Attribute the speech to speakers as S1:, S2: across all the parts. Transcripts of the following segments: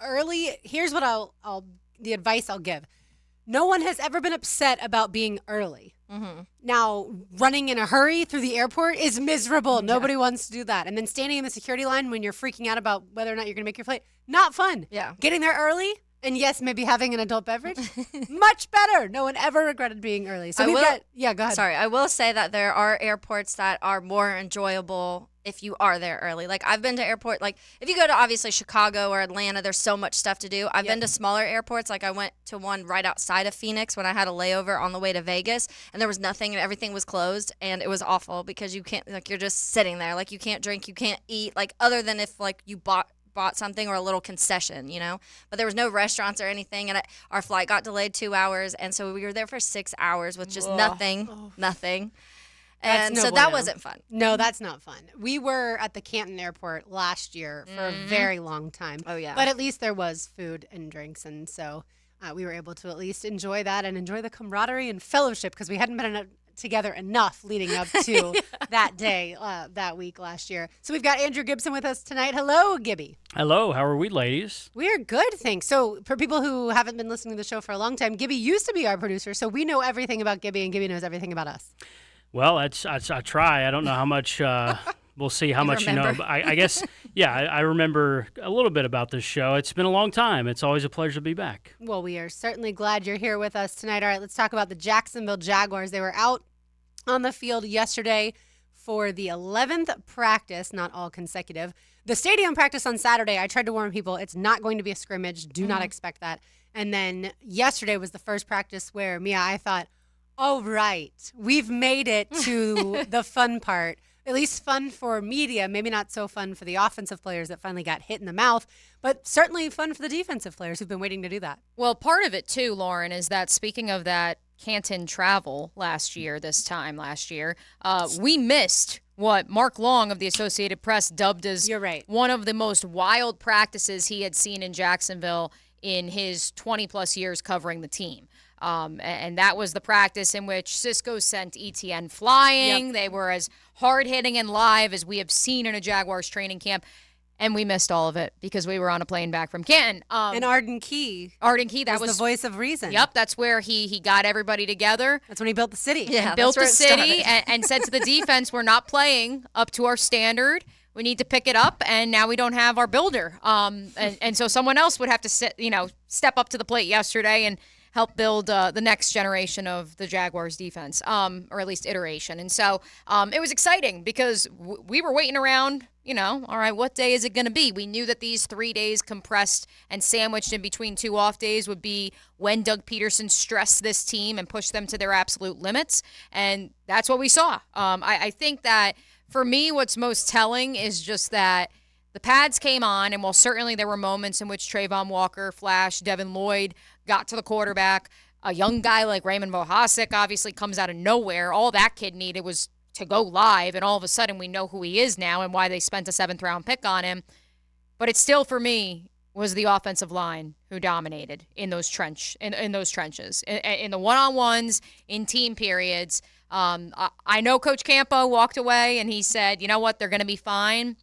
S1: early, here's what the advice I'll give. No one has ever been upset about being early.
S2: Mm-hmm.
S1: Now, running in a hurry through the airport is miserable. Nobody wants to do that. And then standing in the security line when you're freaking out about whether or not you're going to make your flight, not fun.
S2: Yeah.
S1: Getting there early, and yes, maybe having an adult beverage, much better. No one ever regretted being early. So go ahead.
S2: Sorry, I will say that there are airports that are more enjoyable if you are there early. Like, I've been to airport, like, if you go to, obviously, Chicago or Atlanta, there's so much stuff to do. I've been to smaller airports. Like, I went to one right outside of Phoenix when I had a layover on the way to Vegas, and there was nothing, and everything was closed, and it was awful because you can't, like, you're just sitting there. Like, you can't drink, you can't eat, like, other than if, like, you bought something or a little concession, but there was no restaurants or anything, and our flight got delayed 2 hours, and so we were there for 6 hours with just nothing. And so that wasn't fun.
S1: No, that's not fun. We were at the Canton airport last year for a very long time.
S2: Oh, yeah.
S1: But at least there was food and drinks, and so we were able to at least enjoy that and enjoy the camaraderie and fellowship because we hadn't been together enough leading up to that day, that week last year. So we've got Andrew Gibson with us tonight. Hello, Gibby.
S3: Hello, how are we, ladies?
S1: We're good, thanks. So for people who haven't been listening to the show for a long time, Gibby used to be our producer, so we know everything about Gibby, and Gibby knows everything about us.
S3: Well, I try. I don't know how much. We'll see how much
S2: remember.
S3: you know. But I guess, I remember a little bit about this show. It's been a long time. It's always a pleasure to be back.
S1: Well, we are certainly glad you're here with us tonight. All right, let's talk about the Jacksonville Jaguars. They were out on the field yesterday for the 11th practice, not all consecutive. The stadium practice on Saturday, I tried to warn people, it's not going to be a scrimmage. Do not expect that. And then yesterday was the first practice where, Mia, I thought, oh, right, we've made it to the fun part. At least fun for media, maybe not so fun for the offensive players that finally got hit in the mouth, but certainly fun for the defensive players who've been waiting to do that.
S4: Well, part of it, too, Lauren, is that speaking of that Canton travel this time last year, we missed what Mark Long of the Associated Press dubbed as
S1: You're right.
S4: one of the most wild practices he had seen in Jacksonville in his 20-plus years covering the team. And that was the practice in which Cisco sent ETN flying.
S1: Yep.
S4: They were as hard-hitting and live as we have seen in a Jaguars training camp. And we missed all of it because we were on a plane back from Canton.
S1: And Arden Key.
S4: That
S1: was the voice of reason.
S4: Yep, that's where he got everybody together.
S1: That's when he built the city.
S2: Yeah,
S4: Built the
S2: that's where it
S4: city
S2: started.
S4: and said to the defense, we're not playing up to our standard. We need to pick it up, and now we don't have our builder. And so someone else would have to step up to the plate yesterday and help build the next generation of the Jaguars defense, or at least iteration. And so it was exciting because we were waiting around, all right, what day is it going to be? We knew that these 3 days compressed and sandwiched in between 2 off days would be when Doug Peterson stressed this team and pushed them to their absolute limits. And that's what we saw. I think that for me, what's most telling is just that the pads came on, and while certainly there were moments in which Trayvon Walker, Flash, Devin Lloyd got to the quarterback, a young guy like Raymond Vohasek obviously comes out of nowhere. All that kid needed was to go live, and all of a sudden we know who he is now and why they spent a 7th-round pick on him. But it still, for me, was the offensive line who dominated in those trenches, in the one-on-ones, in team periods. I know Coach Campo walked away and he said, you know what, they're going to be fine.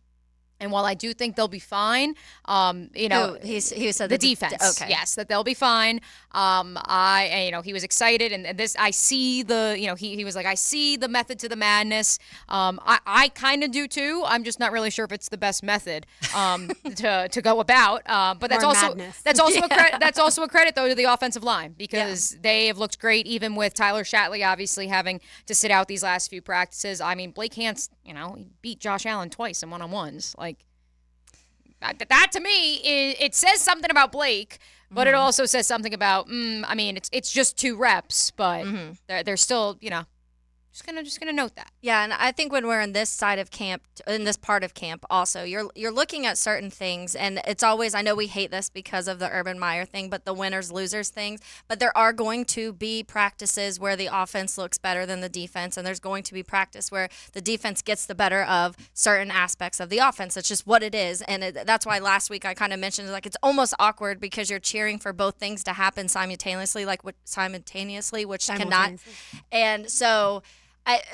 S4: And while I do think they'll be fine,
S2: he said
S4: the defense,
S2: okay.
S4: yes, that they'll be fine. He was excited, and this I see the, he was like, I see the method to the madness. I kind of do too. I'm just not really sure if it's the best method to go about. But that's
S1: More
S4: also
S1: madness.
S4: that's also that's also a credit though to the offensive line because they have looked great, even with Tyler Shatley obviously having to sit out these last few practices. I mean, Blake Hance, he beat Josh Allen twice in one-on-ones. Like, that to me, it says something about Blake, but it also says something about, it's just 2 reps, but they're still, just gonna note that.
S2: Yeah, and I think when we're in this side of camp, in this part of camp also, you're looking at certain things, and it's always, I know we hate this because of the Urban Meyer thing, but the winners, losers things, but there are going to be practices where the offense looks better than the defense, and there's going to be practice where the defense gets the better of certain aspects of the offense. It's just what it is, and that's why last week I kind of mentioned, like, it's almost awkward because you're cheering for both things to happen simultaneously, which cannot. And so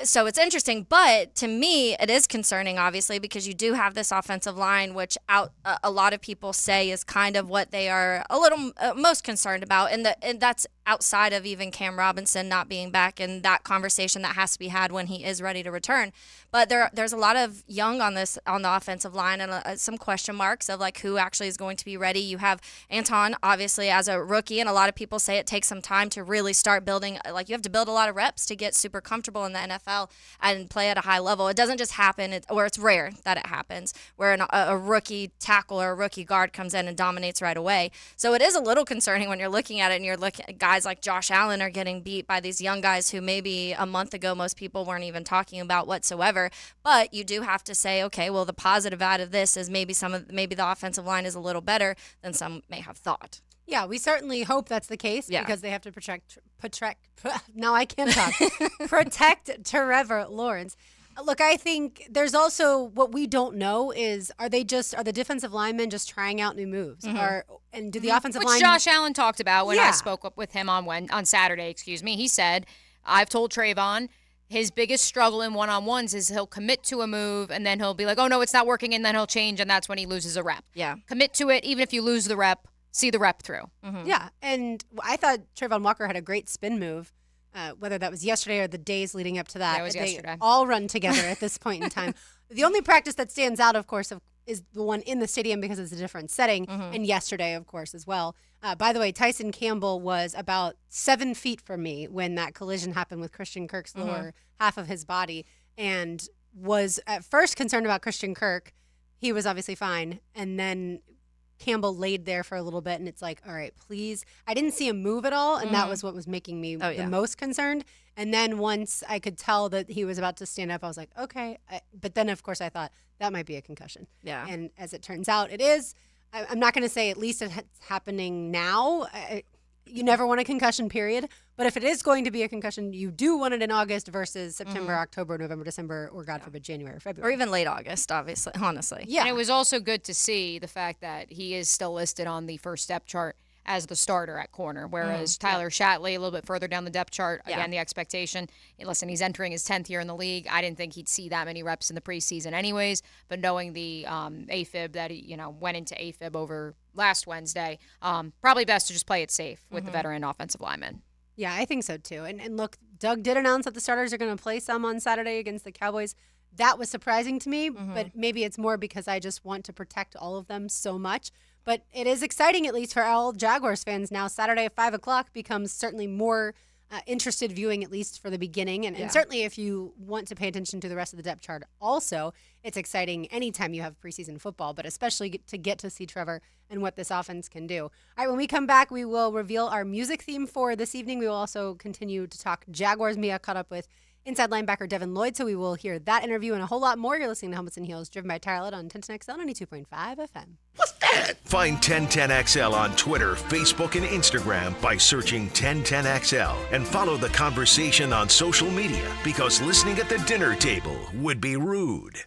S2: So it's interesting, but to me, it is concerning, obviously, because you do have this offensive line, which a lot of people say is kind of what they are a little most concerned about, and that's outside of even Cam Robinson not being back, and that conversation that has to be had when he is ready to return. But there's a lot of young on the offensive line, and some question marks of like who actually is going to be ready. You have Anton, obviously, as a rookie, and a lot of people say it takes some time to really start building. Like you have to build a lot of reps to get super comfortable in the NFL and play at a high level. It doesn't just happen, or it's rare that it happens, where a rookie tackle or a rookie guard comes in and dominates right away. So it is a little concerning when you're looking at it and you're looking at guys like Josh Allen are getting beat by these young guys who maybe a month ago most people weren't even talking about whatsoever. But you do have to say, okay, well, the positive out of this is maybe the offensive line is a little better than some may have thought.
S1: Yeah, we certainly hope that's the case because they have to protect now I can't talk. Protect Trevor Lawrence. Look, I think there's also what we don't know is are the defensive linemen just trying out new moves? And do the offensive line,
S4: which Josh Allen talked about when I spoke up with him on Saturday, he said, I've told Trayvon his biggest struggle in one-on-ones is he'll commit to a move and then he'll be like, oh no, it's not working, and then he'll change, and that's when he loses a rep.
S2: Yeah.
S4: Commit to it, even if you lose the rep, see the rep through.
S2: Mm-hmm.
S1: Yeah, and I thought Trayvon Walker had a great spin move, whether that was yesterday or the days leading up to that.
S4: It was yesterday.
S1: All run together at this point in time. The only practice that stands out, of course, is the one in the stadium because it's a different setting, and yesterday, of course, as well. By the way, Tyson Campbell was about 7 feet from me when that collision happened with Christian Kirk's lower half of his body, and was at first concerned about Christian Kirk. He was obviously fine, and then Campbell laid there for a little bit, and it's like, all right, please. I didn't see him move at all, and that was what was making me the most concerned. And then once I could tell that he was about to stand up, I was like, okay. But then, of course, I thought that might be a concussion.
S2: Yeah.
S1: And as it turns out, it is. I'm not going to say at least it's happening now. You never want a concussion, period. But if it is going to be a concussion, you do want it in August versus September, October, November, December, or God forbid, January or February.
S2: Or even late August, obviously, honestly.
S1: Yeah.
S4: And it was also good to see the fact that he is still listed on the first depth chart as the starter at corner, whereas Tyler Shatley, a little bit further down the depth chart, again, the expectation, listen, he's entering his 10th year in the league. I didn't think he'd see that many reps in the preseason anyways, but knowing the AFib that he, went into AFib over last Wednesday, probably best to just play it safe with the veteran offensive lineman.
S1: Yeah, I think so too. And look, Doug did announce that the starters are going to play some on Saturday against the Cowboys. That was surprising to me, but maybe it's more because I just want to protect all of them so much. But it is exciting, at least for all Jaguars fans now. Saturday at 5 o'clock becomes certainly more interested viewing, at least for the beginning. And certainly if you want to pay attention to the rest of the depth chart also, it's exciting anytime you have preseason football, but especially to get to see Trevor and what this offense can do. All right, when we come back, we will reveal our music theme for this evening. We will also continue to talk Jaguars. Mia caught up with inside linebacker Devin Lloyd, so we will hear that interview and a whole lot more. You're listening to Helmets and Heels, driven by Tireless on 1010XL 92.5 FM.
S5: What's that? Find 1010XL on Twitter, Facebook, and Instagram by searching 1010XL and follow the conversation on social media, because listening at the dinner table would be rude.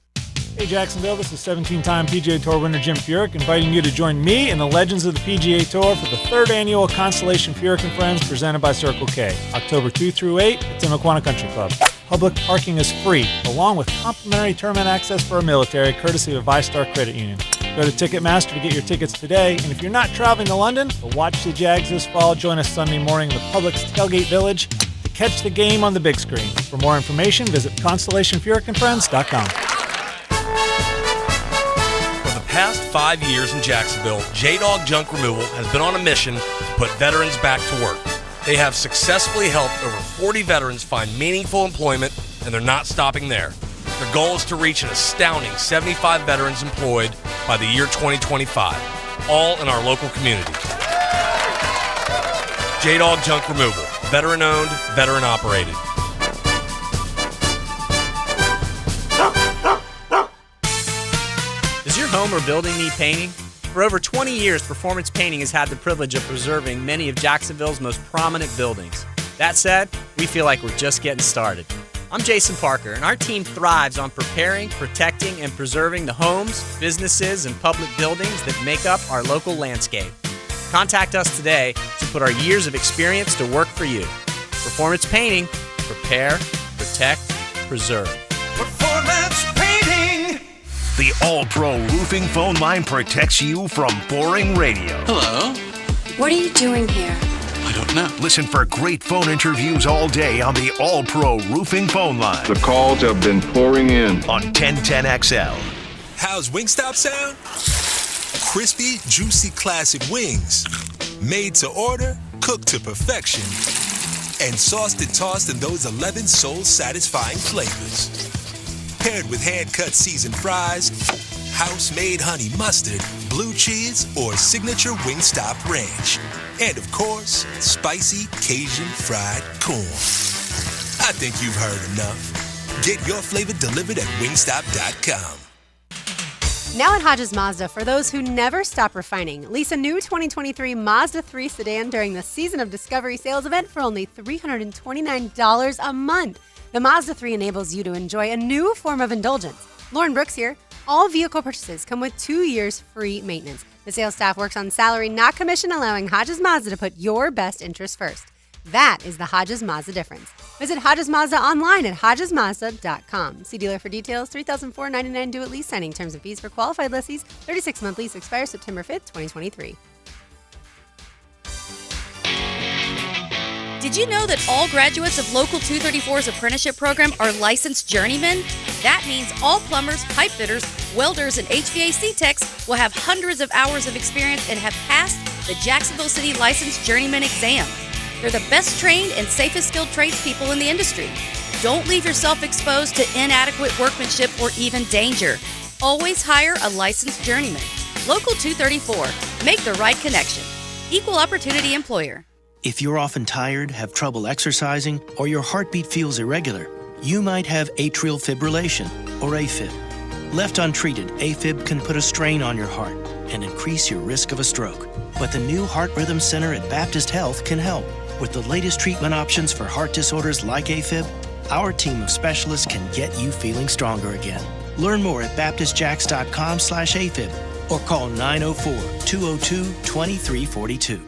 S6: Hey Jacksonville, this is 17-time PGA Tour winner Jim Furyk inviting you to join me and the legends of the PGA Tour for the 3rd annual Constellation Furyk and Friends presented by Circle K, October 2 through 8 at Timaquana Country Club. Public parking is free, along with complimentary tournament access for our military, courtesy of ViStar Credit Union. Go to Ticketmaster to get your tickets today, and if you're not traveling to London, but watch the Jags this fall, join us Sunday morning in the Publix Tailgate Village to catch the game on the big screen. For more information, visit ConstellationFurykandFriends.com.
S7: Past 5 years in Jacksonville, J-Dog Junk Removal has been on a mission to put veterans back to work. They have successfully helped over 40 veterans find meaningful employment, and they're not stopping there. Their goal is to reach an astounding 75 veterans employed by the year 2025, all in our local community. J-Dog Junk Removal, veteran-owned, veteran-operated.
S8: Does your home or building need painting? For over 20 years, Performance Painting has had the privilege of preserving many of Jacksonville's most prominent buildings. That said, we feel like we're just getting started. I'm Jason Parker, and our team thrives on preparing, protecting, and preserving the homes, businesses, and public buildings that make up our local landscape. Contact us today to put our years of experience to work for you. Performance Painting, prepare, protect, Preserve.
S5: Performance painting. The All-Pro Roofing phone line protects you from boring radio.
S9: Hello?
S10: What are you doing here?
S9: I don't know.
S5: Listen for great phone interviews all day on the All-Pro Roofing phone line.
S11: The calls have been pouring in.
S5: On 1010XL.
S12: How's Wingstop sound? Crispy, juicy classic wings. Made to order, cooked to perfection. And sauced and tossed in those 11 soul-satisfying flavors. Paired with hand-cut seasoned fries, house-made honey mustard, blue cheese, or signature Wingstop ranch. And of course, spicy Cajun fried corn. I think you've heard enough. Get your flavor delivered at wingstop.com.
S1: Now at Hodges Mazda, for those who never stop refining, lease a new 2023 Mazda 3 sedan during the Season of Discovery sales event for only $329 a month. The Mazda 3 enables you to enjoy a new form of indulgence. Lauren Brooks here. All vehicle purchases come with 2 years free maintenance. The sales staff works on salary, not commission, allowing Hodges Mazda to put your best interests first. That is the Hodges Mazda difference. Visit Hodges Mazda online at hodgesmazda.com. See dealer for details. $3,499 due at lease. Signing terms and fees for qualified lessees. 36-month lease expires September 5th, 2023.
S13: Did you know that all graduates of Local 234's apprenticeship program are licensed journeymen? That means all plumbers, pipe fitters, welders, and HVAC techs will have hundreds of hours of experience and have passed the Jacksonville City Licensed Journeyman exam. They're the best trained and safest skilled tradespeople in the industry. Don't leave yourself exposed to inadequate workmanship or even danger. Always hire a licensed journeyman. Local 234. Make the right connection. Equal opportunity employer.
S14: If you're often tired, have trouble exercising, or your heartbeat feels irregular, you might have atrial fibrillation, or AFib. Left untreated, AFib can put a strain on your heart and increase your risk of a stroke. But the new Heart Rhythm Center at Baptist Health can help. With the latest treatment options for heart disorders like AFib, our team of specialists can get you feeling stronger again. Learn more at baptistjacks.com/AFib or call 904-202-2342.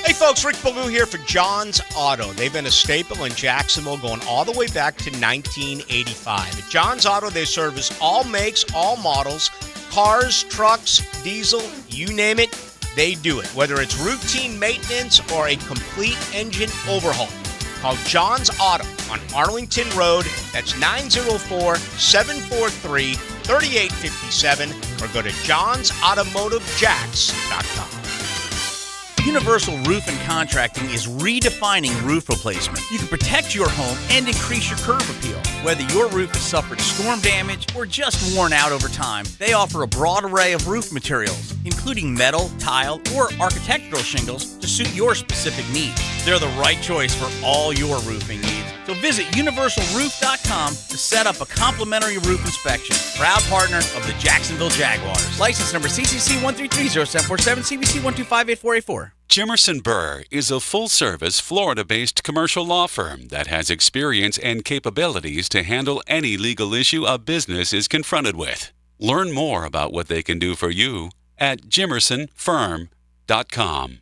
S15: Hey folks, Rick Ballou here for John's Auto. They've been a staple in Jacksonville going all the way back to 1985. At John's Auto, they service all makes, all models, cars, trucks, diesel, you name it, they do it. Whether it's routine maintenance or a complete engine overhaul. Call John's Auto on Arlington Road. That's 904-743-3857 or go to johnsautomotivejacks.com.
S16: Universal Roof and Contracting is redefining roof replacement. You can protect your home and increase your curb appeal. Whether your roof has suffered storm damage or just worn out over time, they offer a broad array of roof materials, including metal, tile, or architectural shingles to suit your specific needs. They're the right choice for all your roofing needs. So visit universalroof.com to set up a complimentary roof inspection. Proud partner of the Jacksonville Jaguars. License number CCC 1330747, CBC 1258484.
S9: Jimerson Burr is a full-service, Florida-based commercial law firm that has experience and capabilities to handle any legal issue a business is confronted with. Learn more about what they can do for you at jimersonfirm.com.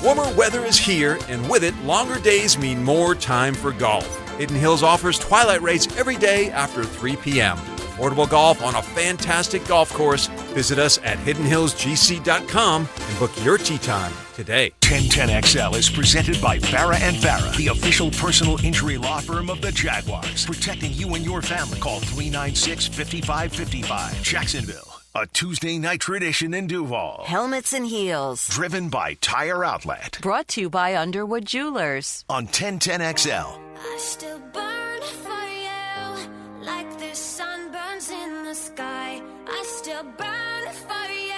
S17: Warmer weather is here, and with it, longer days mean more time for golf. Hidden Hills offers twilight rates every day after 3 p.m. Affordable golf on a fantastic golf course. Visit us at hiddenhillsgc.com and book your tee time today.
S5: 1010XL is presented by Farah and Farah, the official personal injury law firm of the Jaguars. Protecting you and your family. Call 396-5555. Jacksonville. A Tuesday night tradition in Duval.
S18: Helmets and Heels.
S5: Driven by Tire Outlet.
S18: Brought to you by Underwood Jewelers.
S5: On 1010XL.
S19: I still burn for you like the sun burns in the sky. I still burn for you.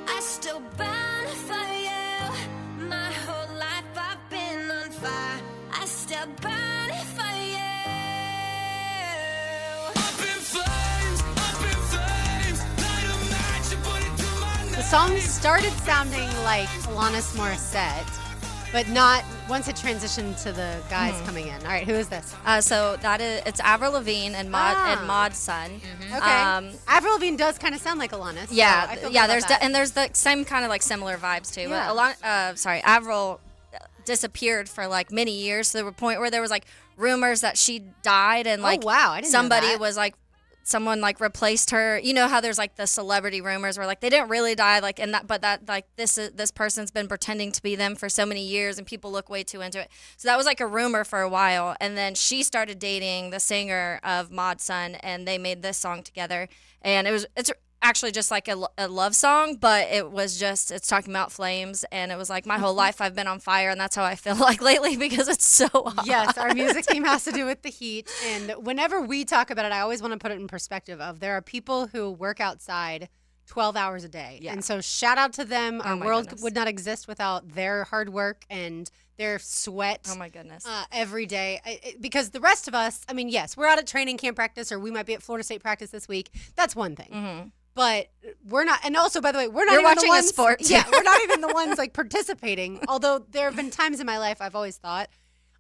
S19: I still burn for you. My whole life I've been on fire. I still burn for you.
S1: The song started sounding like Alanis Morissette, but not once it transitioned to the guys coming in. All right, who is this?
S2: So it's Avril Lavigne and Maud's son.
S1: Okay. Avril Lavigne does kind of sound like Alanis.
S2: Yeah,
S1: so I feel
S2: yeah.
S1: good about
S2: There's
S1: that.
S2: there's the same kind of like similar vibes too.
S1: Yeah.
S2: But Avril disappeared for like many years to the point where there was like rumors that she died and like
S1: wow, I didn't know
S2: somebody
S1: that.
S2: was like someone like replaced her. You know how there's like the celebrity rumors where like they didn't really die, like, and that, but that like this person's been pretending to be them for so many years, and people look way too into it. So that was like a rumor for a while, and then she started dating the singer of Mod Sun, and they made this song together, and it's actually just like a love song, but it's talking about flames, and it was like my whole life I've been on fire, and that's how I feel like lately because it's so hot.
S1: Yes, our music theme has to do with the heat, and whenever we talk about it, I always want to put it in perspective of there are people who work outside 12 hours a day, and so shout out to them. Our world would not exist without their hard work and their sweat.
S2: Oh my goodness.
S1: Every day, because the rest of us, I mean, yes, we're out at training camp practice, or we might be at Florida State practice this week. That's one thing.
S2: Mm-hmm.
S1: But we're not, and also, by the way, we're not
S2: You're
S1: even
S2: watching
S1: the
S2: a
S1: ones,
S2: sport, too.
S1: Yeah, we're not even the ones like participating. Although there have been times in my life I've always thought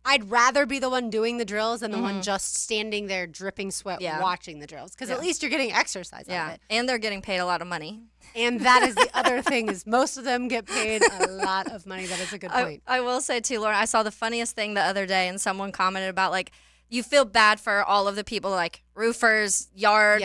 S1: I'd rather be the one doing the drills than the one just standing there dripping sweat watching the drills, because at least you're getting exercise out of it.
S2: And they're getting paid a lot of money.
S1: And that is the other thing, is most of them get paid a lot of money. That is a good point.
S2: I will say too, Lauren, I saw the funniest thing the other day, and someone commented about like, you feel bad for all of the people like roofers, yard,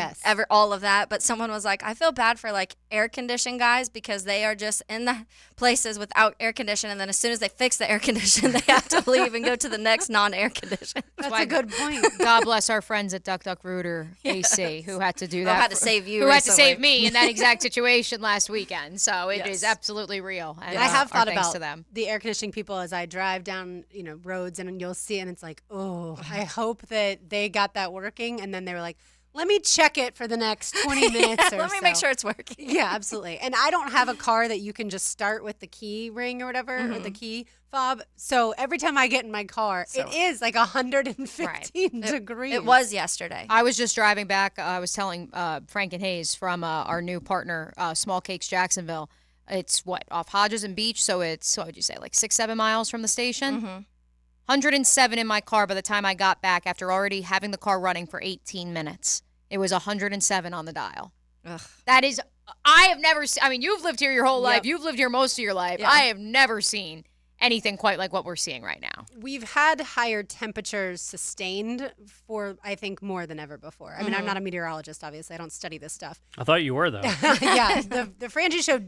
S2: all of that. But someone was like, I feel bad for like air conditioned guys, because they are just in the places without air condition. And then as soon as they fix the air condition, they have to leave and go to the next non-air condition.
S1: That's a good point.
S4: God bless our friends at Duck Duck Rooter AC who had to do that.
S2: Who had to save you
S4: Who had to
S2: recently.
S4: save me in that exact situation last weekend. So it is absolutely real. And,
S1: I have
S4: our
S1: thought
S4: thanks
S1: about
S4: to them.
S1: the air conditioning people as I drive down, roads, and you'll see, and it's like, oh, I hope that they got that working. And then they were like, let me check it for the next 20 minutes or
S2: Let me
S1: so.
S2: make sure it's working.
S1: Yeah, absolutely. And I don't have a car that you can just start with the key ring or whatever, or the key fob. So every time I get in my car, it is like 115 degrees.
S2: It was yesterday.
S4: I was just driving back. I was telling Frank and Hayes from our new partner, Small Cakes Jacksonville. It's off Hodges and Beach, so it's, what would you say, like 6-7 miles from the station? 107 in my car by the time I got back after already having the car running for 18 minutes. It was 107 on the dial.
S2: Ugh.
S4: That is, I have never seen, I mean, you've lived here your whole life. You've lived here most of your life.
S1: Yeah.
S4: I have never seen anything quite like what we're seeing right now.
S1: We've had higher temperatures sustained for, I think, more than ever before. I mean, I'm not a meteorologist, obviously. I don't study this stuff.
S3: I thought you were, though.
S1: Yeah, the Frangie Show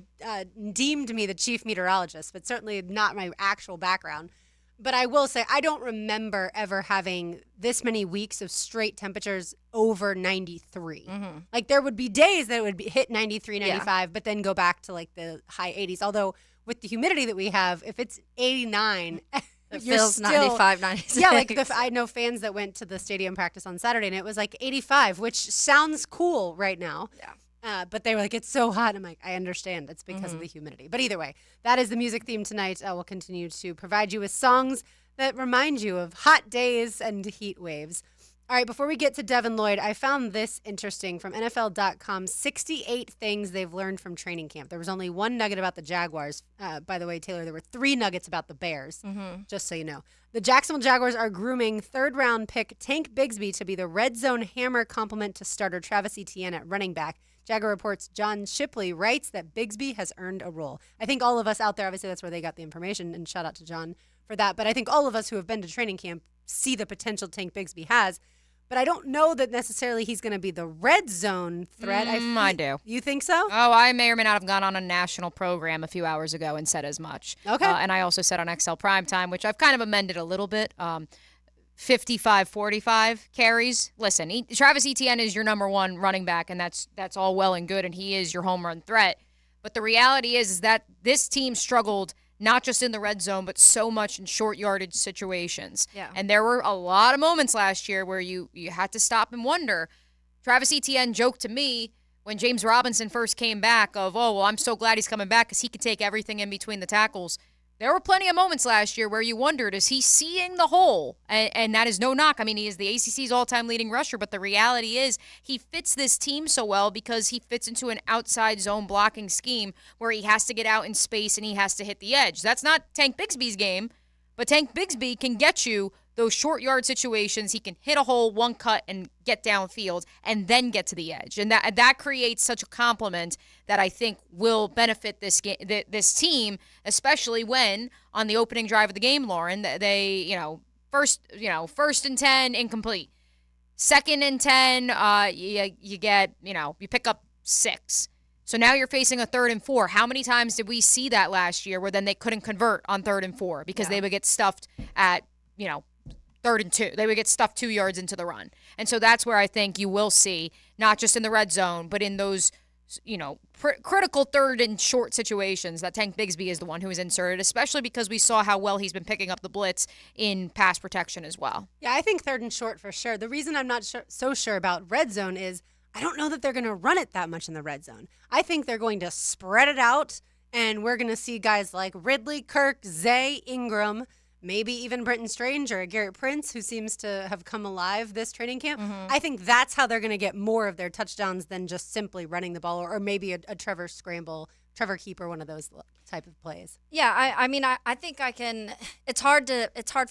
S1: deemed me the chief meteorologist, but certainly not my actual background. But I will say, I don't remember ever having this many weeks of straight temperatures over 93. Like, there would be days that it would hit 93, 95, but then go back to, like, the high 80s. Although, with the humidity that we have, if it's 89,
S2: It
S1: you're
S2: feels
S1: still,
S2: 95, 96.
S1: Yeah, like, I know fans that went to the stadium practice on Saturday, and it was, like, 85, which sounds cool right now.
S2: Yeah.
S1: But they were like, it's so hot. I'm like, I understand. It's because of the humidity. But either way, that is the music theme tonight. We'll continue to provide you with songs that remind you of hot days and heat waves. All right, before we get to Devin Lloyd, I found this interesting from NFL.com, 68 things they've learned from training camp. There was only one nugget about the Jaguars. By the way, Taylor, there were 3 nuggets about the Bears, just so you know. The Jacksonville Jaguars are grooming third-round pick Tank Bigsby to be the red zone hammer complement to starter Travis Etienne at running back. Jaguar Reports' John Shipley writes that Bigsby has earned a role. I think all of us out there, obviously that's where they got the information, and shout out to John for that. But I think all of us who have been to training camp see the potential Tank Bigsby has. But I don't know that necessarily he's going to be the red zone threat.
S4: I do.
S1: You think so?
S4: Oh, I may or may not have gone on a national program a few hours ago and said as much.
S1: Okay.
S4: And I also said on XL Primetime, which I've kind of amended a little bit, 55-45 carries. Listen, Travis Etienne is your number one running back, and that's all well and good, and he is your home run threat. But the reality is that this team struggled not just in the red zone, but so much in short yardage situations.
S2: Yeah.
S4: And there were a lot of moments last year where you had to stop and wonder. Travis Etienne joked to me when James Robinson first came back of, oh, well, I'm so glad he's coming back because he can take everything in between the tackles. There were plenty of moments last year where you wondered, is he seeing the hole? And that is no knock. I mean, he is the ACC's all-time leading rusher, but the reality is he fits this team so well because he fits into an outside zone blocking scheme where he has to get out in space and he has to hit the edge. That's not Tank Bigsby's game, but Tank Bigsby can get you those short yard situations, he can hit a hole, one cut, and get downfield, and then get to the edge. And that creates such a complement that I think will benefit this team, especially when on the opening drive of the game, Lauren, they first and 10 incomplete, second and 10, you pick up 6. So now you're facing a 3rd and 4. How many times did we see that last year where then they couldn't convert on 3rd and 4 because they would get stuffed at 3rd and 2. They would get stuffed 2 yards into the run. And so that's where I think you will see, not just in the red zone, but in those, critical 3rd and short situations, that Tank Bigsby is the one who is inserted, especially because we saw how well he's been picking up the blitz in pass protection as well.
S1: Yeah, I think 3rd and short for sure. The reason I'm not so sure about red zone is I don't know that they're going to run it that much in the red zone. I think they're going to spread it out, and we're going to see guys like Ridley, Kirk, Zay, Ingram, maybe even Brenton Strange or Garrett Prince, who seems to have come alive this training camp. I think that's how they're going to get more of their touchdowns than just simply running the ball, or maybe a Trevor scramble, Trevor keeper, one of those type of plays.
S2: Yeah, I think I can. It's hard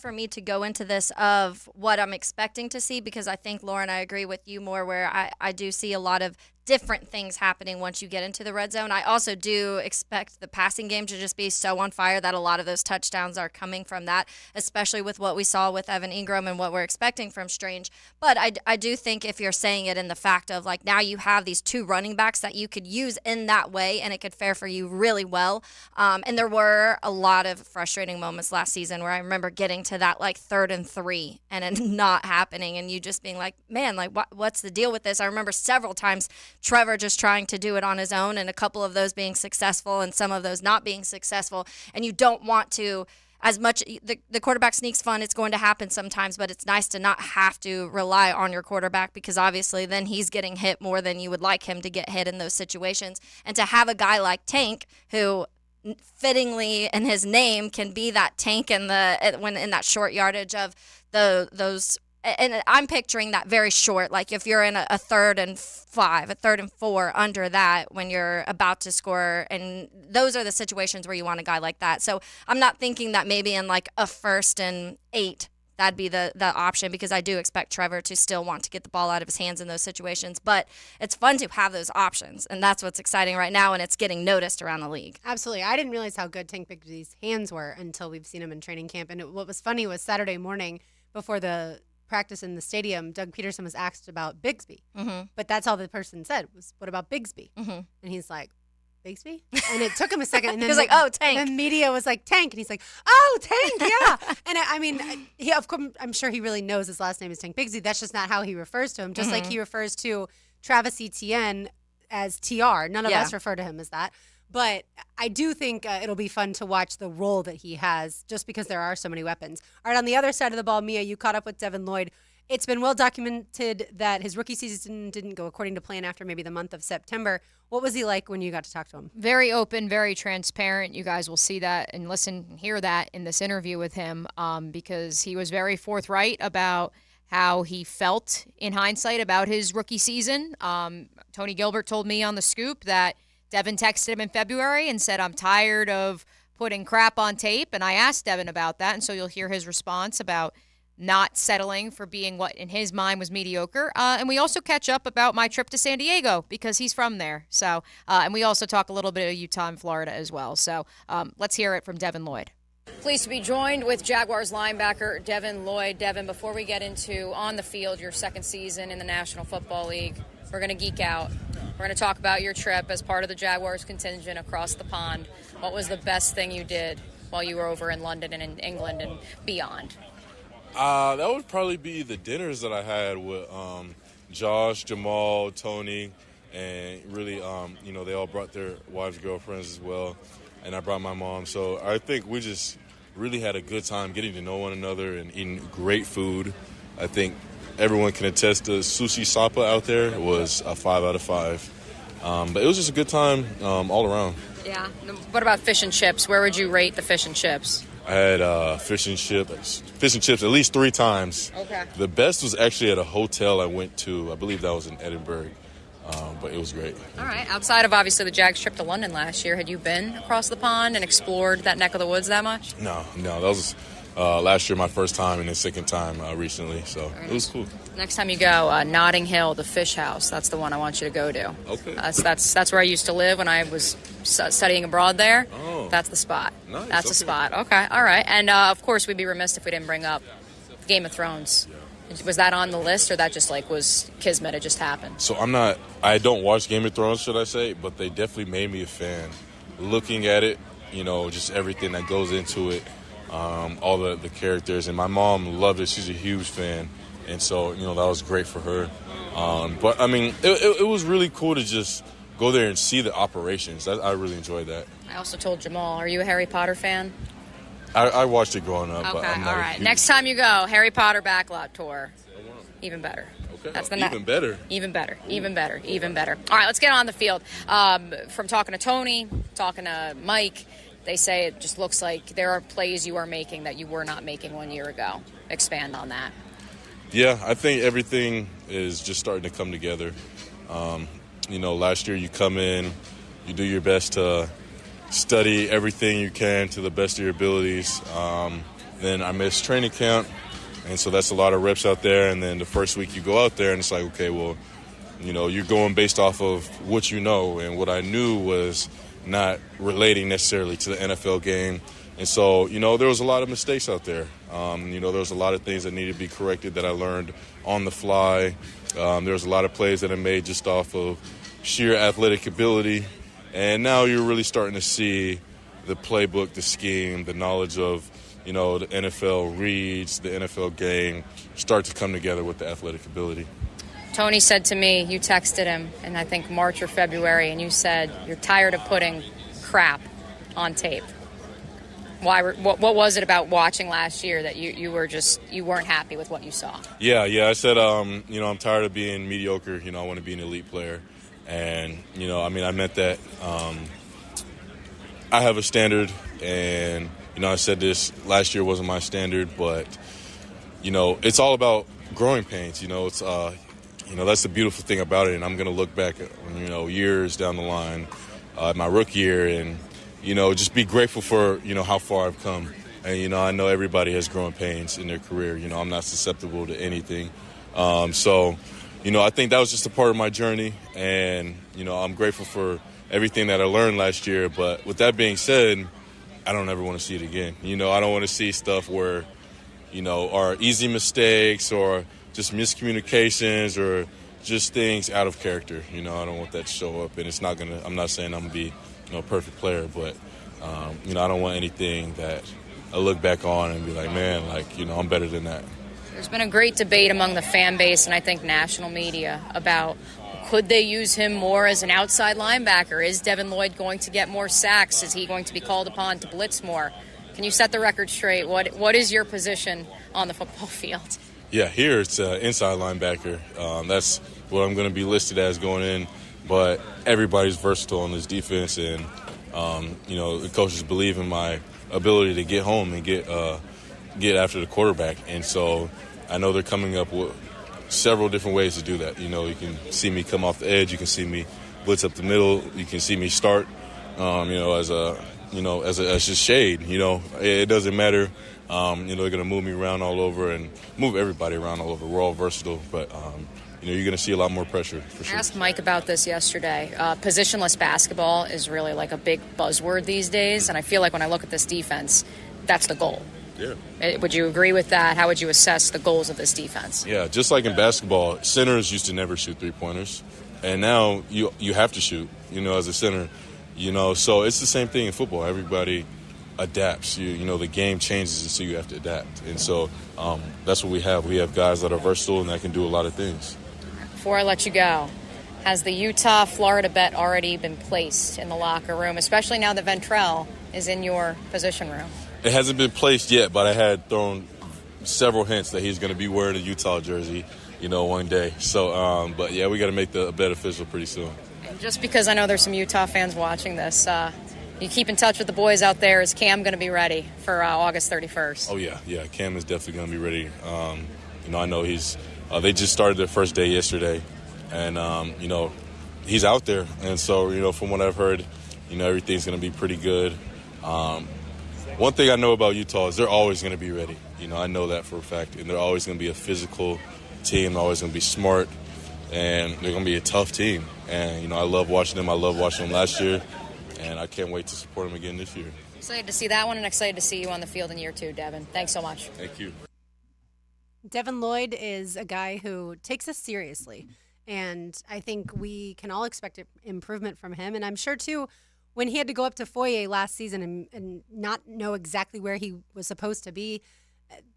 S2: for me to go into this of what I'm expecting to see, because I think, Lauren, I agree with you more where I do see a lot of different things happening once you get into the red zone. I also do expect the passing game to just be so on fire that a lot of those touchdowns are coming from that, especially with what we saw with Evan Ingram and what we're expecting from Strange. But I do think if you're saying it in the fact of like now you have these 2 running backs that you could use in that way and it could fare for you really well. And there were a lot of frustrating moments last season where I remember getting to that like 3rd and 3 and it not happening and you just being like, man, like what's the deal with this? I remember several times Trevor just trying to do it on his own and a couple of those being successful and some of those not being successful. And you don't want to, as much, the quarterback sneak's fun, it's going to happen sometimes, but it's nice to not have to rely on your quarterback because obviously then he's getting hit more than you would like him to get hit in those situations. And to have a guy like Tank who fittingly in his name can be that tank in that short yardage of those. And I'm picturing that very short, like if you're in a 3rd and 5, a 3rd and 4 under that when you're about to score. And those are the situations where you want a guy like that. So I'm not thinking that maybe in like a 1st and 8, that'd be the option, because I do expect Trevor to still want to get the ball out of his hands in those situations. But it's fun to have those options. And that's what's exciting right now. And it's getting noticed around the league.
S1: Absolutely. I didn't realize how good Tank Bigby's hands were until we've seen him in training camp. And what was funny was Saturday morning before the practice in the stadium, Doug Peterson was asked about Bigsby. But that's all the person said was, what about Bigsby? And he's like, Bigsby? And it took him a second. And then
S2: he was like, oh, Tank.
S1: And the media was like, Tank. And he's like, oh, Tank, yeah. And I mean, of course, I'm sure he really knows his last name is Tank Bigsby. That's just not how he refers to him. Just like he refers to Travis Etienne as TR. None of us refer to him as that. But I do think it'll be fun to watch the role that he has just because there are so many weapons. All right, on the other side of the ball, Mia, you caught up with Devin Lloyd. It's been well documented that his rookie season didn't go according to plan after maybe the month of September. What was he like when you got to talk to him?
S4: Very open, very transparent. You guys will see that and listen and hear that in this interview with him because he was very forthright about how he felt in hindsight about his rookie season. Tony Gilbert told me on The Scoop that Devin texted him in February and said, I'm tired of putting crap on tape. And I asked Devin about that. And so you'll hear his response about not settling for being what in his mind was mediocre. And we also catch up about my trip to San Diego because he's from there. So, and we also talk a little bit of Utah and Florida as well. So let's hear it from Devin Lloyd.
S20: Pleased to be joined with Jaguars linebacker Devin Lloyd. Devin, before we get into on the field, your second season in the National Football League, we're going to geek out. We're going to talk about your trip as part of the Jaguars contingent across the pond. What was the best thing you did while you were over in London and in England and beyond?
S21: That would probably be the dinners that I had with Josh, Jamal, Tony, and really, they all brought their wives, girlfriends as well, and I brought my mom. So I think we just really had a good time getting to know one another and eating great food. I think everyone can attest to Sushi Sapa out there was a 5 out of 5. But it was just a good time all around.
S20: Yeah. What about fish and chips? Where would you rate the fish and chips?
S21: I had fish and chips at least 3 times.
S20: Okay.
S21: The best was actually at a hotel I went to. I believe that was in Edinburgh. But it was great.
S20: All right. Outside of obviously the Jags trip to London last year, had you been across the pond and explored that neck of the woods that much?
S21: No. That was last year my first time and then second time recently. So it was cool.
S20: Next time you go, Notting Hill, the Fish House. That's the one I want you to go to.
S21: Okay.
S20: That's where I used to live when I was studying abroad there.
S21: Oh.
S20: That's the spot.
S21: Nice.
S20: That's the
S21: Okay.
S20: spot. Okay. All right. And of course, we'd be remiss if we didn't bring up Game of Thrones. Was that on the list, or that just was kismet? It just happened.
S21: So I don't watch Game of Thrones, should I say, but they definitely made me a fan. Looking at it, just everything that goes into it, all the characters, and my mom loved it. She's a huge fan, and so that was great for her. But I mean, it was really cool to just go there and see the operations. I really enjoyed that.
S20: I also told Jamal, are you a Harry Potter fan?
S21: I watched it growing up.
S20: Okay,
S21: But I'm not
S20: all
S21: a
S20: right.
S21: huge-
S20: Next time you go, Harry Potter backlot tour. Even better.
S21: Okay.
S20: That's the
S21: Even better.
S20: Even better. Even better. Even better. All right, let's get on the field. From talking to Tony, talking to Mike, they say it just looks like there are plays you are making that you were not making 1 year ago. Expand on that.
S21: Yeah, I think everything is just starting to come together. Last year you come in, you do your best to study everything you can to the best of your abilities. Then I missed training camp, and so that's a lot of reps out there. And then the first week you go out there, and it's like, okay, well, you're going based off of what you know, and what I knew was not relating necessarily to the NFL game. And so, there was a lot of mistakes out there. There was a lot of things that needed to be corrected that I learned on the fly. There was a lot of plays that I made just off of sheer athletic ability. And now you're really starting to see the playbook, the scheme, the knowledge of, the NFL reads, the NFL game start to come together with the athletic ability.
S20: Tony said to me, you texted him in I think March or February, and you said you're tired of putting crap on tape. Why? What was it about watching last year that you weren't happy with what you saw?
S21: Yeah. I said, I'm tired of being mediocre. I want to be an elite player. And, I meant that. I have a standard, and, I said this last year wasn't my standard, but, it's all about growing pains. It's, that's the beautiful thing about it. And I'm going to look back, years down the line, my rookie year, and, just be grateful for, how far I've come. And, I know everybody has growing pains in their career. I'm not susceptible to anything. So, I think that was just a part of my journey. And, I'm grateful for everything that I learned last year. But with that being said, I don't ever want to see it again. I don't want to see stuff where, are easy mistakes or just miscommunications or just things out of character. I don't want that to show up. And I'm not saying I'm going to be, a perfect player, but, I don't want anything that I look back on and be like, man, I'm better than that.
S20: There's been a great debate among the fan base and I think national media about could they use him more as an outside linebacker? Is Devin Lloyd going to get more sacks? Is he going to be called upon to blitz more? Can you set the record straight? What is your position on the football field?
S21: Yeah, here it's inside linebacker. That's what I'm going to be listed as going in. But everybody's versatile in this defense, and the coaches believe in my ability to get home and get after the quarterback. And so I know they're coming up with several different ways to do that. You can see me come off the edge. You can see me blitz up the middle. You can see me start, as just shade. It doesn't matter. They're going to move me around all over and move everybody around all over. We're all versatile, but you're going to see a lot more pressure for sure.
S20: I asked Mike about this yesterday. Positionless basketball is really like a big buzzword these days, and I feel like when I look at this defense, that's the goal.
S21: Yeah.
S20: Would you agree with that? How would you assess the goals of this defense?
S21: Yeah, just like in basketball, centers used to never shoot three-pointers, and now you have to shoot, as a center. So it's the same thing in football. Everybody adapts. The game changes, and so you have to adapt. And so that's what we have. We have guys that are versatile and that can do a lot of things.
S20: Before I let you go, has the Utah-Florida bet already been placed in the locker room, especially now that Ventrell is in your position room?
S21: It hasn't been placed yet, but I had thrown several hints that he's going to be wearing a Utah jersey, one day. So, but yeah, we got to make the bet official pretty soon.
S20: And just because I know there's some Utah fans watching this, you keep in touch with the boys out there. Is Cam going to be ready for August 31st?
S21: Oh, yeah. Cam is definitely going to be ready. I know they just started their first day yesterday, and, he's out there. And so, from what I've heard, everything's going to be pretty good. one thing I know about Utah is they're always going to be ready. I know that for a fact, and they're always going to be a physical team. They're always going to be smart, and they're going to be a tough team. And, I love watching them. I love watching them last year, and I can't wait to support them again this year.
S20: Excited to see that one and excited to see you on the field in year 2, Devin. Thanks so much.
S21: Thank you.
S1: Devin Lloyd is a guy who takes us seriously, and I think we can all expect improvement from him. And I'm sure, too, when he had to go up to Foye last season and not know exactly where he was supposed to be,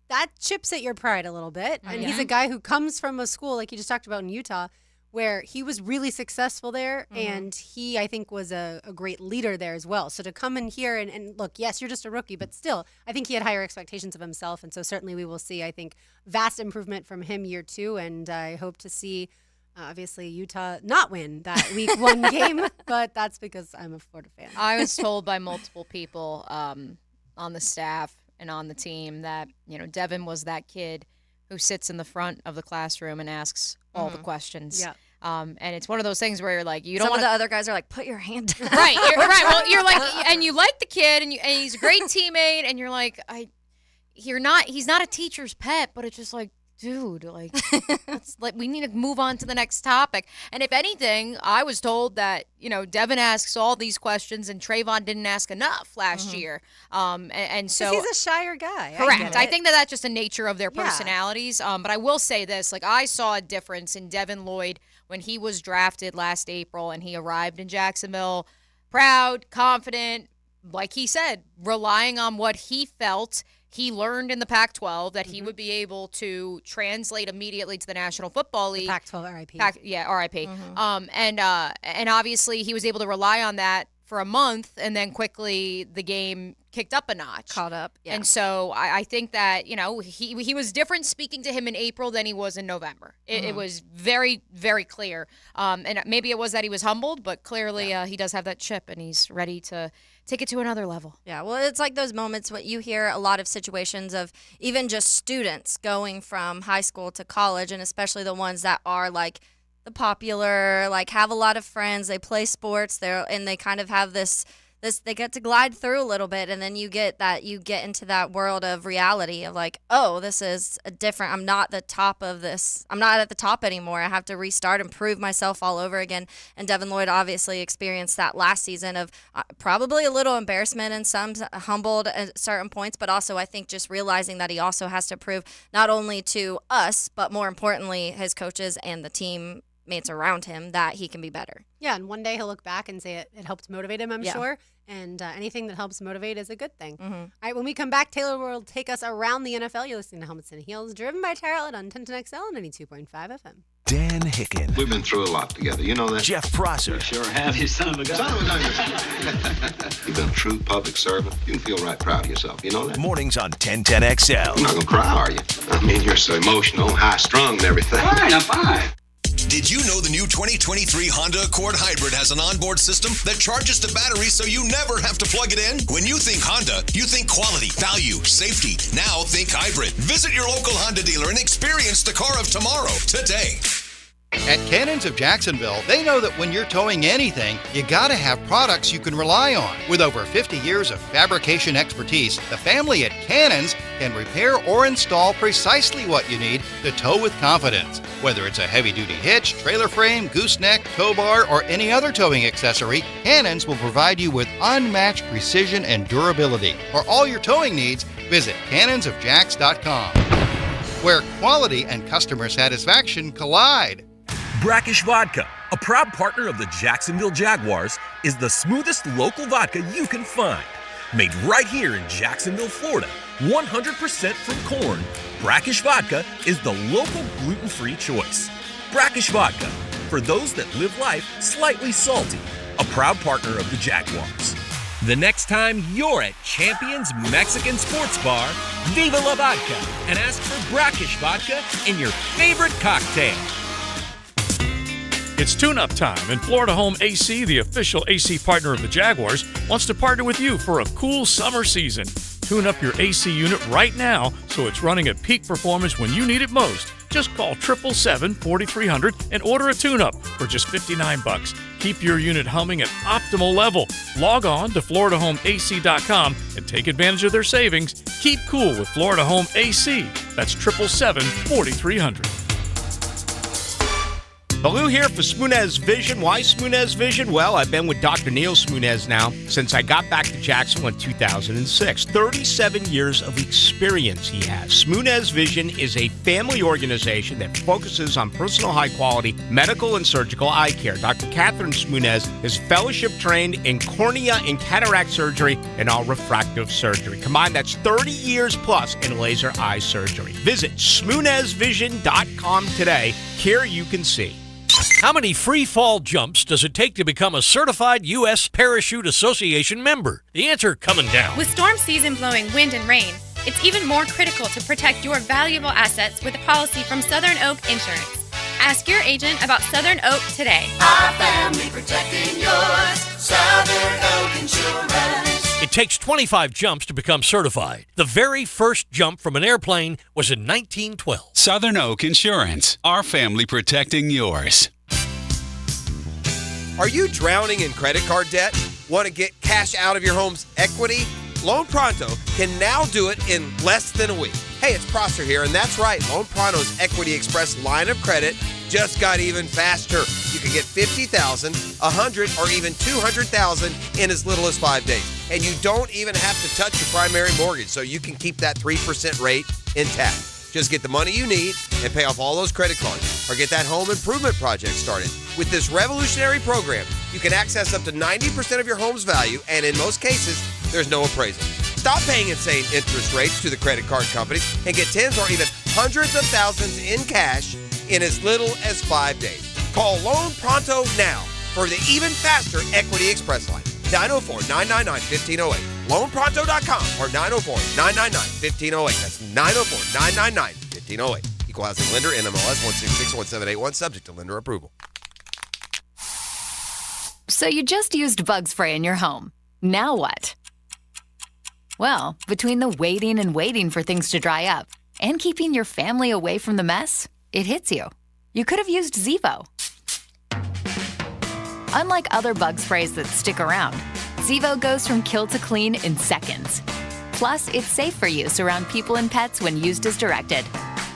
S1: that chips at your pride a little bit. And he's a guy who comes from a school, like you just talked about in Utah, where he was really successful there, and he, I think, was a great leader there as well. So to come in here and look, yes, you're just a rookie, but still, I think he had higher expectations of himself, and so certainly we will see, I think, vast improvement from him year 2, and I hope to see, obviously, Utah not win that week 1 game, but that's because I'm a Florida fan.
S4: I was told by multiple people on the staff and on the team that, Devin was that kid who sits in the front of the classroom and asks all the questions.
S1: Yeah.
S4: And it's one of those things where you're like, you don't
S2: Some
S4: want
S2: of the other guys are like, put your hand down.
S4: Right. Right. Well, you're like, and you like the kid, and he's a great teammate, and you're like, he's not a teacher's pet, but it's just like, dude, we need to move on to the next topic. And if anything, I was told that, Devin asks all these questions and Trayvon didn't ask enough last year. And so
S1: he's a shyer guy.
S4: Correct. I think that's just the nature of their personalities. But I will say this, I saw a difference in Devin Lloyd when he was drafted last April and he arrived in Jacksonville, proud, confident, like he said, relying on what he felt he learned in the Pac-12 that he would be able to translate immediately to the National Football League.
S1: Pac-12 RIP.
S4: RIP. And obviously he was able to rely on that for a month, and then quickly the game kicked up a notch.
S2: Caught up, yeah.
S4: And so I think that, he was different speaking to him in April than he was in November. It was very, very clear. And maybe it was that he was humbled, but clearly he does have that chip, and he's ready to take it to another level.
S2: Yeah, well, it's like those moments when you hear a lot of situations of even just students going from high school to college, and especially the ones that are like the popular, like have a lot of friends, they play sports, and they kind of have this they get to glide through a little bit, and then you get into that world of reality of like, oh, this is a different, I'm not at the top anymore. I have to restart and prove myself all over again. And Devin Lloyd obviously experienced that last season of probably a little embarrassment and some humbled at certain points, but also I think just realizing that he also has to prove not only to us, but more importantly, his coaches and the teammates around him that he can be better.
S1: Yeah, and one day he'll look back and say it helped motivate him, I'm sure. And anything that helps motivate is a good thing. All right, when we come back, Taylor will take us around the NFL. You're listening to Helmets and Heels, driven by Tire Outlet on 1010XL and 92.5 FM.
S5: Dan Hicken.
S11: We've been through a lot together. You know that?
S5: Jeff Prosser.
S11: You sure have, you son of a gun. You've been a true public servant. You can feel right proud of yourself. You know that?
S5: Mornings on 1010XL.
S11: You're not going to cry, are you? I mean, you're so emotional, high-strung and everything. Fine, I'm fine.
S6: Did you know the new 2023 Honda Accord Hybrid has an onboard system that charges the battery so you never have to plug it in? When you think Honda, you think quality, value, safety. Now think hybrid. Visit your local Honda dealer and experience the car of tomorrow today.
S22: At Cannons of Jacksonville, they know that when you're towing anything, you gotta have products you can rely on. With over 50 years of fabrication expertise, the family at Cannons can repair or install precisely what you need to tow with confidence. Whether it's a heavy-duty hitch, trailer frame, gooseneck, tow bar, or any other towing accessory, Cannons will provide you with unmatched precision and durability. For all your towing needs, visit cannonsofjax.com, where quality and customer satisfaction collide.
S23: Brackish Vodka, a proud partner of the Jacksonville Jaguars, is the smoothest local vodka you can find. Made right here in Jacksonville, Florida, 100% from corn, Brackish Vodka is the local gluten-free choice. Brackish Vodka, for those that live life slightly salty, a proud partner of the Jaguars. The next time you're at Champions Mexican Sports Bar, Viva la Vodka, and ask for Brackish Vodka in your favorite cocktail.
S24: It's tune-up time, and Florida Home AC, the official AC partner of the Jaguars, wants to partner with you for a cool summer season. Tune up your AC unit right now so it's running at peak performance when you need it most. Just call 777-4300 and order a tune-up for just $59. Keep your unit humming at optimal level. Log on to FloridaHomeAC.com and take advantage of their savings. Keep cool with Florida Home AC. That's 777-4300.
S15: Baloo here for Smunez Vision. Why Smunez Vision? Well, I've been with Dr. Neil Smunez now since I got back to Jacksonville in 2006. 37 years of experience he has. Smunez Vision is a family organization that focuses on personal high-quality medical and surgical eye care. Dr. Catherine Smunez is fellowship trained in cornea and cataract surgery and all refractive surgery. Combined, that's 30 years plus in laser eye surgery. Visit SmunezVision.com today. Care you can see.
S24: How many free fall jumps does it take to become a certified U.S. Parachute Association member? The answer coming down.
S7: With storm season blowing wind and rain, it's even more critical to protect your valuable assets with a policy from Southern Oak Insurance. Ask your agent about Southern Oak today.
S19: Our family protecting yours. Southern Oak Insurance.
S24: It takes 25 jumps to become certified. The very first jump from an airplane was in 1912.
S9: Southern Oak Insurance. Our family protecting yours.
S8: Are you drowning in credit card debt? Want to get cash out of your home's equity? Loan Pronto can now do it in less than a week. Hey, it's Prosser here, and that's right. Loan Pronto's Equity Express line of credit just got even faster. You can get $50,000, $100,000, or even $200,000 in as little as 5 days. And you don't even have to touch your primary mortgage, so you can keep that 3% rate intact. Just get the money you need and pay off all those credit cards, or get that home improvement project started. With this revolutionary program, you can access up to 90% of your home's value, and in most cases, there's no appraisal. Stop paying insane interest rates to the credit card companies and get tens or even hundreds of thousands in cash in as little as 5 days. Call Loan Pronto now for the even faster Equity Express line. 904-999-1508. LoanPronto.com or 904-999-1508. That's 904-999-1508. Equal housing lender, NMLS 1661781, subject to lender approval.
S10: So you just used bug spray in your home. Now what? Well, between the waiting and waiting for things to dry up and keeping your family away from the mess, it hits you. You could have used Zevo. Unlike other bug sprays that stick around, Zevo goes from kill to clean in seconds. Plus, it's safe for use around people and pets when used as directed.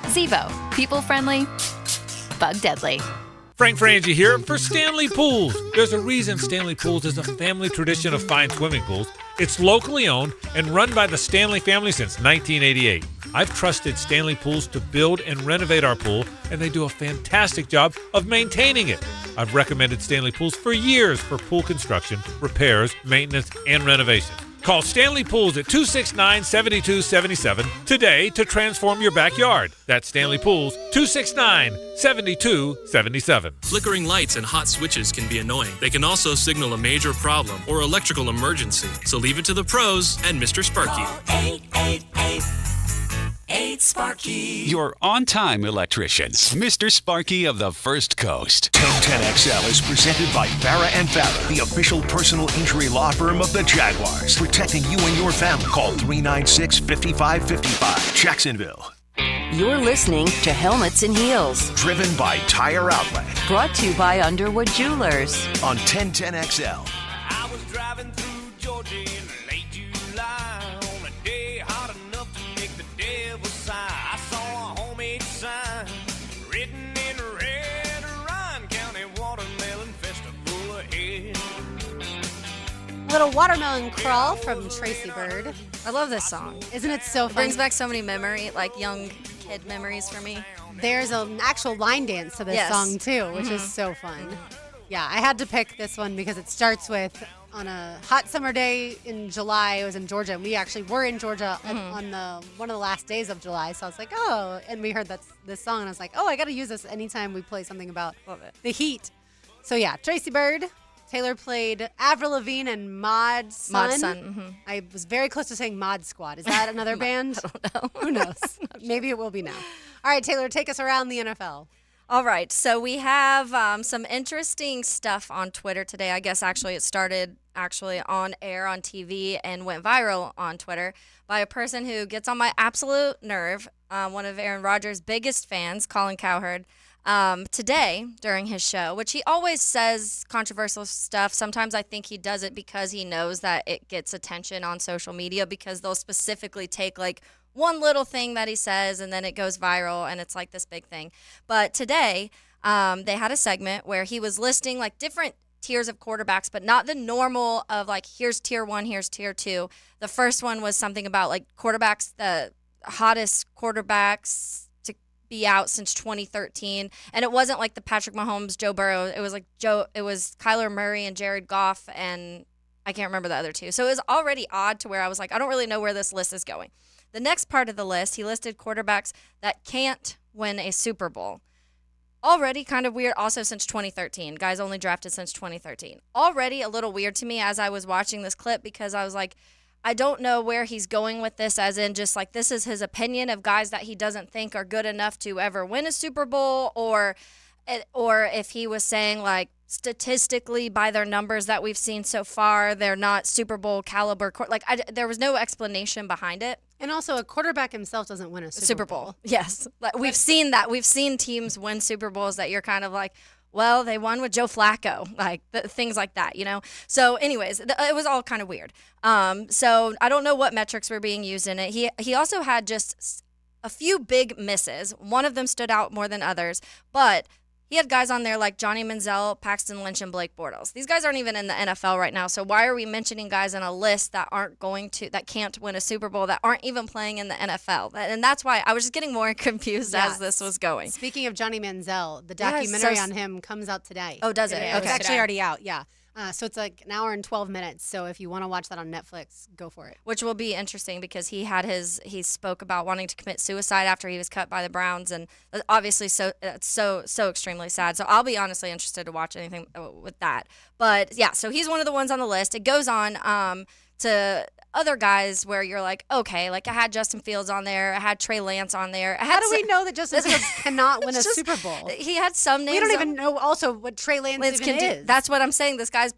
S10: Zevo, people-friendly, bug-deadly.
S24: Frank Frangie here for Stanley Pools. There's a reason Stanley Pools is a family tradition of fine swimming pools. It's locally owned and run by the Stanley family since 1988. I've trusted Stanley Pools to build and renovate our pool, and they do a fantastic job of maintaining it. I've recommended Stanley Pools for years for pool construction, repairs, maintenance, and renovation. Call Stanley Pools at 269-7277 today to transform your backyard. That's Stanley Pools, 269-7277.
S12: Flickering lights and hot switches can be annoying. They can also signal a major problem or electrical emergency. So leave it to the pros and Mr. Sparky.
S9: 888-8-Sparky. Your on-time electrician, Mr. Sparky of the First Coast.
S5: 1010XL is presented by Farah and Farah, the official personal injury law firm of the Jaguars, protecting you and your family. Call 396-5555, Jacksonville.
S18: You're listening to Helmets and Heels.
S5: Driven by Tire Outlet.
S18: Brought to you by Underwood Jewelers.
S5: On 1010XL.
S19: I was driving through Georgia in late July on a day hot enough to make the devil sigh. I saw a homemade sign written in red, Ryan County Watermelon Festival ahead.
S1: Little Watermelon Crawl from Tracy Bird.
S2: I love this song.
S1: Isn't it so
S2: It
S1: fun?
S2: brings back so many young kid memories for me.
S1: There's an actual line dance to this
S2: Yes.
S1: song too, which is so fun. Yeah, I had to pick this one because it starts with on a hot summer day in July. It was in Georgia, and we actually were in Georgia on one of the last days of July. So I was like, oh, and we heard this song, and I was like, oh, I got to use this anytime we play something about the heat. So yeah, Tracy Bird. Taylor played Avril Lavigne and Mod Sun.
S2: Mod Sun,
S1: I was very close to saying Mod Squad. Is that another band? I don't know. Who knows? Maybe it will be now. All right, Taylor, take us around the NFL.
S2: All right, so we have some interesting stuff on Twitter today. I guess actually it started actually on air on TV and went viral on Twitter by a person who gets on my absolute nerve, one of Aaron Rodgers' biggest fans, Colin Cowherd. Today during his show, which he always says controversial stuff. Sometimes I think he does it because he knows that it gets attention on social media because they'll specifically take like one little thing that he says and then it goes viral and it's like this big thing. But today, they had a segment where he was listing like different tiers of quarterbacks, but not the normal of like, here's tier 1, here's tier 2. The first one was something about like quarterbacks, the hottest quarterbacks be out since 2013, and it wasn't like the Patrick Mahomes, Joe Burrow. It was like it was Kyler Murray and Jared Goff, and I can't remember the other two. So it was already odd to where I was like, I don't really know where this list is going. The next part of the list, he listed quarterbacks that can't win a Super Bowl. Already kind of weird, also since 2013. Guys only drafted since 2013. Already a little weird to me as I was watching this clip because I was like, I don't know where he's going with this, as in just like this is his opinion of guys that he doesn't think are good enough to ever win a Super Bowl, or if he was saying like statistically by their numbers that we've seen so far, they're not Super Bowl caliber. There was no explanation behind it.
S1: And also, a quarterback himself doesn't win a Super Bowl.
S2: Yes, we've seen that. We've seen teams win Super Bowls that you're kind of like, well, they won with Joe Flacco, like things like that, you know? So anyways, it was all kind of weird. So I don't know what metrics were being used in it. He also had just a few big misses. One of them stood out more than others, but he had guys on there like Johnny Manziel, Paxton Lynch, and Blake Bortles. These guys aren't even in the NFL right now, so why are we mentioning guys on a list that that can't win a Super Bowl, that aren't even playing in the NFL? And that's why I was just getting more confused as this was going.
S1: Speaking of Johnny Manziel, the documentary on him comes out today.
S2: Oh, does it?
S1: Okay. It's actually already out, yeah. So it's like an hour and 12 minutes. So if you want to watch that on Netflix, go for it.
S2: Which will be interesting because he spoke about wanting to commit suicide after he was cut by the Browns, and obviously so extremely sad. So I'll be honestly interested to watch anything with that. But yeah, so he's one of the ones on the list. It goes on to other guys where you're like, okay, like I had Justin Fields on there, I had Trey Lance on there.
S1: How do we know that Justin Fields cannot win a Super Bowl?
S2: He had some names.
S1: We don't even know also what Trey Lance even is.
S2: That's what I'm saying. This guy's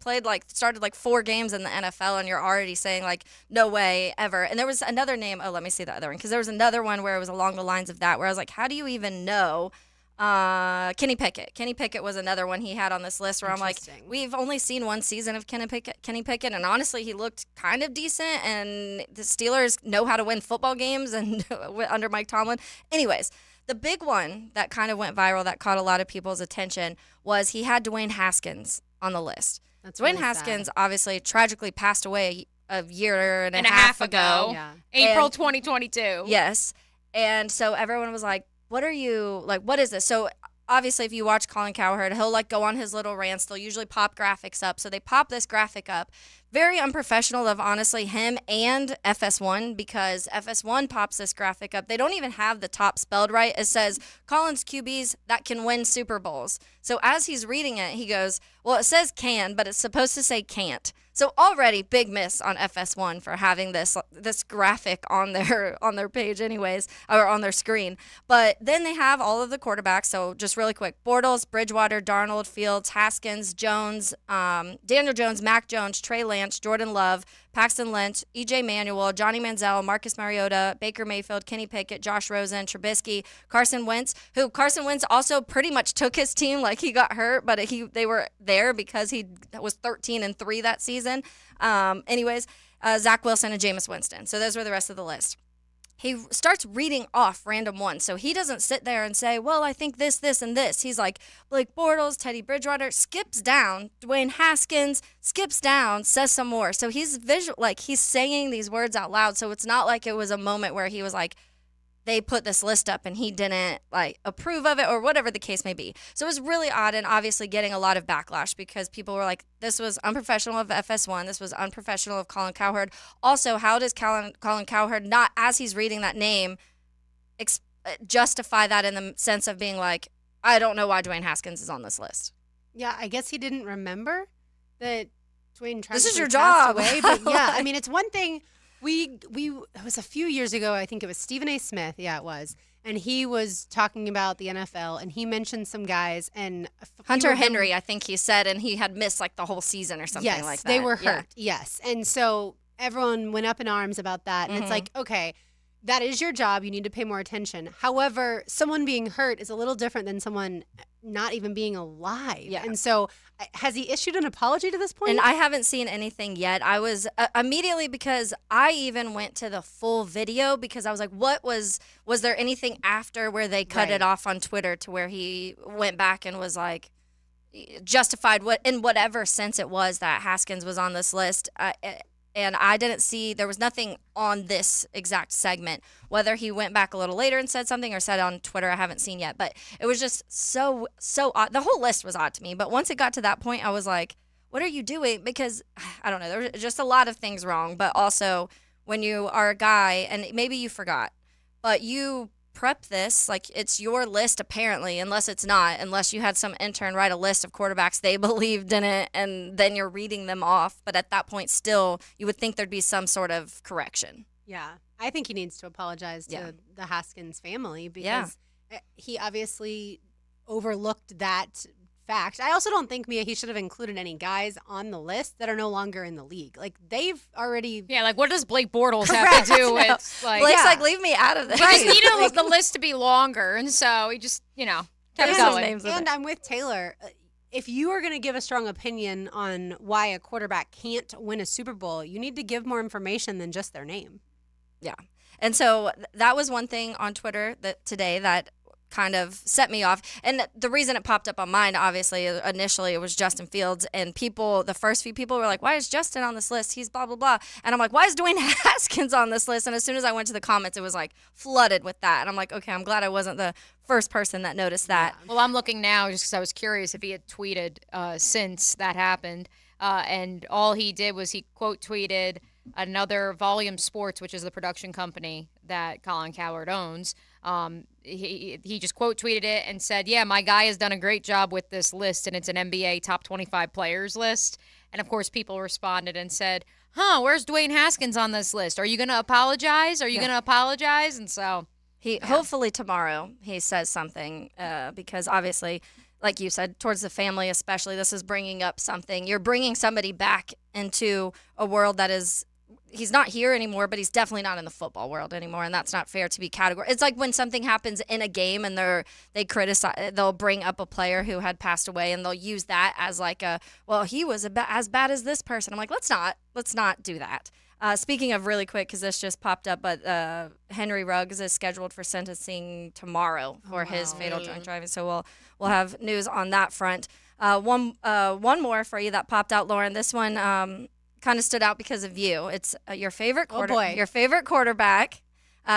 S2: started 4 games in the NFL, and you're already saying like, no way ever. And there was another name. Oh, let me see the other one, because there was another one where it was along the lines of that, where I was like, how do you even know? Kenny Pickett. Kenny Pickett was another one he had on this list where I'm like, we've only seen one season of Kenny Pickett, and honestly, he looked kind of decent, and the Steelers know how to win football games and under Mike Tomlin. Anyways, the big one that kind of went viral that caught a lot of people's attention was he had Dwayne Haskins on the list.
S1: That's
S2: Dwayne
S1: really
S2: Haskins
S1: sad.
S2: obviously tragically passed away a year and a
S4: half
S2: ago.
S1: Yeah.
S4: April 2022.
S2: Yes. And so everyone was like, what is this? So obviously if you watch Colin Cowherd, he'll like go on his little rants. They'll usually pop graphics up. So they pop this graphic up. Very unprofessional of honestly him and FS1, because FS1 pops this graphic up. They don't even have the top spelled right. It says Colin's QBs that can win Super Bowls. So as he's reading it, he goes, well, it says can, but it's supposed to say can't. So already big miss on FS1 for having this graphic on their page anyways, or on their screen. But then they have all of the quarterbacks. So just really quick, Bortles, Bridgewater, Darnold, Fields, Haskins, Jones, Daniel Jones, Mac Jones, Trey Lance, Jordan Love, Paxton Lynch, E.J. Manuel, Johnny Manziel, Marcus Mariota, Baker Mayfield, Kenny Pickett, Josh Rosen, Trubisky, Carson Wentz, who Carson Wentz also pretty much took his team, like he got hurt, but they were there because he was 13-3 that season. Anyways, Zach Wilson and Jameis Winston. So those were the rest of the list. He starts reading off random ones. So he doesn't sit there and say, well, I think this, and this. He's like, Blake Bortles, Teddy Bridgewater, skips down, Dwayne Haskins, skips down, says some more. So he's he's saying these words out loud. So it's not like it was a moment where he was like, they put this list up and he didn't approve of it or whatever the case may be. So it was really odd, and obviously getting a lot of backlash because people were like, this was unprofessional of FS1. This was unprofessional of Colin Cowherd. Also, how does Colin Cowherd not, as he's reading that name, justify that in the sense of being like, I don't know why Dwayne Haskins is on this list.
S1: Yeah, I guess he didn't remember that Dwayne
S2: This is your
S1: passed
S2: job.
S1: away. But yeah, I mean, it's one thing. It was a few years ago. I think it was Stephen A. Smith. Yeah, it was. and he was talking about the NFL, and he mentioned some guys, and
S2: Hunter Henry, I think he said, and he had missed like the whole season or something like that.
S1: They were
S2: Yeah.
S1: hurt. Yes. And so everyone went up in arms about that. And it's like, okay, that is your job. You need to pay more attention. However, someone being hurt is a little different than someone not even being alive.
S2: Yeah.
S1: And so has he issued an apology to this point?
S2: And I haven't seen anything yet. I was immediately, because I even went to the full video because I was like, was there anything after where they cut it off on Twitter to where he went back and was like, justified what in whatever sense it was that Haskins was on this list. And I didn't see, there was nothing on this exact segment. Whether he went back a little later and said something or said on Twitter, I haven't seen yet. But it was just so odd. The whole list was odd to me. But once it got to that point, I was like, what are you doing? Because, I don't know, there were just a lot of things wrong. But also, when you are a guy, and maybe you forgot, but you prep this, like it's your list apparently, unless it's not, unless you had some intern write a list of quarterbacks they believed in it, and then you're reading them off. But at that point, still, you would think there'd be some sort of correction.
S1: Yeah. I think he needs to apologize to the Haskins family because he obviously overlooked that fact. I also don't think, Mia, he should have included any guys on the list that are no longer in the league. Like, they've already...
S4: Yeah, like, what does Blake Bortles have to do with... Like,
S2: Blake's like, leave me out of this.
S4: He just needed the list to be longer, and so he just, kept going.
S1: And I'm with Taylor. If you are going to give a strong opinion on why a quarterback can't win a Super Bowl, you need to give more information than just their name.
S2: Yeah. And so that was one thing on Twitter today that kind of set me off. And the reason it popped up on mine, obviously, initially it was Justin Fields. And the first few people were like, why is Justin on this list? He's blah, blah, blah. And I'm like, why is Dwayne Haskins on this list? And as soon as I went to the comments, it was like flooded with that. And I'm like, okay, I'm glad I wasn't the first person that noticed that.
S4: Well, I'm looking now just because I was curious if he had tweeted since that happened. And all he did was he quote tweeted another Volume Sports, which is the production company that Colin Cowherd owns. He just quote tweeted it and said, yeah, my guy has done a great job with this list, and it's an NBA top 25 players list. And of course, people responded and said, where's Dwayne Haskins on this list? Are you going to apologize? Are you going to apologize? And so
S2: hopefully tomorrow he says something because obviously, like you said, towards the family especially, this is bringing up something. You're bringing somebody back into a world that is, he's not here anymore, but he's definitely not in the football world anymore, and that's not fair to be categorized. It's like when something happens in a game and they criticize, they'll bring up a player who had passed away, and they'll use that as like he was as bad as this person. I'm like, let's not do that. Speaking of really quick, because this just popped up, but Henry Ruggs is scheduled for sentencing tomorrow for his fatal drunk driving. So we'll have news on that front. One more for you that popped out, Lauren. This one kind of stood out because of you. It's your favorite your favorite quarterback,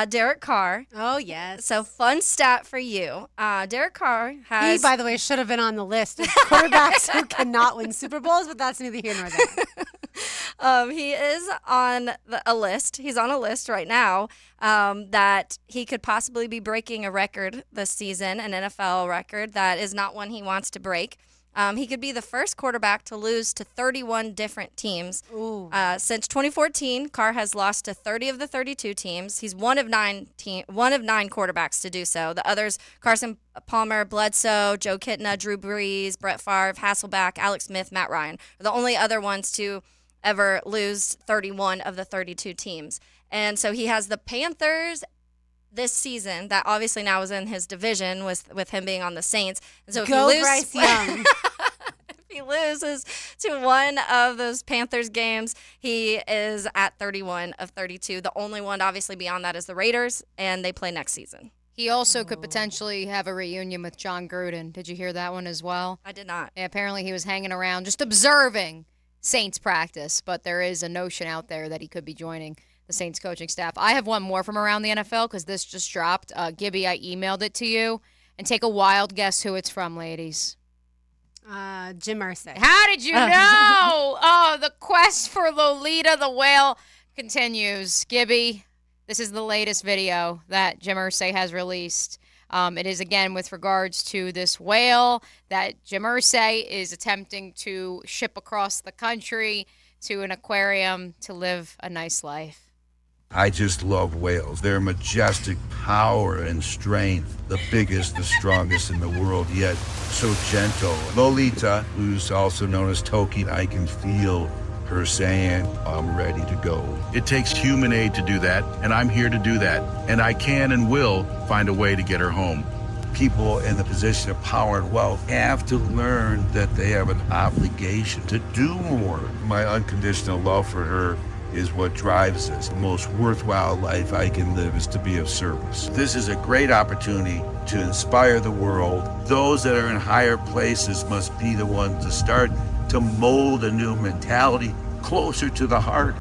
S2: Derek Carr.
S1: Oh, yes.
S2: So fun stat for you. Derek Carr has...
S1: He, by the way, should have been on the list of quarterbacks who cannot win Super Bowls, but that's neither here nor there.
S2: He is on a list. He's on a list right now that he could possibly be breaking a record this season, an NFL record that is not one he wants to break. He could be the first quarterback to lose to 31 different teams. Since 2014, Carr has lost to 30 of the 32 teams. He's one of nine quarterbacks to do so. The others, Carson Palmer, Bledsoe, Joe Kitna, Drew Brees, Brett Favre, Hasselbeck, Alex Smith, Matt Ryan, are the only other ones to ever lose 31 of the 32 teams. And so he has the Panthers this season, that obviously now is in his division with him being on the Saints. And so if
S1: Bryce Young.
S2: if he loses to one of those Panthers games, he is at 31 of 32. The only one obviously beyond that is the Raiders, and they play next season.
S4: He also could potentially have a reunion with John Gruden. Did you hear that one as well?
S2: I did not.
S4: Yeah, apparently he was hanging around just observing Saints practice, but there is a notion out there that he could be joining the Saints coaching staff. I have one more from around the NFL because this just dropped. Gibby, I emailed it to you. And take a wild guess who it's from, ladies.
S1: Jim Irsay.
S4: How did you know? Oh, the quest for Lolita the whale continues. Gibby, this is the latest video that Jim Irsay has released. It is, again, with regards to this whale that Jim Irsay is attempting to ship across the country to an aquarium to live a nice life.
S13: I just love whales. Their majestic power and strength, the biggest, the strongest in the world, yet so gentle. Lolita, who's also known as Toki, I can feel her saying, I'm ready to go.
S5: It takes human aid to do that, and I'm here to do that. And I can and will find a way to get her home.
S13: People in the position of power and wealth have to learn that they have an obligation to do more. My unconditional love for her is what drives us. The most worthwhile life I can live is to be of service. This is a great opportunity to inspire the world. Those that are in higher places must be the ones to start to mold a new mentality closer to the heart.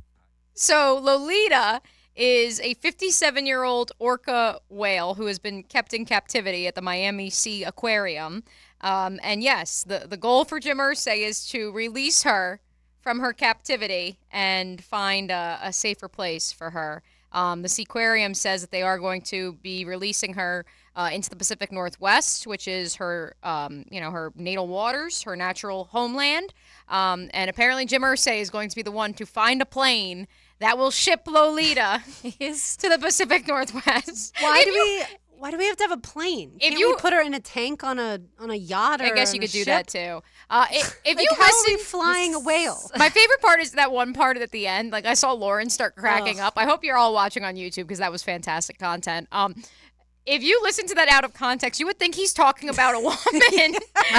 S4: So Lolita is a 57-year-old orca whale who has been kept in captivity at the Miami Sea Aquarium. And yes, the goal for Jim Irsay is to release her from her captivity and find a safer place for her. The Seaquarium says that they are going to be releasing her into the Pacific Northwest, which is her, her natal waters, her natural homeland. And apparently Jim Irsay is going to be the one to find a plane that will ship Lolita to the Pacific Northwest.
S1: Why do we have to have a plane? Can't we put her in a tank on a yacht? Or
S4: I guess you
S1: on
S4: could
S1: a
S4: do
S1: ship?
S4: that too. If you
S1: how are we
S4: listen,
S1: flying a whale?
S4: My favorite part is that one part at the end. Like I saw Lauren start cracking up. I hope you're all watching on YouTube because that was fantastic content. If you listen to that out of context, you would think he's talking about a woman,
S2: I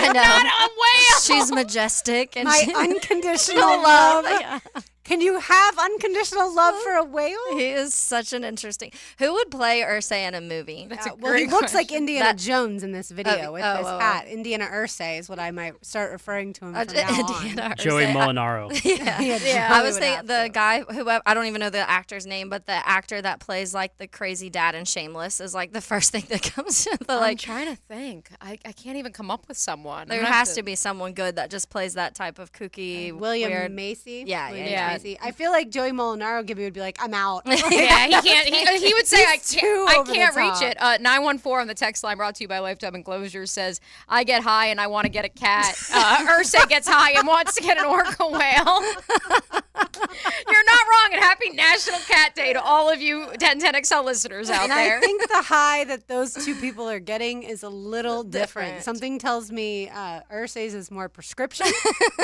S2: know.
S4: not a whale.
S2: She's majestic. And
S1: My
S2: she-
S1: unconditional love.
S2: Yeah.
S1: Can you have unconditional love for a whale?
S2: He is such an interesting. Who would play Irsay in a movie?
S1: Well, he looks like Indiana Jones in this video
S2: Oh,
S1: with
S2: oh,
S1: this
S2: oh.
S1: hat. Indiana Irsay is what I might start referring to him from now
S2: Indiana
S1: on.
S2: Irsay.
S3: Joey Molinaro.
S2: Yeah, I was thinking the guy who I don't even know the actor's name, but the actor that plays like the crazy dad in Shameless is like the first thing that comes to the
S4: I'm trying to think. I can't even come up with someone.
S2: There has to be someone good that just plays that type of kooky,
S1: William
S2: weird.
S1: Macy.
S2: Yeah,
S1: William
S2: yeah.
S1: Macy. I feel like Joey Molinaro Gibby would be like, I'm out.
S4: Yeah, he can't. He would say,
S1: He's too
S4: I
S1: over the
S4: can't reach
S1: top.
S4: it. 914 on the text line brought to you by Lifetime Enclosures says, I get high and I want to get a cat. Irsay gets high and wants to get an orca whale. You're not wrong. And happy National Cat Day to all of you 1010XL listeners out
S1: And
S4: there.
S1: I think the high that those two people are getting is a little different. Something tells me Irsay's is more prescription,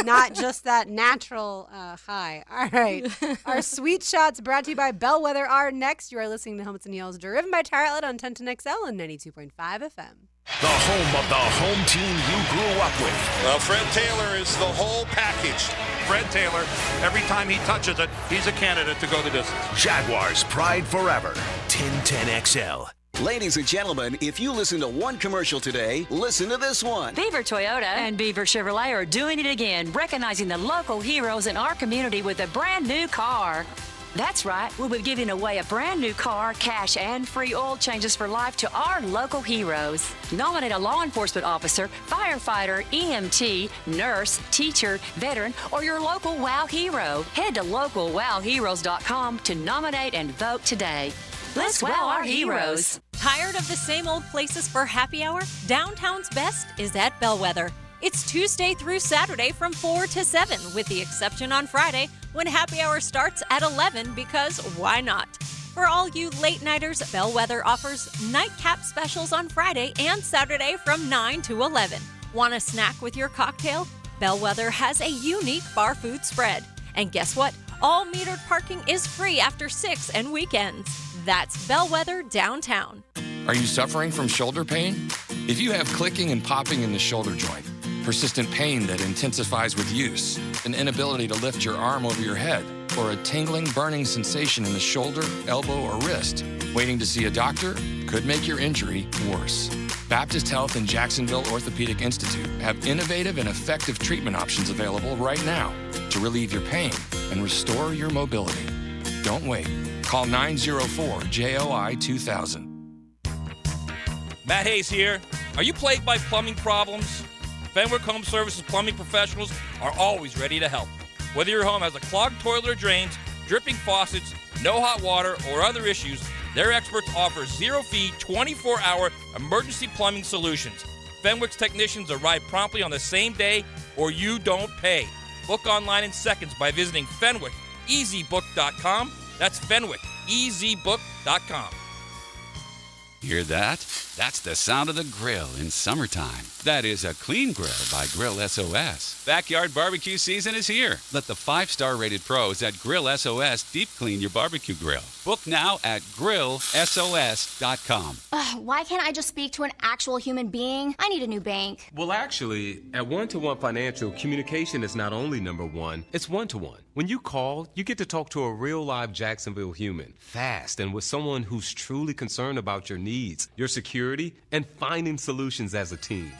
S1: not just that natural high. All right. Our Sweet Shots brought to you by Bellwether are next. You are listening to Helmets and Heels, driven by Tire Outlet on 1010XL and 92.5 FM.
S5: The home of the home team you grew up with.
S14: Well, Fred Taylor is the whole package. Fred Taylor, every time he touches it, he's a candidate to go the distance.
S5: Jaguars, pride forever. 1010XL.
S16: Ladies and gentlemen, if you listen to one commercial today, listen to this one.
S18: Beaver Toyota and Beaver Chevrolet are doing it again, recognizing the local heroes in our community with a brand new car. That's right, we'll be giving away a brand new car, cash, and free oil changes for life to our local heroes. Nominate a law enforcement officer, firefighter, EMT, nurse, teacher, veteran, or your local WOW hero. Head to localwowheroes.com to nominate and vote today. Let's wow our heroes.
S17: Tired of the same old places for happy hour? Downtown's best is at Bellwether. It's Tuesday through Saturday from 4 to 7, with the exception on Friday when happy hour starts at 11 because why not? For all you late-nighters, Bellwether offers nightcap specials on Friday and Saturday from 9 to 11. Want a snack with your cocktail? Bellwether has a unique bar food spread. And guess what? All metered parking is free after 6 and weekends. That's Bellwether downtown.
S25: Are you suffering from shoulder pain? If you have clicking and popping in the shoulder joint, persistent pain that intensifies with use, an inability to lift your arm over your head, or a tingling, burning sensation in the shoulder, elbow, or wrist, waiting to see a doctor could make your injury worse. Baptist Health and Jacksonville Orthopedic Institute have innovative and effective treatment options available right now to relieve your pain and restore your mobility. Don't wait. Call 904-JOI-2000.
S26: Matt Hayes here. Are you plagued by plumbing problems? Fenwick Home Services plumbing professionals are always ready to help. Whether your home has a clogged toilet or drains, dripping faucets, no hot water, or other issues, their experts offer zero-fee, 24-hour emergency plumbing solutions. Fenwick's technicians arrive promptly on the same day, or you don't pay. Book online in seconds by visiting FenwickEasyBook.com. That's Fenwick, ezbook.com.
S9: Hear that? That's the sound of the grill in summertime. That is a clean grill by Grill SOS. Backyard barbecue season is here. Let the 5-star rated pros at Grill SOS deep clean your barbecue grill. Book now at grillsos.com.
S6: Why can't I just speak to an actual human being? I need a new bank.
S11: Well, actually, at One-to-One Financial, communication is not only number one, it's one-to-one. When you call, you get to talk to a real live Jacksonville human, fast and with someone who's truly concerned about your needs, your security, and finding solutions as a team.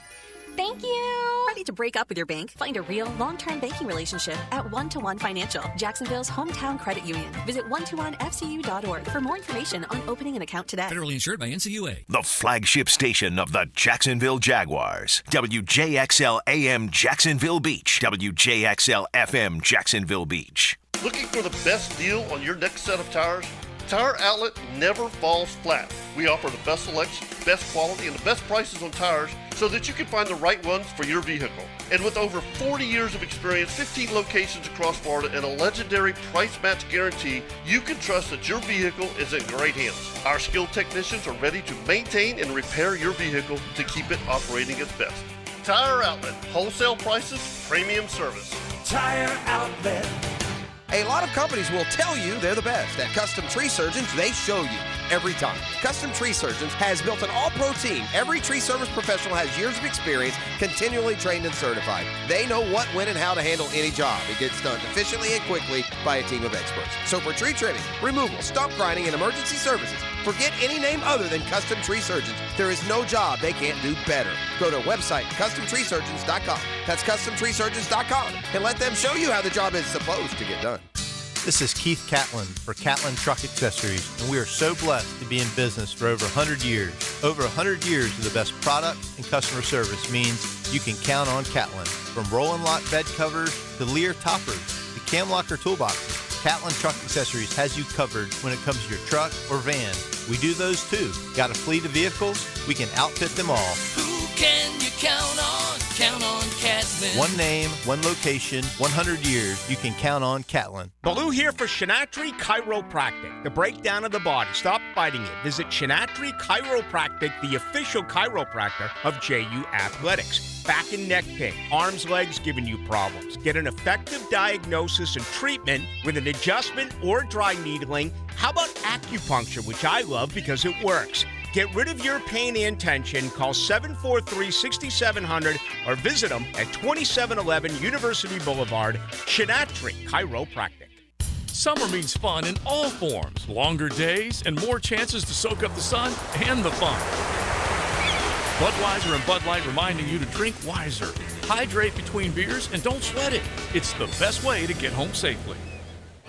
S6: Thank you.
S20: Ready to break up with your bank? Find a real long-term banking relationship at One-to-One Financial, Jacksonville's hometown credit union. Visit one-to-onefcu.org for more information on opening an account today.
S21: Federally insured by NCUA.
S5: The flagship station of the Jacksonville Jaguars. WJXL AM Jacksonville Beach. WJXL FM Jacksonville Beach.
S22: Looking for the best deal on your next set of tires? Tire Outlet never falls flat. We offer the best selection, best quality, and the best prices on tires so that you can find the right ones for your vehicle. And with over 40 years of experience, 15 locations across Florida, and a legendary price match guarantee, you can trust that your vehicle is in great hands. Our skilled technicians are ready to maintain and repair your vehicle to keep it operating its best. Tire Outlet, wholesale prices, premium service.
S8: Tire Outlet. A lot of companies will tell you they're the best. At Custom Tree Surgeons, they show you every time. Custom Tree Surgeons has built an all-pro team. Every tree service professional has years of experience, continually trained and certified. They know what, when, and how to handle any job. It gets done efficiently and quickly by a team of experts. So for tree trimming, removal, stump grinding, and emergency services, forget any name other than Custom Tree Surgeons. There is no job they can't do better. Go to website CustomTreeSurgeons.com. That's CustomTreeSurgeons.com, and let them show you how the job is supposed to get done.
S23: This is Keith Catlin for Catlin Truck Accessories, and we are so blessed to be in business for over 100 years. Over 100 years of the best product and customer service means you can count on Catlin. From Roll-and Lock bed covers to Lear toppers to cam locker toolboxes, Catlin Truck Accessories has you covered when it comes to your truck or van. We do those too. Got a fleet of vehicles? We can outfit them all.
S21: Who can you count on? Count on Catlin.
S23: One name, one location, 100 years. You can count on Catlin.
S15: Baloo here for Shinatri Chiropractic. The breakdown of the body. Stop fighting it. Visit Shinatri Chiropractic, the official chiropractor of JU Athletics. Back and neck pain, arms, legs giving you problems. Get an effective diagnosis and treatment with an adjustment or dry needling. How about acupuncture, which I love because it works. Get rid of your pain and tension. Call 743-6700 or visit them at 2711 University Boulevard, Shinatri Chiropractic.
S12: Summer means fun in all forms. Longer days and more chances to soak up the sun and the fun. Budweiser and Bud Light reminding you to drink wiser. Hydrate between beers and don't sweat it. It's the best way to get home safely.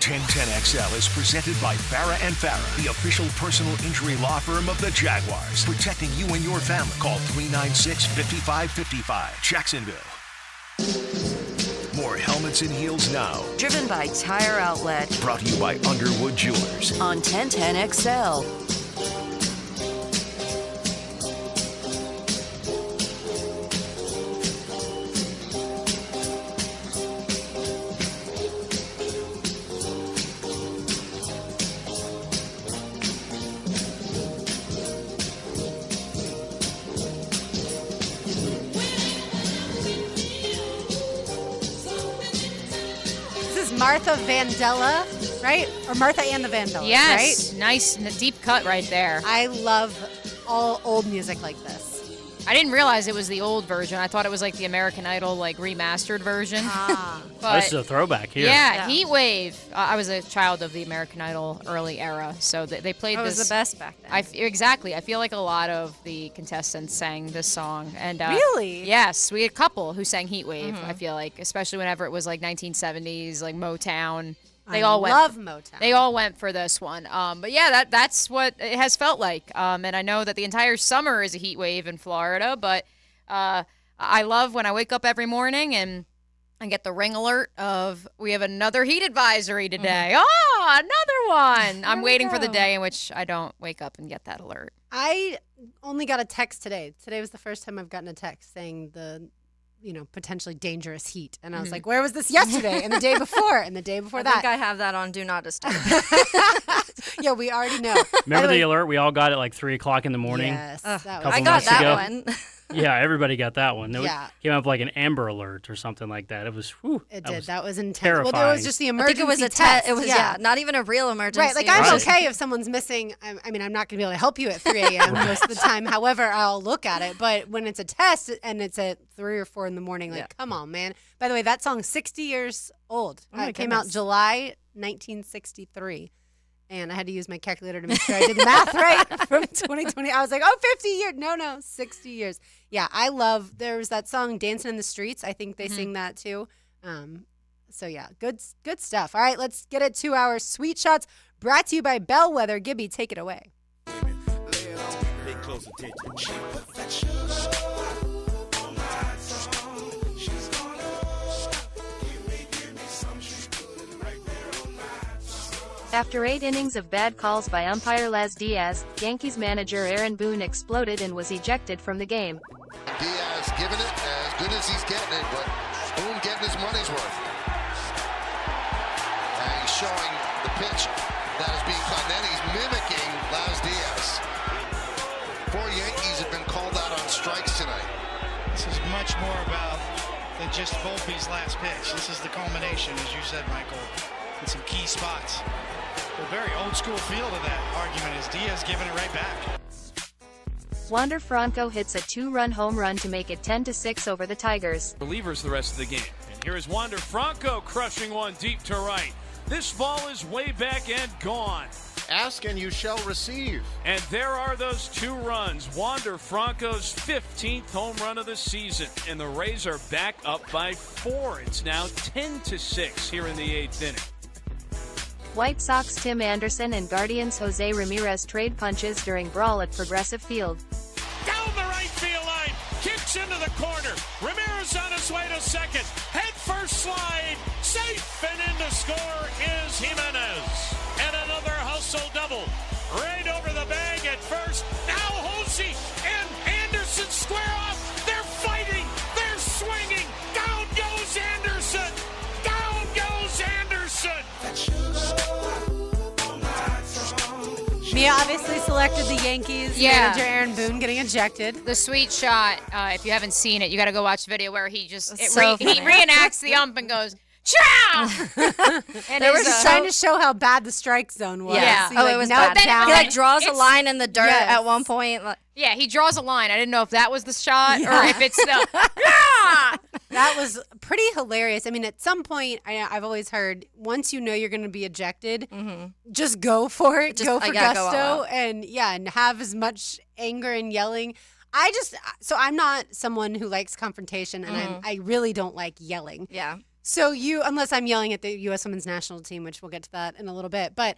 S5: 1010XL is presented by Farah and Farah, the official personal injury law firm of the Jaguars, protecting you and your family. Call 396-5555. Jacksonville. More helmets and heels now.
S18: Driven by Tire Outlet.
S5: Brought to you by Underwood Jewelers.
S18: On 1010XL.
S1: Martha Vandella, right? Or Martha and the Vandellas,
S4: Yes,
S1: right?
S4: nice deep cut right there.
S1: I love all old music like this.
S4: I didn't realize it was the old version. I thought it was like the American Idol like remastered version. But
S3: This is a throwback here.
S4: Yeah, Heat Wave. I was a child of the American Idol early era, so they played
S2: That
S4: this.
S2: was the best back then.
S4: Exactly. I feel like a lot of the contestants sang this song. And
S1: Really?
S4: Yes, we had a couple who sang Heat Wave.
S2: Mhm.
S4: I feel like, especially whenever it was like 1970s, like Motown. They
S1: I
S4: all went.
S1: love Motown.
S4: They all went for this one. But yeah, that's what it has felt like. And I know that the entire summer is a heat wave in Florida, but I love when I wake up every morning and I get the ring alert of we have another heat advisory today. Oh, another one. I'm waiting for the day in which I don't wake up and get that alert.
S1: I only got a text today. Today was the first time I've gotten a text saying the potentially dangerous heat. And I was like, where was this yesterday and the day before and the day before
S2: I
S1: that?
S2: think I have that on Do Not Disturb.
S1: Yeah, we already know.
S3: Remember the alert we all got at like 3 o'clock in the morning?
S1: Yes, that was
S2: I got that one.
S3: Yeah, everybody got that one.
S1: Yeah.
S3: Came up like an Amber Alert or something like that. It was,
S1: It did. That was intense.
S3: terrifying.
S1: Well, there was just the
S2: I think
S1: emergency
S2: it was a
S1: test.
S2: It was not even a real emergency.
S1: Right, like I'm okay if someone's missing. I mean, I'm not going to be able to help you at 3 a.m. most of the time. However, I'll look at it. But when it's a test and it's at 3 or 4 in the morning, come on, man. By the way, that song's 60 years old. It came out July 1963. And I had to use my calculator to make sure I did the math right from 2020. I was like, 50 years. No, 60 years. Yeah, there was that song, Dancing in the Streets. I think they sing that too. So yeah, good stuff. All right, let's get it to our Sweet Shots, brought to you by Bellwether. Gibby, take it away.
S7: Pay close attention.
S10: After 8 innings of bad calls by umpire Las Diaz, Yankees manager Aaron Boone exploded and was ejected from the game.
S13: Diaz giving it as good as he's getting it, but Boone getting his money's worth. And he's showing the pitch that is being caught. Then he's mimicking Las Diaz. 4 Yankees have been called out on strikes tonight.
S14: This is much more about than just Volpe's last pitch. This is the culmination, as you said, Michael, in some key spots. A very old school feel to that argument is Diaz giving it right back.
S10: Wander Franco hits a 2-run home run to make it 10-6 over the Tigers.
S19: Relievers the rest of the game. And here is Wander Franco crushing one deep to right. This ball is way back and gone.
S13: Ask and you shall receive.
S19: And there are those 2 runs. Wander Franco's 15th home run of the season. And the Rays are back up by 4. It's now 10-6 here in the 8th inning.
S10: White Sox Tim Anderson and Guardians Jose Ramirez trade punches during brawl at Progressive Field.
S19: Down the right field line, kicks into the corner. Ramirez on his way to second. Head first slide, safe, and in to score is Jimenez. And another hustle double. Right over the bag at first. Now Hosey and Anderson square off. They're fighting. They're swinging. Down goes Anderson. Down goes Anderson.
S1: Mia obviously selected the Yankees. Manager Aaron Boone getting ejected.
S4: The Sweet Shot, if you haven't seen it, you got to go watch the video where he just
S1: It's so
S4: he
S1: funny.
S4: reenacts the ump and goes, "Chow!" And
S1: They were
S4: it's,
S1: just trying to show how bad the strike zone was.
S2: Yeah.
S1: So
S2: It was
S1: knelt
S2: bad.
S1: down.
S2: He like draws a line in the dirt
S1: Yes.
S2: at one point. Like,
S4: yeah, he draws a line. I didn't know if that was the shot or
S1: Yeah.
S4: if it's the "Yeah!"
S1: That was pretty hilarious. I mean, at some point, I've always heard once you know you're going to be ejected, just go for it.
S2: Just-
S1: Go for
S2: yeah, go all
S1: gusto,
S2: out.
S1: and have as much anger and yelling. So I'm not someone who likes confrontation, and I really don't like yelling.
S2: Yeah.
S1: So unless I'm yelling at the U.S. Women's National Team, which we'll get to that in a little bit, but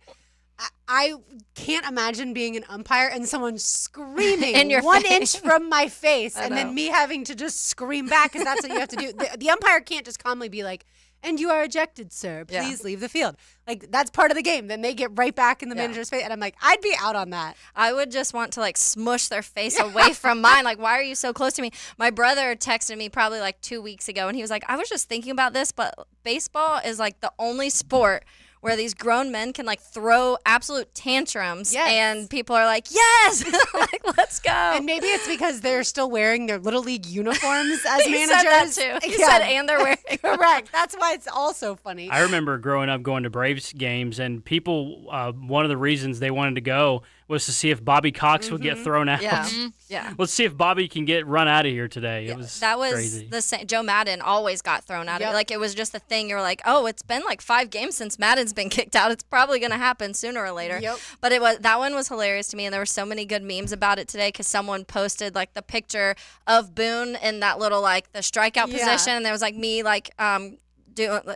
S1: I can't imagine being an umpire and someone screaming
S2: In your
S1: 1
S2: face.
S1: inch from my face,
S2: I
S1: and
S2: know.
S1: then me having to just scream back because that's what you have to do. The umpire can't just calmly be like, "And you are ejected, sir.
S2: Yeah.
S1: Please leave the field." Like, that's part of the game. Then they get right back in the manager's face, and I'm like, I'd be out on that.
S2: I would just want to like smush their face away from mine. Like, why are you so close to me? My brother texted me probably like 2 weeks ago, and he was like, I was just thinking about this, but baseball is like the only sport where these grown men can like throw absolute tantrums,
S1: Yes.
S2: and people are like, yes, like, let's go.
S1: And maybe it's because they're still wearing their Little League uniforms as
S2: He
S1: managers.
S2: said that too. He said, and they're wearing
S1: Correct. That's why it's also funny.
S3: I remember growing up going to Braves games, and people, one of the reasons they wanted to go was to see if Bobby Cox would get thrown out.
S2: Yeah. Yeah.
S3: Let's see if Bobby can get run out of here today. It was
S2: That was
S3: crazy.
S2: the same. Joe Madden always got thrown out.
S1: Yep.
S2: Like, it was just a thing. You were like, oh, it's been like 5 games since Madden's been kicked out. It's probably going to happen sooner or later.
S1: Yep.
S2: But that one was hilarious to me, and there were so many good memes about it today because someone posted like the picture of Boone in that little like the strikeout
S1: Yeah.
S2: position, and there was like me like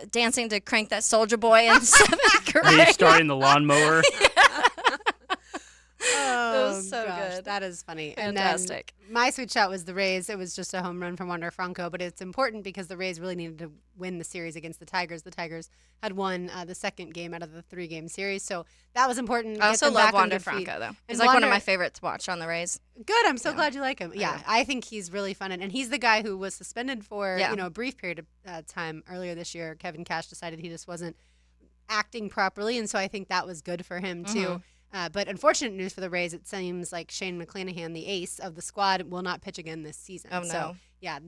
S2: dancing to Crank That Soldier Boy in 7th grade.
S3: Me starting the lawnmower.
S2: It was So
S1: gosh,
S2: good.
S1: that is funny.
S2: Fantastic.
S1: And then my sweet shot was the Rays. It was just a home run from Wander Franco, but it's important because the Rays really needed to win the series against the Tigers. The Tigers had won the second game out of the 3-game series, so that was important.
S2: I also
S1: Get them
S2: love
S1: back on
S2: Wander
S1: good feet.
S2: Franco, though.
S1: And
S2: He's like one of
S1: Wander-
S2: my favorites to watch on the Rays.
S1: Good. I'm so glad you like him. Yeah, I think he's really fun, and he's the guy who was suspended for a brief period of time earlier this year. Kevin Cash decided he just wasn't acting properly, and so I think that was good for him too. But unfortunate news for the Rays, it seems like Shane McClanahan, the ace of the squad, will not pitch again this season.
S2: Oh, no.
S1: So, yeah.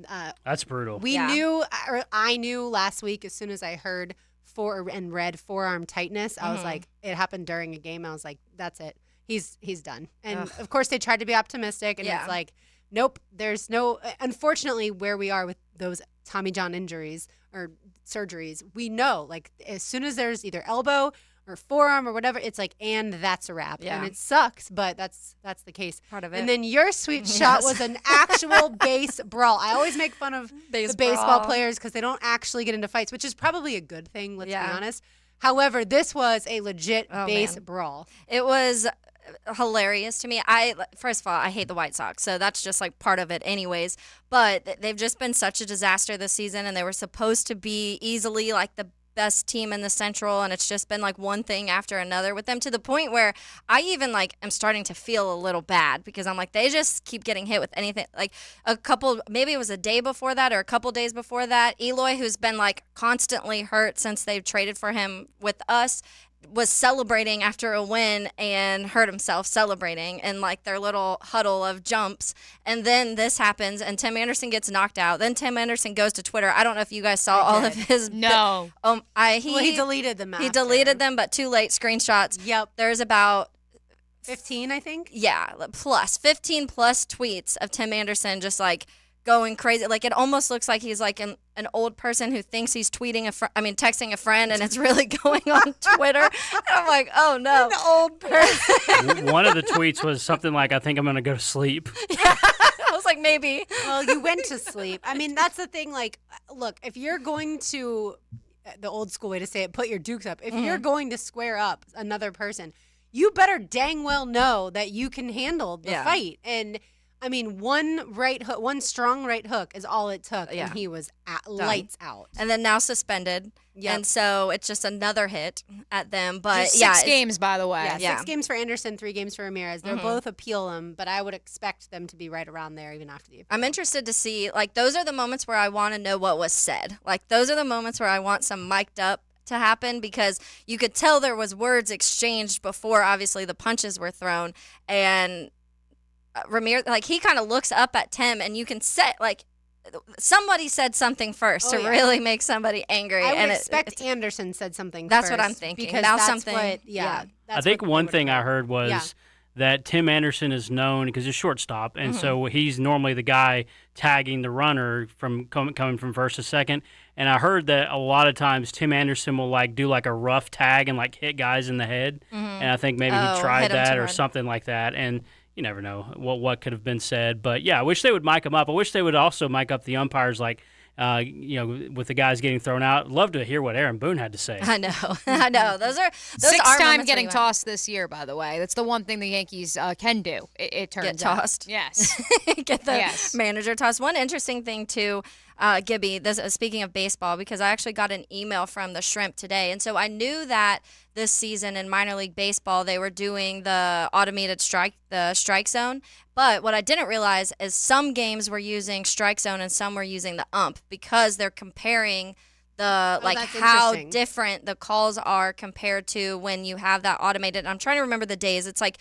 S3: That's brutal.
S1: We knew, or I knew last week as soon as I heard and read forearm tightness, I was like, it happened during a game. I was like, that's it. He's done. And of course they tried to be optimistic, and it's like, nope, there's no, unfortunately where we are with those Tommy John injuries or surgeries, we know like as soon as there's either elbow or forearm or whatever, it's like, and that's a wrap.
S2: Yeah.
S1: And it sucks, but that's the case.
S2: Part of it.
S1: And then your sweet shot was an actual base brawl. I always make fun of the baseball players because they don't actually get into fights, which is probably a good thing, let's be honest. However, this was a legit base brawl.
S2: It was hilarious to me. First of all, I hate the White Sox, so that's just like part of it anyways. But they've just been such a disaster this season, and they were supposed to be easily like the best team in the Central, and it's just been like one thing after another with them, to the point where I even like am starting to feel a little bad because I'm like, they just keep getting hit with anything. Like maybe it was a day before that or a couple days before that, Eloy, who's been like constantly hurt since they've traded for him with us, was celebrating after a win and hurt himself celebrating in like their little huddle of jumps. And then this happens and Tim Anderson gets knocked out. Then Tim Anderson goes to Twitter. I don't know if you guys saw all of his.
S4: No.
S1: He deleted them
S2: He deleted them, but too late. Screenshots.
S1: Yep.
S2: There's about
S1: 15, I think.
S2: Yeah, 15 plus tweets of Tim Anderson just like going crazy. Like it almost looks like he's like an old person who thinks he's texting a friend, and it's really going on Twitter. And I'm like, oh no,
S1: an old person.
S3: One of the tweets was something like, "I think I'm gonna go to sleep."
S2: Yeah, I was like, maybe.
S1: Well, you went to sleep. I mean, that's the thing. Like, look, if you're going to, the old school way to say it, put your dukes up. If you're going to square up another person, you better dang well know that you can handle the fight. And I mean, one strong right hook is all it took, and he was lights out.
S2: And then now suspended. Yep. And so it's just another hit at them. But
S4: just 6 games, by the way.
S1: Yeah, 6 games for Anderson, 3 games for Ramirez. They'll both appeal them, but I would expect them to be right around there even after the appeal.
S2: I'm interested to see, like, those are the moments where I want to know what was said. Like, those are the moments where I want some mic'd up to happen, because you could tell there was words exchanged before, obviously, the punches were thrown. And Ramirez, like, he kind of looks up at Tim, and you can say, like, somebody said something first to really make somebody angry.
S1: I would
S2: and
S1: expect Anderson said something
S2: that's
S1: first.
S2: what I'm thinking.
S1: Because
S2: now
S1: that's
S2: something,
S1: what,
S3: I think one thing I heard was that Tim Anderson is known because he's shortstop, and so he's normally the guy tagging the runner from coming from first to second. And I heard that a lot of times Tim Anderson will like do like a rough tag and like hit guys in the head. And I think maybe he tried that or something like that. And you never know what could have been said. But yeah, I wish they would mic him up. I wish they would also mic up the umpires, like, with the guys getting thrown out. Love to hear what Aaron Boone had to say.
S2: I know. I know. Those are
S4: 6th time getting tossed this year, by the way. That's the one thing the Yankees can do, it turns
S2: Get tossed.
S4: out. Yes.
S2: Get the manager tossed. One interesting thing, too, Gibby, speaking of baseball, because I actually got an email from the Shrimp today. And so I knew that this season in minor league baseball, they were doing the automated strike zone. But what I didn't realize is some games were using strike zone and some were using the ump, because they're comparing how different the calls are compared to when you have that automated. And I'm trying to remember the days. It's like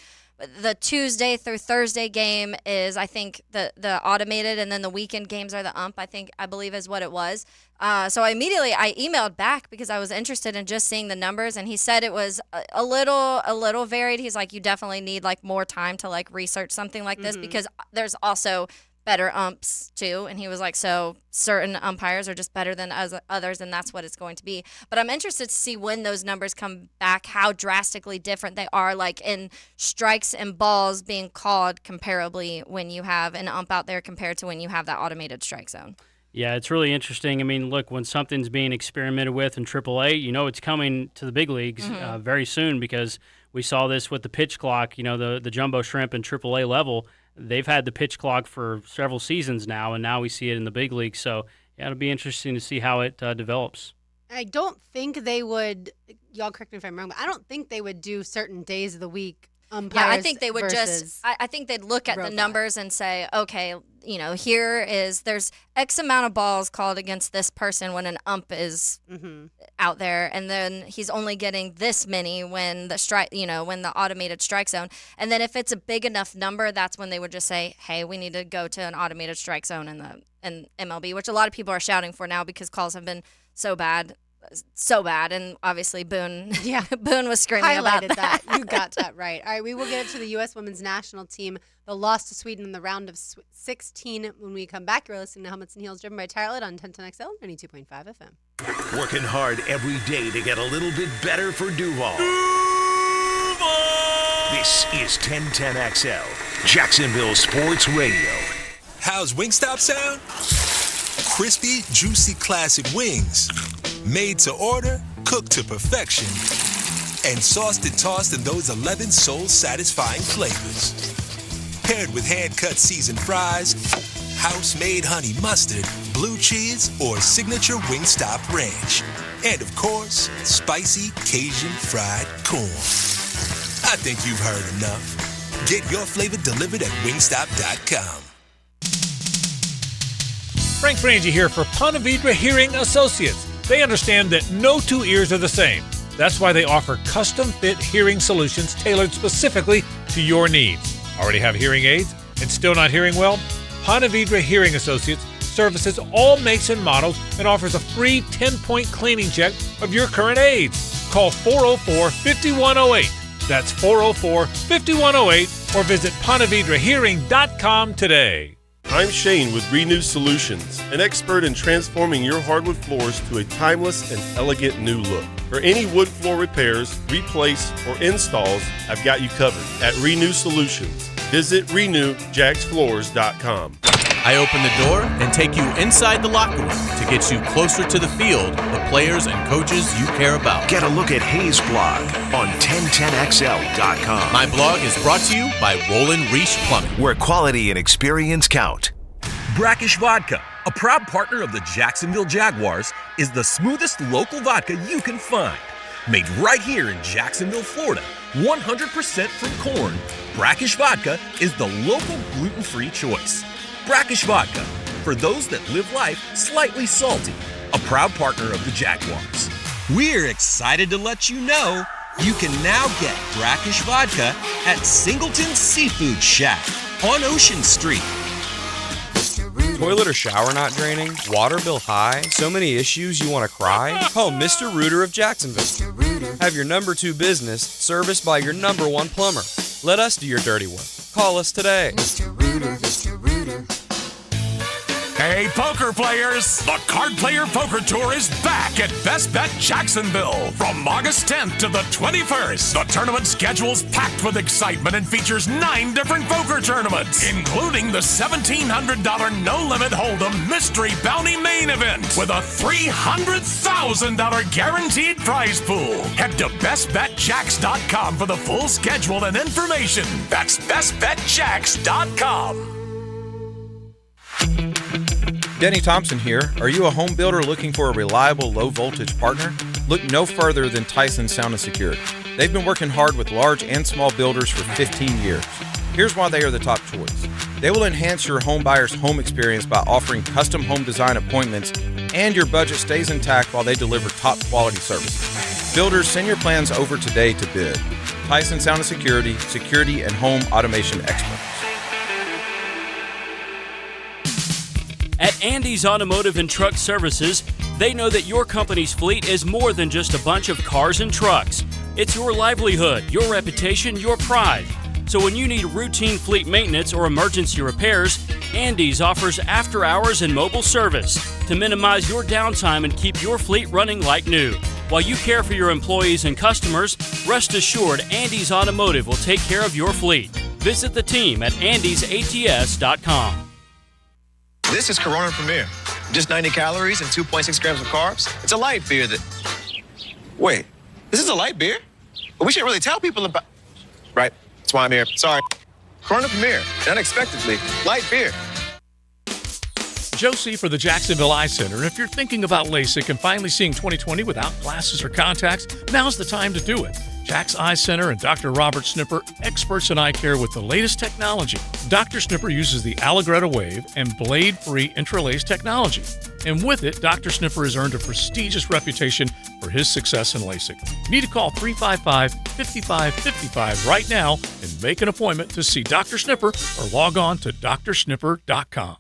S2: the Tuesday through Thursday game is, I think, the automated, and then the weekend games are the ump, I believe is what it was. So I emailed back because I was interested in just seeing the numbers, and he said it was a little varied. He's like, you definitely need like more time to like research something like this, because there's also better umps too. And he was like, so certain umpires are just better than others, and that's what it's going to be. But I'm interested to see when those numbers come back, how drastically different they are, like in strikes and balls being called comparably when you have an ump out there compared to when you have that automated strike zone.
S3: Yeah, it's really interesting. I mean, look, when something's being experimented with in AAA, you know it's coming to the big leagues very soon, because we saw this with the pitch clock. The jumbo shrimp and AAA level, they've had the pitch clock for several seasons now, and now we see it in the big league. So yeah, it'll be interesting to see how it develops.
S1: I don't think they would. Y'all correct me if I'm wrong, but I don't think they would do certain days of the week.
S2: Yeah, I think they would I think they'd look at the numbers and say, okay, there's X amount of balls called against this person when an ump is out there, and then he's only getting this many when when the automated strike zone. And then if it's a big enough number, that's when they would just say, hey, we need to go to an automated strike zone in MLB, which a lot of people are shouting for now because calls have been so bad, and obviously Boone was screaming about that.
S1: You got that right. All right, we will get it to the U.S. women's national team. The loss to Sweden in the round of 16 when we come back. You're listening to Helmets and Heels, driven by Tire Outlet on 1010XL 92.5 FM.
S5: Working hard every day to get a little bit better for Duval. This is 1010XL, Jacksonville Sports Radio.
S9: How's Wingstop sound? Crispy, juicy, classic wings. Made to order, cooked to perfection, and sauced and tossed in those 11 soul-satisfying flavors. Paired with hand-cut seasoned fries, house-made honey mustard, blue cheese, or signature Wingstop ranch. And of course, spicy Cajun fried corn. I think you've heard enough. Get your flavor delivered at wingstop.com.
S16: Frank Frangie here for Ponte Vedra Hearing Associates. They understand that no two ears are the same. That's why they offer custom-fit hearing solutions tailored specifically to your needs. Already have hearing aids and still not hearing well? Ponte Vedra Hearing Associates services all makes and models and offers a free 10-point cleaning check of your current aids. Call 404-5108. That's 404-5108 or visit PonteVedraHearing.com today.
S17: I'm Shane with Renew Solutions, an expert in transforming your hardwood floors to a timeless and elegant new look. For any wood floor repairs, replace, or installs, I've got you covered at Renew Solutions. Visit RenewJacksFloors.com.
S24: I open the door and take you inside the locker room to get you closer to the field, the players and coaches you care about.
S5: Get a look at Hayes' blog on 1010XL.com.
S24: My blog is brought to you by Roland Reach Plumbing,
S5: where quality and experience count.
S25: Brackish Vodka, a proud partner of the Jacksonville Jaguars, is the smoothest local vodka you can find. Made right here in Jacksonville, Florida, 100% from corn, Brackish Vodka is the local gluten-free choice. Brackish Vodka, for those that live life slightly salty, a proud partner of the Jaguars.
S26: We're excited to let you know you can now get Brackish Vodka at Singleton Seafood Shack on Ocean Street.
S27: Toilet or shower not draining? Water bill high? So many issues you want to cry? Call Mr. Rooter of Jacksonville. Have your number 2 business serviced by your number 1 plumber. Let us do your dirty work. Call us today.
S28: Mr. Rooter, Mr. Rooter.
S19: Hey, poker players! The Card Player Poker Tour is back at Best Bet Jacksonville from August 10th to the 21st. The tournament schedule's packed with excitement and features 9 different poker tournaments, including the $1,700 no-limit Hold'em Mystery Bounty Main Event with a $300,000 guaranteed prize pool. Head to BestBetJacks.com for the full schedule and information. That's BestBetJacks.com.
S29: Denny Thompson here. Are you a home builder looking for a reliable low-voltage partner? Look no further than Tyson Sound & Security. They've been working hard with large and small builders for 15 years. Here's why they are the top choice. They will enhance your home buyer's home experience by offering custom home design appointments, and your budget stays intact while they deliver top-quality services. Builders, send your plans over today to bid. Tyson Sound & Security, security and home automation experts.
S3: At Andy's Automotive and Truck Services, they know that your company's fleet is more than just a bunch of cars and trucks. It's your livelihood, your reputation, your pride. So when you need routine fleet maintenance or emergency repairs, Andy's offers after-hours and mobile service to minimize your downtime and keep your fleet running like new. While you care for your employees and customers, rest assured Andy's Automotive will take care of your fleet. Visit the team at andysats.com.
S30: This is Corona Premier. Just 90 calories and 2.6 grams of carbs. It's a light beer that... Wait, this is a light beer? But we should really tell people about. Right. That's why I'm here. Sorry. Corona Premier. Unexpectedly. Light beer.
S16: Josie for the Jacksonville Eye Center. If you're thinking about LASIK and finally seeing 20/20 without glasses or contacts, now's the time to do it. Jack's Eye Center and Dr. Robert Snipper, experts in eye care with the latest technology. Dr. Snipper uses the Allegretta Wave and blade-free interlace technology. And with it, Dr. Snipper has earned a prestigious reputation for his success in LASIK. You need to call 355-5555 right now and make an appointment to see Dr. Snipper or log on to drsnipper.com.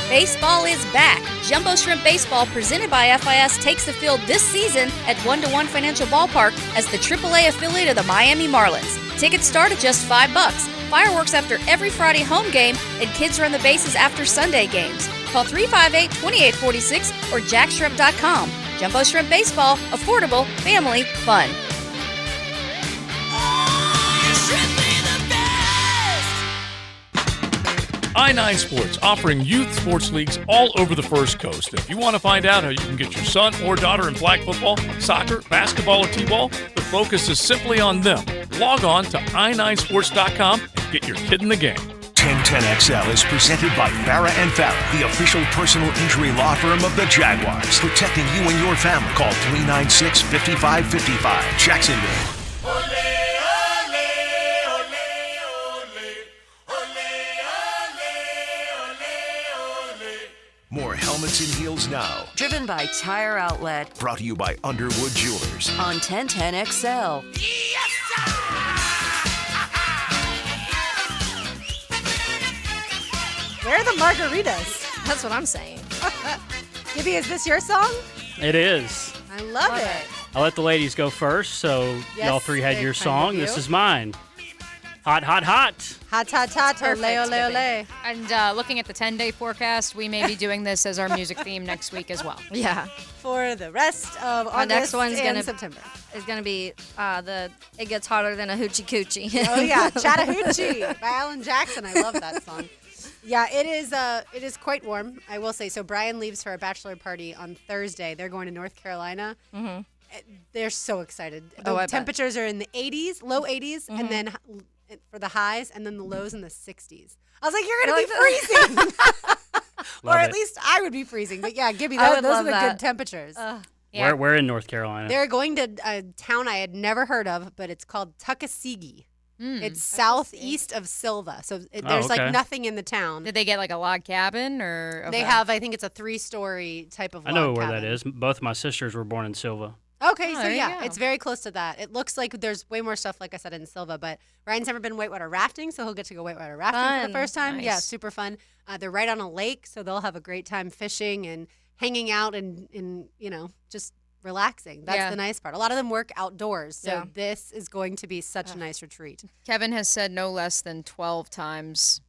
S6: Baseball is back. Jumbo Shrimp Baseball, presented by FIS, takes the field this season at 1-to-1 Financial Ballpark as the AAA affiliate of the Miami Marlins. Tickets start at just $5. Fireworks after every Friday home game, and kids run the bases after Sunday games. Call 358-2846 or jackshrimp.com. Jumbo Shrimp Baseball, affordable, family, fun.
S16: I-9 Sports, offering youth sports leagues all over the First Coast. If you want to find out how you can get your son or daughter in flag football, soccer, basketball, or t-ball, the focus is simply on them. Log on to i9sports.com and get your kid in the game.
S5: 1010XL is presented by Farah and Farah, the official personal injury law firm of the Jaguars, protecting you and your family. Call 396-5555. Jacksonville. More helmets and heels now.
S8: Driven by Tire Outlet.
S5: Brought to you by Underwood Jewelers.
S8: On 1010XL.
S1: Where are the margaritas?
S2: That's what I'm saying.
S1: Gibby, is this your song?
S3: It is.
S1: I love it.
S3: I let the ladies go first, so
S1: Yes,
S3: y'all three had
S1: very
S3: your
S1: kind
S3: song.
S1: of you.
S3: This is mine. Hot, hot, hot.
S1: Hot, hot, hot, ole, ole, ole.
S4: And looking at the 10-day forecast, we may be doing this as our music theme next week as well.
S2: Yeah.
S1: For the rest of
S2: My
S1: August
S2: next one's
S1: and
S2: gonna
S1: September.
S2: Is gonna be it gets hotter than a hoochie coochie.
S1: Oh yeah, Chattahoochee by Alan Jackson. I love that song. Yeah, it is quite warm, I will say. So Brian leaves for a bachelor party on Thursday. They're going to North Carolina.
S2: Mm-hmm.
S1: They're so excited.
S2: Oh, I
S1: The
S2: bet.
S1: temperatures are in the 80s, low 80s,
S2: Mhm.
S1: and then for the highs, and then the lows in the 60s. I was like, you're
S2: I
S1: gonna be
S2: like
S1: freezing, or
S3: Love
S1: at
S3: it.
S1: least I would be freezing. But yeah, Gibby,
S2: I would
S1: those are
S2: love
S1: the
S2: that.
S1: good temperatures.
S3: We're in North Carolina.
S1: They're going to a town I had never heard of, but it's called Tuckasegee. It's southeast of Silva, so there's
S4: okay.
S1: like nothing in the town.
S4: Did they get like a log cabin or?
S1: They have, I think it's a 3-story type of.
S3: I know
S1: log
S3: where
S1: cabin.
S3: that is. Both my sisters were born in Silva.
S1: Okay,
S4: Oh,
S1: so
S4: there you
S1: yeah,
S4: go.
S1: it's very close to that. It looks like there's way more stuff, like I said, in Silva, but Ryan's never been whitewater rafting, so he'll get to go whitewater rafting for
S2: Fun.
S1: the first time. Yeah,
S2: Nice.
S1: super fun. They're right on a lake, so they'll have a great time fishing and hanging out and just relaxing. That's
S4: Yeah.
S1: the nice part. A lot of them work outdoors, so
S4: Yeah.
S1: this is going to be such a nice retreat.
S4: Kevin has said no less than 12 times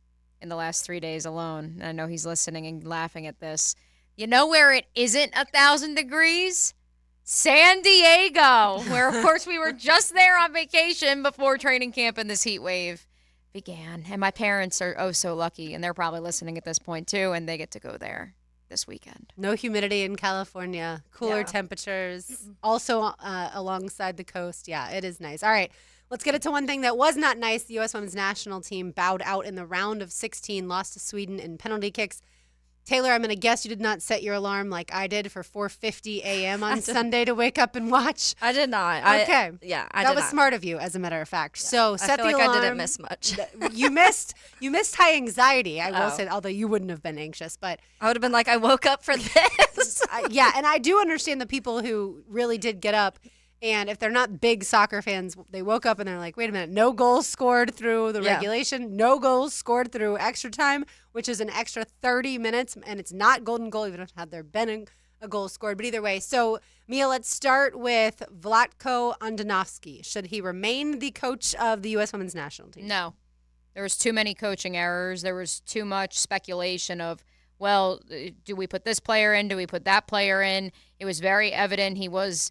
S4: in the last 3 days alone. And I know he's listening and laughing at this. You know where it isn't 1,000 degrees? San Diego, where of course we were just there on vacation before training camp and this heat wave began. And my parents are oh so lucky, and they're probably listening at this point too, and they get to go there this weekend.
S1: No humidity in California, cooler
S4: Yeah.
S1: temperatures, also alongside the coast. Yeah, it is nice. All right, let's get into one thing that was not nice. The U.S. women's national team bowed out in the round of 16, lost to Sweden in penalty kicks. Taylor, I'm going to guess you did not set your alarm like I did for 4:50 a.m. on Sunday to wake up and watch.
S2: I did not.
S1: Okay.
S2: I
S1: that
S2: did
S1: was
S2: not.
S1: smart of you, as a matter of fact. So
S2: I
S1: set
S2: feel
S1: the
S2: like
S1: alarm.
S2: I didn't miss much.
S1: You missed high anxiety. I will
S2: Oh.
S1: say, although you wouldn't have been anxious, but
S2: I would have been like, I woke up for this.
S1: yeah, and I do understand the people who really did get up. And if they're not big soccer fans, they woke up and they're like, wait a minute, no goals scored through the
S2: Yeah.
S1: regulation, no goals scored through extra time, which is an extra 30 minutes, and it's not golden goal, even if had there been a goal scored. But either way, so Mia, let's start with Vlatko Andonovski. Should he remain the coach of the U.S. women's national team?
S4: No. There was too many coaching errors. There was too much speculation of, well, do we put this player in? Do we put that player in? It was very evident he was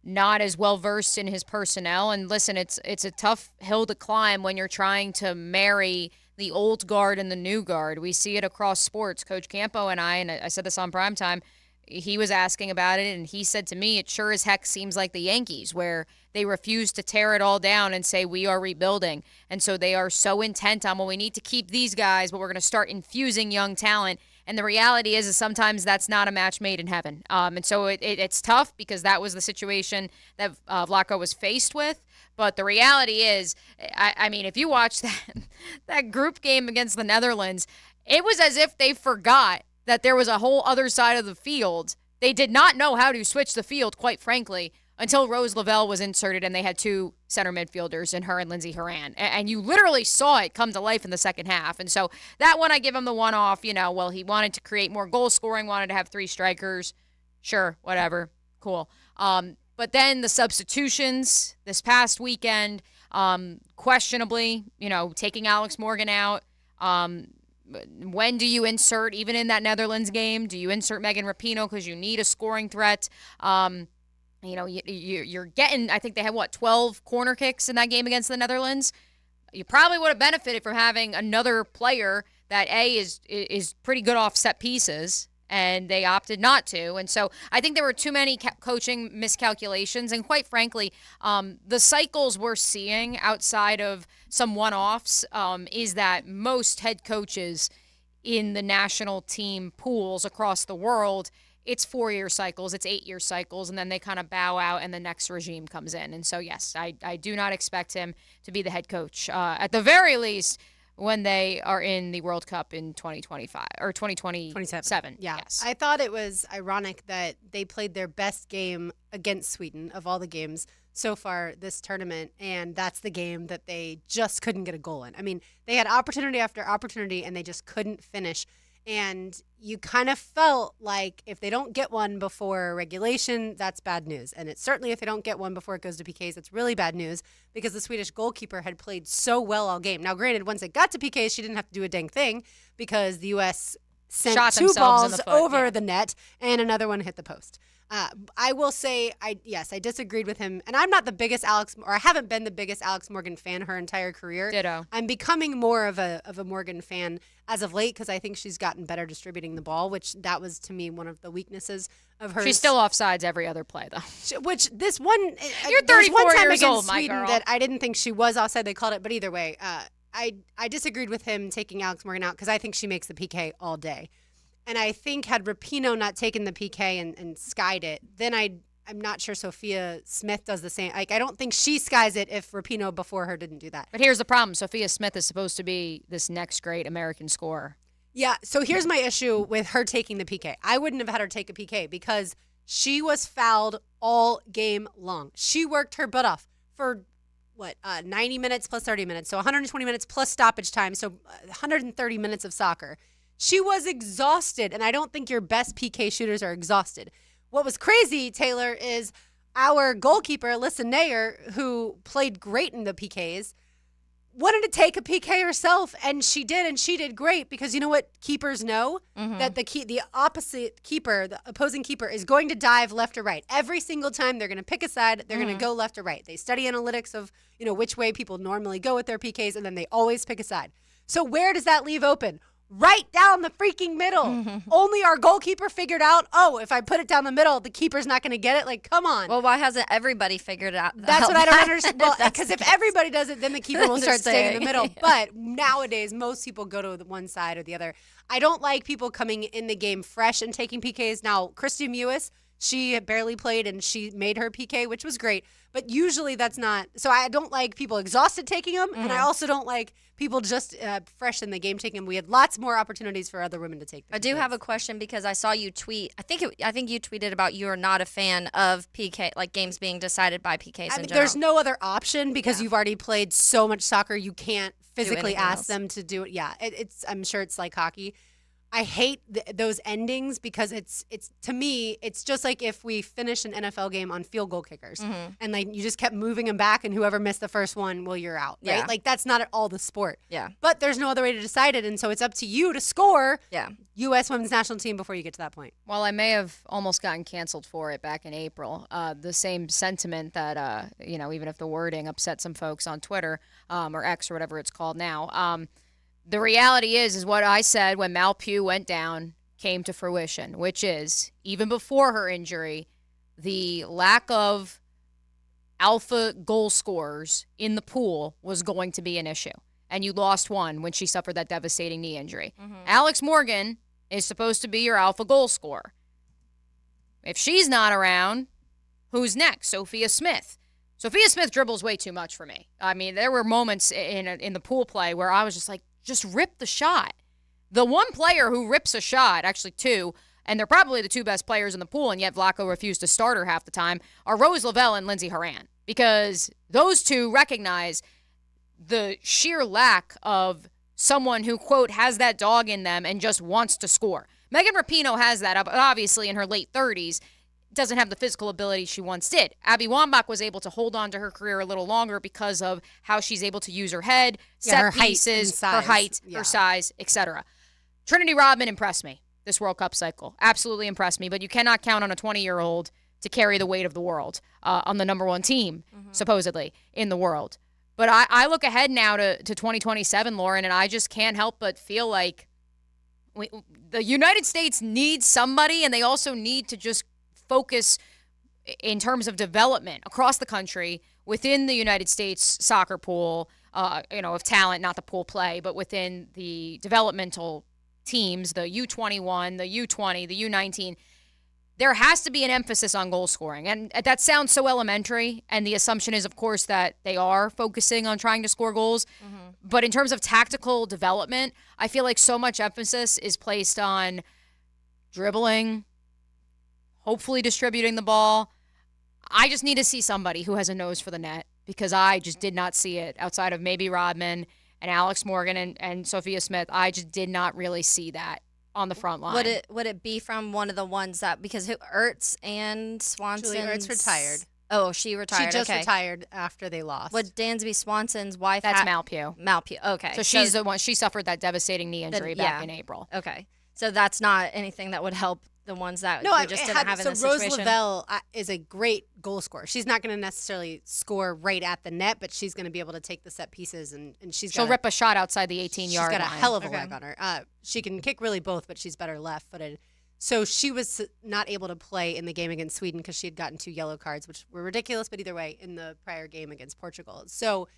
S4: not as well versed in his personnel. And listen, it's a tough hill to climb when you're trying to marry the old guard and the new guard. We see it across sports. Coach Campo and I said this on primetime, he was asking about it, and he said to me, it sure as heck seems like the Yankees, where they refuse to tear it all down and say we are rebuilding. And so they are so intent on, well, we need to keep these guys, but we're going to start infusing young talent. And the reality is sometimes that's not a match made in heaven. And so it's tough because that was the situation that Vlatko was faced with. But the reality is, I mean, if you watch that group game against the Netherlands, it was as if they forgot that there was a whole other side of the field. They did not know how to switch the field, quite frankly, until Rose Lavelle was inserted and they had two center midfielders in her and Lindsey Horan. And you literally saw it come to life in the second half. And so that one, I give him the one off. He wanted to create more goal scoring, wanted to have 3 strikers. Sure, whatever. Cool. But then the substitutions this past weekend, questionably, taking Alex Morgan out. When do you insert, even in that Netherlands game, do you insert Megan Rapinoe because you need a scoring threat? You're getting, I think they had, 12 corner kicks in that game against the Netherlands. You probably would have benefited from having another player that, is pretty good off set pieces, and they opted not to. And so I think there were too many coaching miscalculations. And quite frankly, the cycles we're seeing outside of some one-offs is that most head coaches in the national team pools across the world, it's 4-year cycles, it's 8-year cycles, and then they kind of bow out and the next regime comes in. And so, yes, I do not expect him to be the head coach, at the very least, when they are in the World Cup in 2025 or 2027.
S1: Yeah.
S4: Yes.
S1: I thought it was ironic that they played their best game against Sweden of all the games so far this tournament, and that's the game that they just couldn't get a goal in. I mean, they had opportunity after opportunity, and they just couldn't finish. And you kind of felt like if they don't get one before regulation, that's bad news. And it's certainly if they don't get one before it goes to PKs, that's really bad news because the Swedish goalkeeper had played so well all game. Now, granted, once it got to PKs, she didn't have to do a dang thing because the U.S. sent
S4: Shot
S1: 2
S4: themselves in
S1: balls
S4: the foot,
S1: over the net and another one hit the post. I will say, I disagreed with him. And I'm not the biggest I haven't been the biggest Alex Morgan fan her entire career.
S4: Ditto.
S1: I'm becoming more of a Morgan fan as of late because I think she's gotten better distributing the ball, which that was to me one of the weaknesses of hers.
S4: She's still offsides every other play, though.
S1: Which this one,
S4: You're 34
S1: one time
S4: years
S1: against
S4: old, my
S1: Sweden
S4: girl.
S1: that I didn't think she was offside. They called it, but either way, I disagreed with him taking Alex Morgan out because I think she makes the PK all day. And I think had Rapinoe not taken the PK and skied it, then I'm not sure Sophia Smith does the same. Like, I don't think she skies it if Rapinoe before her didn't do that.
S4: But here's the problem. Sophia Smith is supposed to be this next great American scorer.
S1: Yeah, so here's my issue with her taking the PK. I wouldn't have had her take a PK because she was fouled all game long. She worked her butt off for, 90 minutes plus 30 minutes. So 120 minutes plus stoppage time. So 130 minutes of soccer. She was exhausted, and I don't think your best PK shooters are exhausted. What was crazy, Taylor, is our goalkeeper, Alyssa Nair, who played great in the PKs, wanted to take a PK herself, and she did great because you know what keepers know? That the opposite keeper, the opposing keeper, is going to dive left or right. Every single time they're going to pick a side, they're going to go left or right. They study analytics of, which way people normally go with their PKs, and then they always pick a side. So where does that leave open? Right down the freaking middle. Only our goalkeeper figured out, if I put it down the middle, the keeper's not going to get it. Like, come on.
S2: Well, why hasn't everybody figured it out?
S1: That's what I don't understand. Well, because if everybody does it, then the keeper will start staying in the middle. But nowadays, most people go to the one side or the other. I don't like people coming in the game fresh and taking PKs. Now, Christy Mewis, she had barely played and she made her PK, which was great. But usually that's not. So I don't like people exhausted taking them. And I also don't like people just fresh in the game taking them. We had lots more opportunities for other women to take them.
S2: I do have a question because I saw you tweet. I think you tweeted about you are not a fan of PK, like games being decided by PKs in general.
S1: There's no other option because you've already played so much soccer. You can't physically ask them to do it. Yeah, I'm sure it's like hockey. I hate those endings because it's to me it's just like if we finish an NFL game on field goal kickers and like you just kept moving them back and whoever missed the first one, well, you're out, right?
S2: Yeah.
S1: Like that's not at all the sport.
S2: Yeah.
S1: But there's no other way to decide it, and so it's up to you to score.
S2: Yeah.
S1: U.S. Women's National Team before you get to that point.
S4: Well, I may have almost gotten canceled for it back in April. The same sentiment that even if the wording upset some folks on Twitter or X or whatever it's called now. The reality is what I said when Mal Pugh went down. came to fruition, which is, even before her injury, the lack of alpha goal scorers in the pool was going to be an issue. And you lost one when she suffered that devastating knee injury. Alex Morgan is supposed to be your alpha goal scorer. If she's not around, who's next? Sophia Smith. Sophia Smith dribbles way too much for me. I mean, there were moments in the pool play where I was just like, just rip the shot. The one player who rips a shot, actually two, and they're probably the two best players in the pool, and yet Vlatko refused to start her half the time, are Rose Lavelle and Lindsey Horan. Because those two recognize the sheer lack of someone who, quote, has that dog in them and just wants to score. Megan Rapinoe has that, obviously in her late 30s, doesn't have the physical ability she once did. Abby Wambach was able to hold on to her career a little longer because of how she's able to use her head, set pieces, her height, her size, etc. Trinity Rodman impressed me this World Cup cycle. Absolutely impressed me, but you cannot count on a 20-year-old to carry the weight of the world on the number one team, supposedly, in the world. But I look ahead now to 2027, Lauren, and I just can't help but feel like the United States needs somebody, and they also need to just focus in terms of development across the country within the United States soccer pool, of talent, not the pool play, but within the developmental teams, the U21, the U20, the U19. There has to be an emphasis on goal scoring. And that sounds so elementary, and the assumption is, of course, that they are focusing on trying to score goals. But in terms of tactical development, I feel like so much emphasis is placed on dribbling, hopefully distributing the ball. I just need to see somebody who has a nose for the net, because I just did not see it outside of maybe Rodman and Alex Morgan and Sophia Smith. I just did not really see that on the front line.
S2: Would it be from one of the ones that, because Ertz and Swanson?
S1: Julie Ertz retired.
S2: Oh, she retired.
S1: She just retired after they lost.
S2: Would Dansby Swanson's wife?
S4: That's Malpew.
S2: Malpew. Okay.
S4: So she's the one. She suffered that devastating knee injury back in April.
S2: Okay. So that's not anything that would help the ones that we just didn't have in this
S1: Rose
S2: situation.
S1: Lavelle is a great goal scorer. She's not going to necessarily score right at the net, but she's going to be able to take the set pieces, and she'll
S4: rip a shot outside the 18-yard line.
S1: She's got a hell of a leg on her. She can kick really both, but she's better left-footed. So she was not able to play in the game against Sweden because she had gotten 2 yellow cards, which were ridiculous, but either way, in the prior game against Portugal. So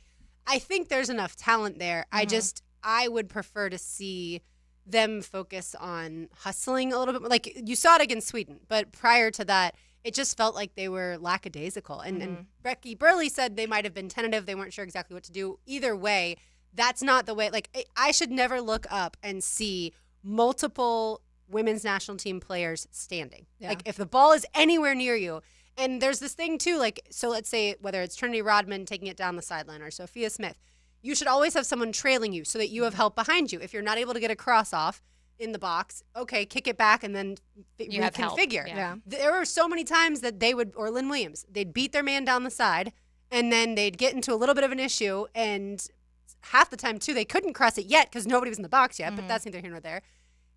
S1: I think there's enough talent there. I would prefer to see them focus on hustling a little bit more. Like, you saw it against Sweden, but prior to that, it just felt like they were lackadaisical. And Becky Burleigh said they might have been tentative. They weren't sure exactly what to do. Either way, that's not the way. Like, I should never look up and see multiple women's national team players standing. Yeah. Like, if the ball is anywhere near you, and there's this thing too, like, so let's say whether it's Trinity Rodman taking it down the sideline or Sophia Smith, you should always have someone trailing you so that you have help behind you. If you're not able to get a cross off in the box, okay, kick it back and then reconfigure.
S4: Yeah.
S1: There were so many times that they would, or Lynn Williams, they'd beat their man down the side, and then they'd get into a little bit of an issue, and half the time too, they couldn't cross it yet because nobody was in the box yet, but that's neither here nor there,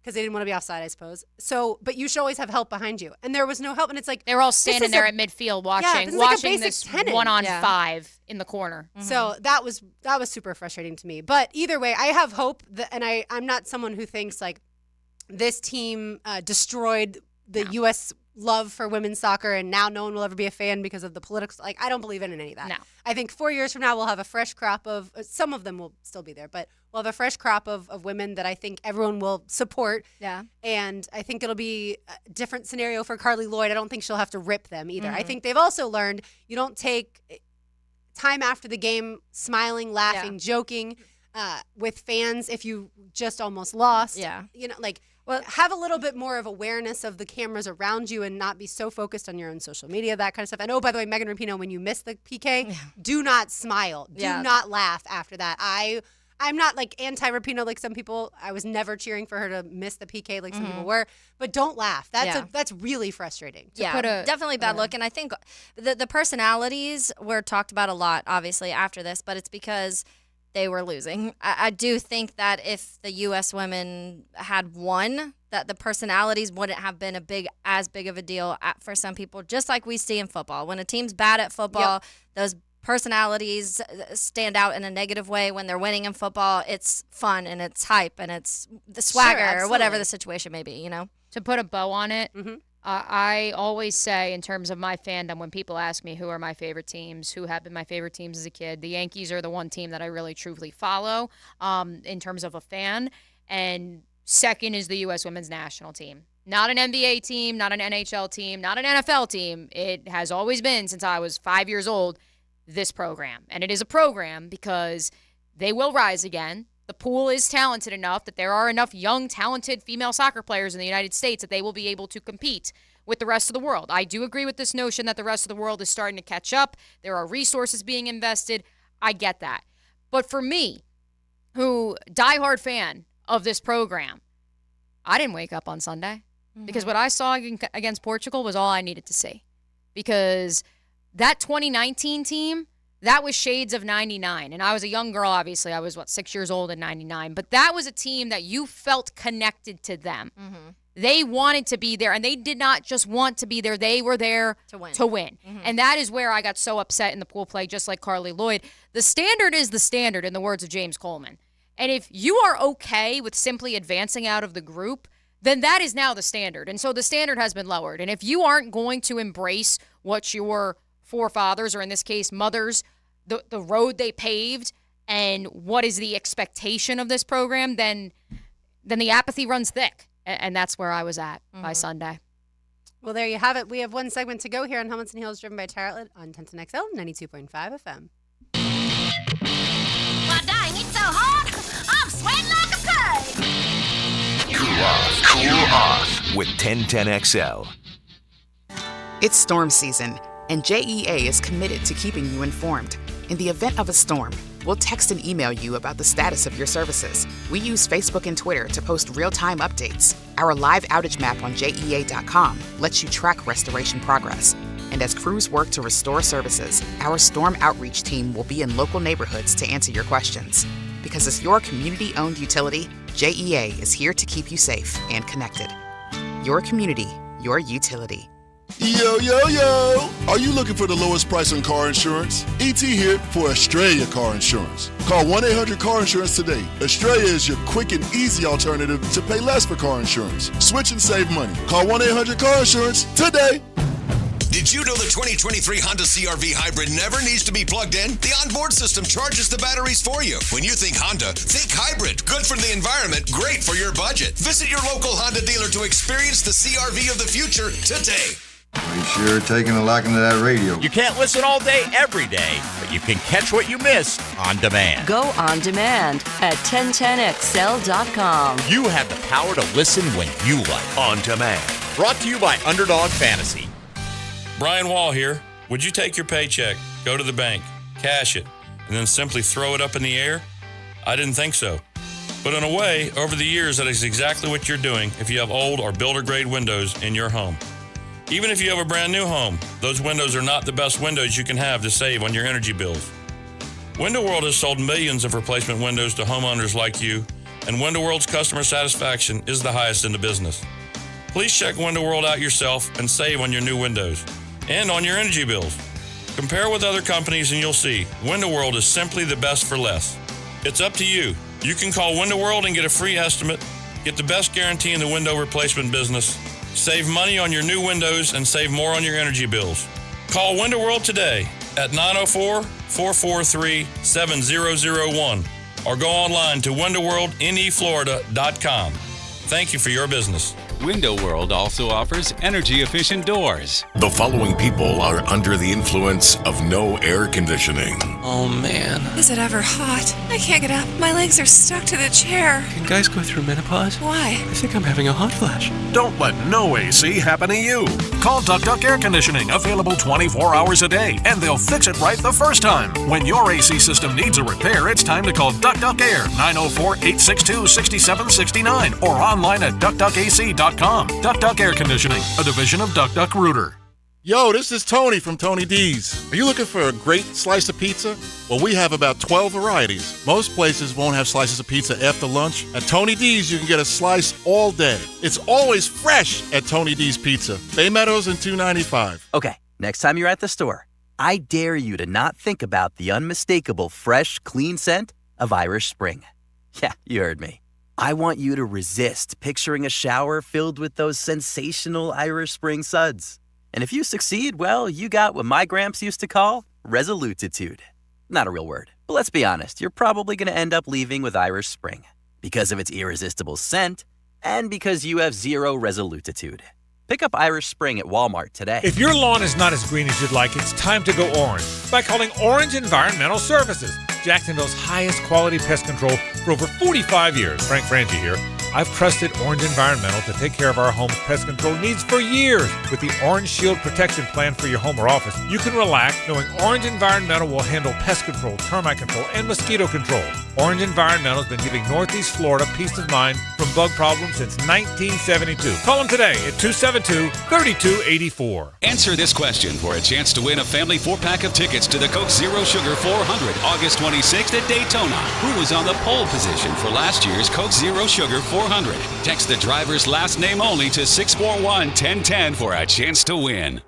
S1: because they didn't want to be offside, I suppose. So, but you should always have help behind you. And there was no help, and it's like,
S4: they were all standing there at midfield watching this 1-on-5 in the corner.
S1: So that was super frustrating to me. But either way, I have hope that, and I'm not someone who thinks like this team destroyed the U.S. love for women's soccer and now no one will ever be a fan because of the political. Like, I don't believe in any of that.
S4: No.
S1: I think 4 years from now we'll have a fresh crop of, some of them will still be there, but we'll have a fresh crop of women that I think everyone will support.
S2: Yeah.
S1: And I think it'll be a different scenario for Carly Lloyd. I don't think she'll have to rip them either. I think they've also learned you don't take time after the game smiling, laughing, joking with fans if you just almost lost.
S2: Yeah.
S1: You know, like, well, have a little bit more of awareness of the cameras around you and not be so focused on your own social media, that kind of stuff. And, oh, by the way, Megan Rapinoe, when you miss the PK, do not smile. Do not laugh after that. I'm not like anti-Rapinoe like some people. I was never cheering for her to miss the PK like some people were. But don't laugh. That's really frustrating.
S2: Definitely bad look. And I think the personalities were talked about a lot, obviously, after this. But it's because they were losing. I do think that if the U.S. women had won, that the personalities wouldn't have been as big of a deal for some people, just like we see in football. When a team's bad at football, those personalities stand out in a negative way when they're winning in football. It's fun and it's hype and it's the swagger or whatever the situation may be, you know?
S4: To put a bow on it, I always say in terms of my fandom, when people ask me who are my favorite teams, who have been my favorite teams as a kid, the Yankees are the one team that I really truly follow in terms of a fan. And second is the U.S. women's national team. Not an NBA team, not an NHL team, not an NFL team. It has always been, since I was 5 years old, this program. And it is a program because they will rise again. The pool is talented enough that there are enough young, talented female soccer players in the United States that they will be able to compete with the rest of the world. I do agree with this notion that the rest of the world is starting to catch up. There are resources being invested. I get that. But for me, who diehard fan of this program, I didn't wake up on Sunday because what I saw against Portugal was all I needed to see. Because that 2019 team, that was shades of 99. And I was a young girl, obviously. I was, 6 years old in 99. But that was a team that you felt connected to them. They wanted to be there, and they did not just want to be there. They were there to win. And that is where I got so upset in the pool play, just like Carly Lloyd. The standard is the standard, in the words of James Coleman. And if you are okay with simply advancing out of the group, then that is now the standard. And so the standard has been lowered. And if you aren't going to embrace what your forefathers, or in this case, mothers, the road they paved and what is the expectation of this program, then the apathy runs thick. And that's where I was at by Sunday.
S1: Well, there you have it. We have one segment to go here on Helmets and Heels, driven by Tire Outlet on 1010XL 92.5 FM.
S7: Well, dang, it's so hot. I'm sweating like a pig.
S5: Cool off with 1010XL.
S11: It's storm season, and JEA is committed to keeping you informed. In the event of a storm, we'll text and email you about the status of your services. We use Facebook and Twitter to post real-time updates. Our live outage map on JEA.com lets you track restoration progress. And as crews work to restore services, our storm outreach team will be in local neighborhoods to answer your questions. Because as your community-owned utility, JEA is here to keep you safe and connected. Your community, your utility.
S12: Yo, yo, yo! Are you looking for the lowest price on car insurance? ET here for Australia Car Insurance. Call 1-800-CAR-INSURANCE today. Australia is your quick and easy alternative to pay less for car insurance. Switch and save money. Call 1-800-CAR-INSURANce today.
S14: Did you know the 2023 Honda CR-V Hybrid never needs to be plugged in? The onboard system charges the batteries for you. When you think Honda, think hybrid. Good for the environment, great for your budget. Visit your local Honda dealer to experience the CR-V of the future today.
S15: You sure taking a liking to that radio.
S18: You can't listen all day, every day, but you can catch what you missed on demand.
S8: Go on demand at 1010XL.com.
S18: You have the power to listen when you like.
S5: On demand.
S18: Brought to you by Underdog Fantasy.
S19: Brian Wall here. Would you take your paycheck, go to the bank, cash it, and then simply throw it up in the air? I didn't think so. But in a way, over the years, that is exactly what you're doing if you have old or builder-grade windows in your home. Even if you have a brand new home, those windows are not the best windows you can have to save on your energy bills. Window World has sold millions of replacement windows to homeowners like you, and Window World's customer satisfaction is the highest in the business. Please check Window World out yourself and save on your new windows and on your energy bills. Compare with other companies and you'll see Window World is simply the best for less. It's up to you. You can call Window World and get a free estimate, get the best guarantee in the window replacement business, save money on your new windows, and save more on your energy bills. Call Window World today at 904-443-7001 or go online to windowworldneflorida.com. Thank you for your business.
S20: Window World also offers energy-efficient doors.
S5: The following people are under the influence of no air conditioning.
S21: Oh, man.
S22: Is it ever hot? I can't get up. My legs are stuck to the chair.
S21: Can guys go through menopause?
S22: Why?
S21: I think I'm having a hot flash.
S23: Don't let no AC happen to you. Call Duck Duck Air Conditioning, available 24 hours a day, and they'll fix it right the first time. When your AC system needs a repair, it's time to call Duck Duck Air, 904-862-6769, or online at duckduckac.com. Duck Duck Air Conditioning, a division of Duck Duck Rooter.
S31: Yo, this is Tony from Tony D's. Are you looking for a great slice of pizza? Well, we have about 12 varieties. Most places won't have slices of pizza after lunch. At Tony D's, you can get a slice all day. It's always fresh at Tony D's Pizza. Bay Meadows and 295.
S32: Okay, next time you're at the store,
S9: I dare you to not think about the unmistakable fresh, clean scent of Irish Spring. Yeah, you heard me. I want you to resist picturing a shower filled with those sensational Irish Spring suds. And if you succeed, well, you got what my gramps used to call resolutitude. Not a real word, but let's be honest, you're probably going to end up leaving with Irish Spring because of its irresistible scent and because you have zero resolutitude. Pick up Irish Spring at Walmart today.
S16: If your lawn is not as green as you'd like, it's time to go orange by calling Orange Environmental Services, Jacksonville's highest quality pest control for over 45 years. Frank Frangie here. I've trusted Orange Environmental to take care of our home's pest control needs for years. With the Orange Shield Protection Plan for your home or office, you can relax knowing Orange Environmental will handle pest control, termite control, and mosquito control. Orange Environmental has been giving Northeast Florida peace of mind from bug problems since 1972. Call them today at 272-3284.
S20: Answer this question for a chance to win a family 4-pack of tickets to the Coke Zero Sugar 400, August 26th at Daytona. Who was on the pole position for last year's Coke Zero Sugar 400? Text the driver's last name only to 641-1010 for a chance to win.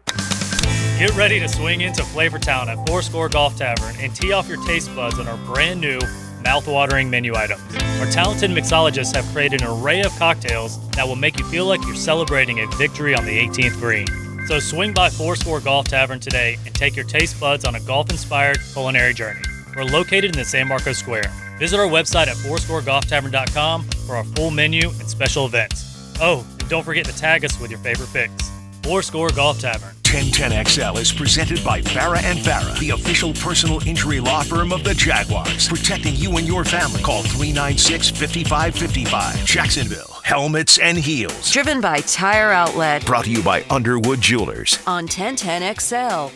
S10: Get ready to swing into Flavortown at Fourscore Golf Tavern and tee off your taste buds on our brand new, mouth-watering menu items. Our talented mixologists have created an array of cocktails that will make you feel like you're celebrating a victory on the 18th green. So swing by Fourscore Golf Tavern today and take your taste buds on a golf-inspired culinary journey. We're located in the San Marcos Square. Visit our website at fourscoregolftavern.com for our full menu and special events. Oh, and don't forget to tag us with your favorite picks. Fourscore Golf Tavern.
S5: 1010XL is presented by Farah and Farah, the official personal injury law firm of the Jaguars, protecting you and your family. Call 396-5555. Jacksonville, helmets and heels.
S8: Driven by Tire Outlet.
S5: Brought to you by Underwood Jewelers.
S8: On 1010XL.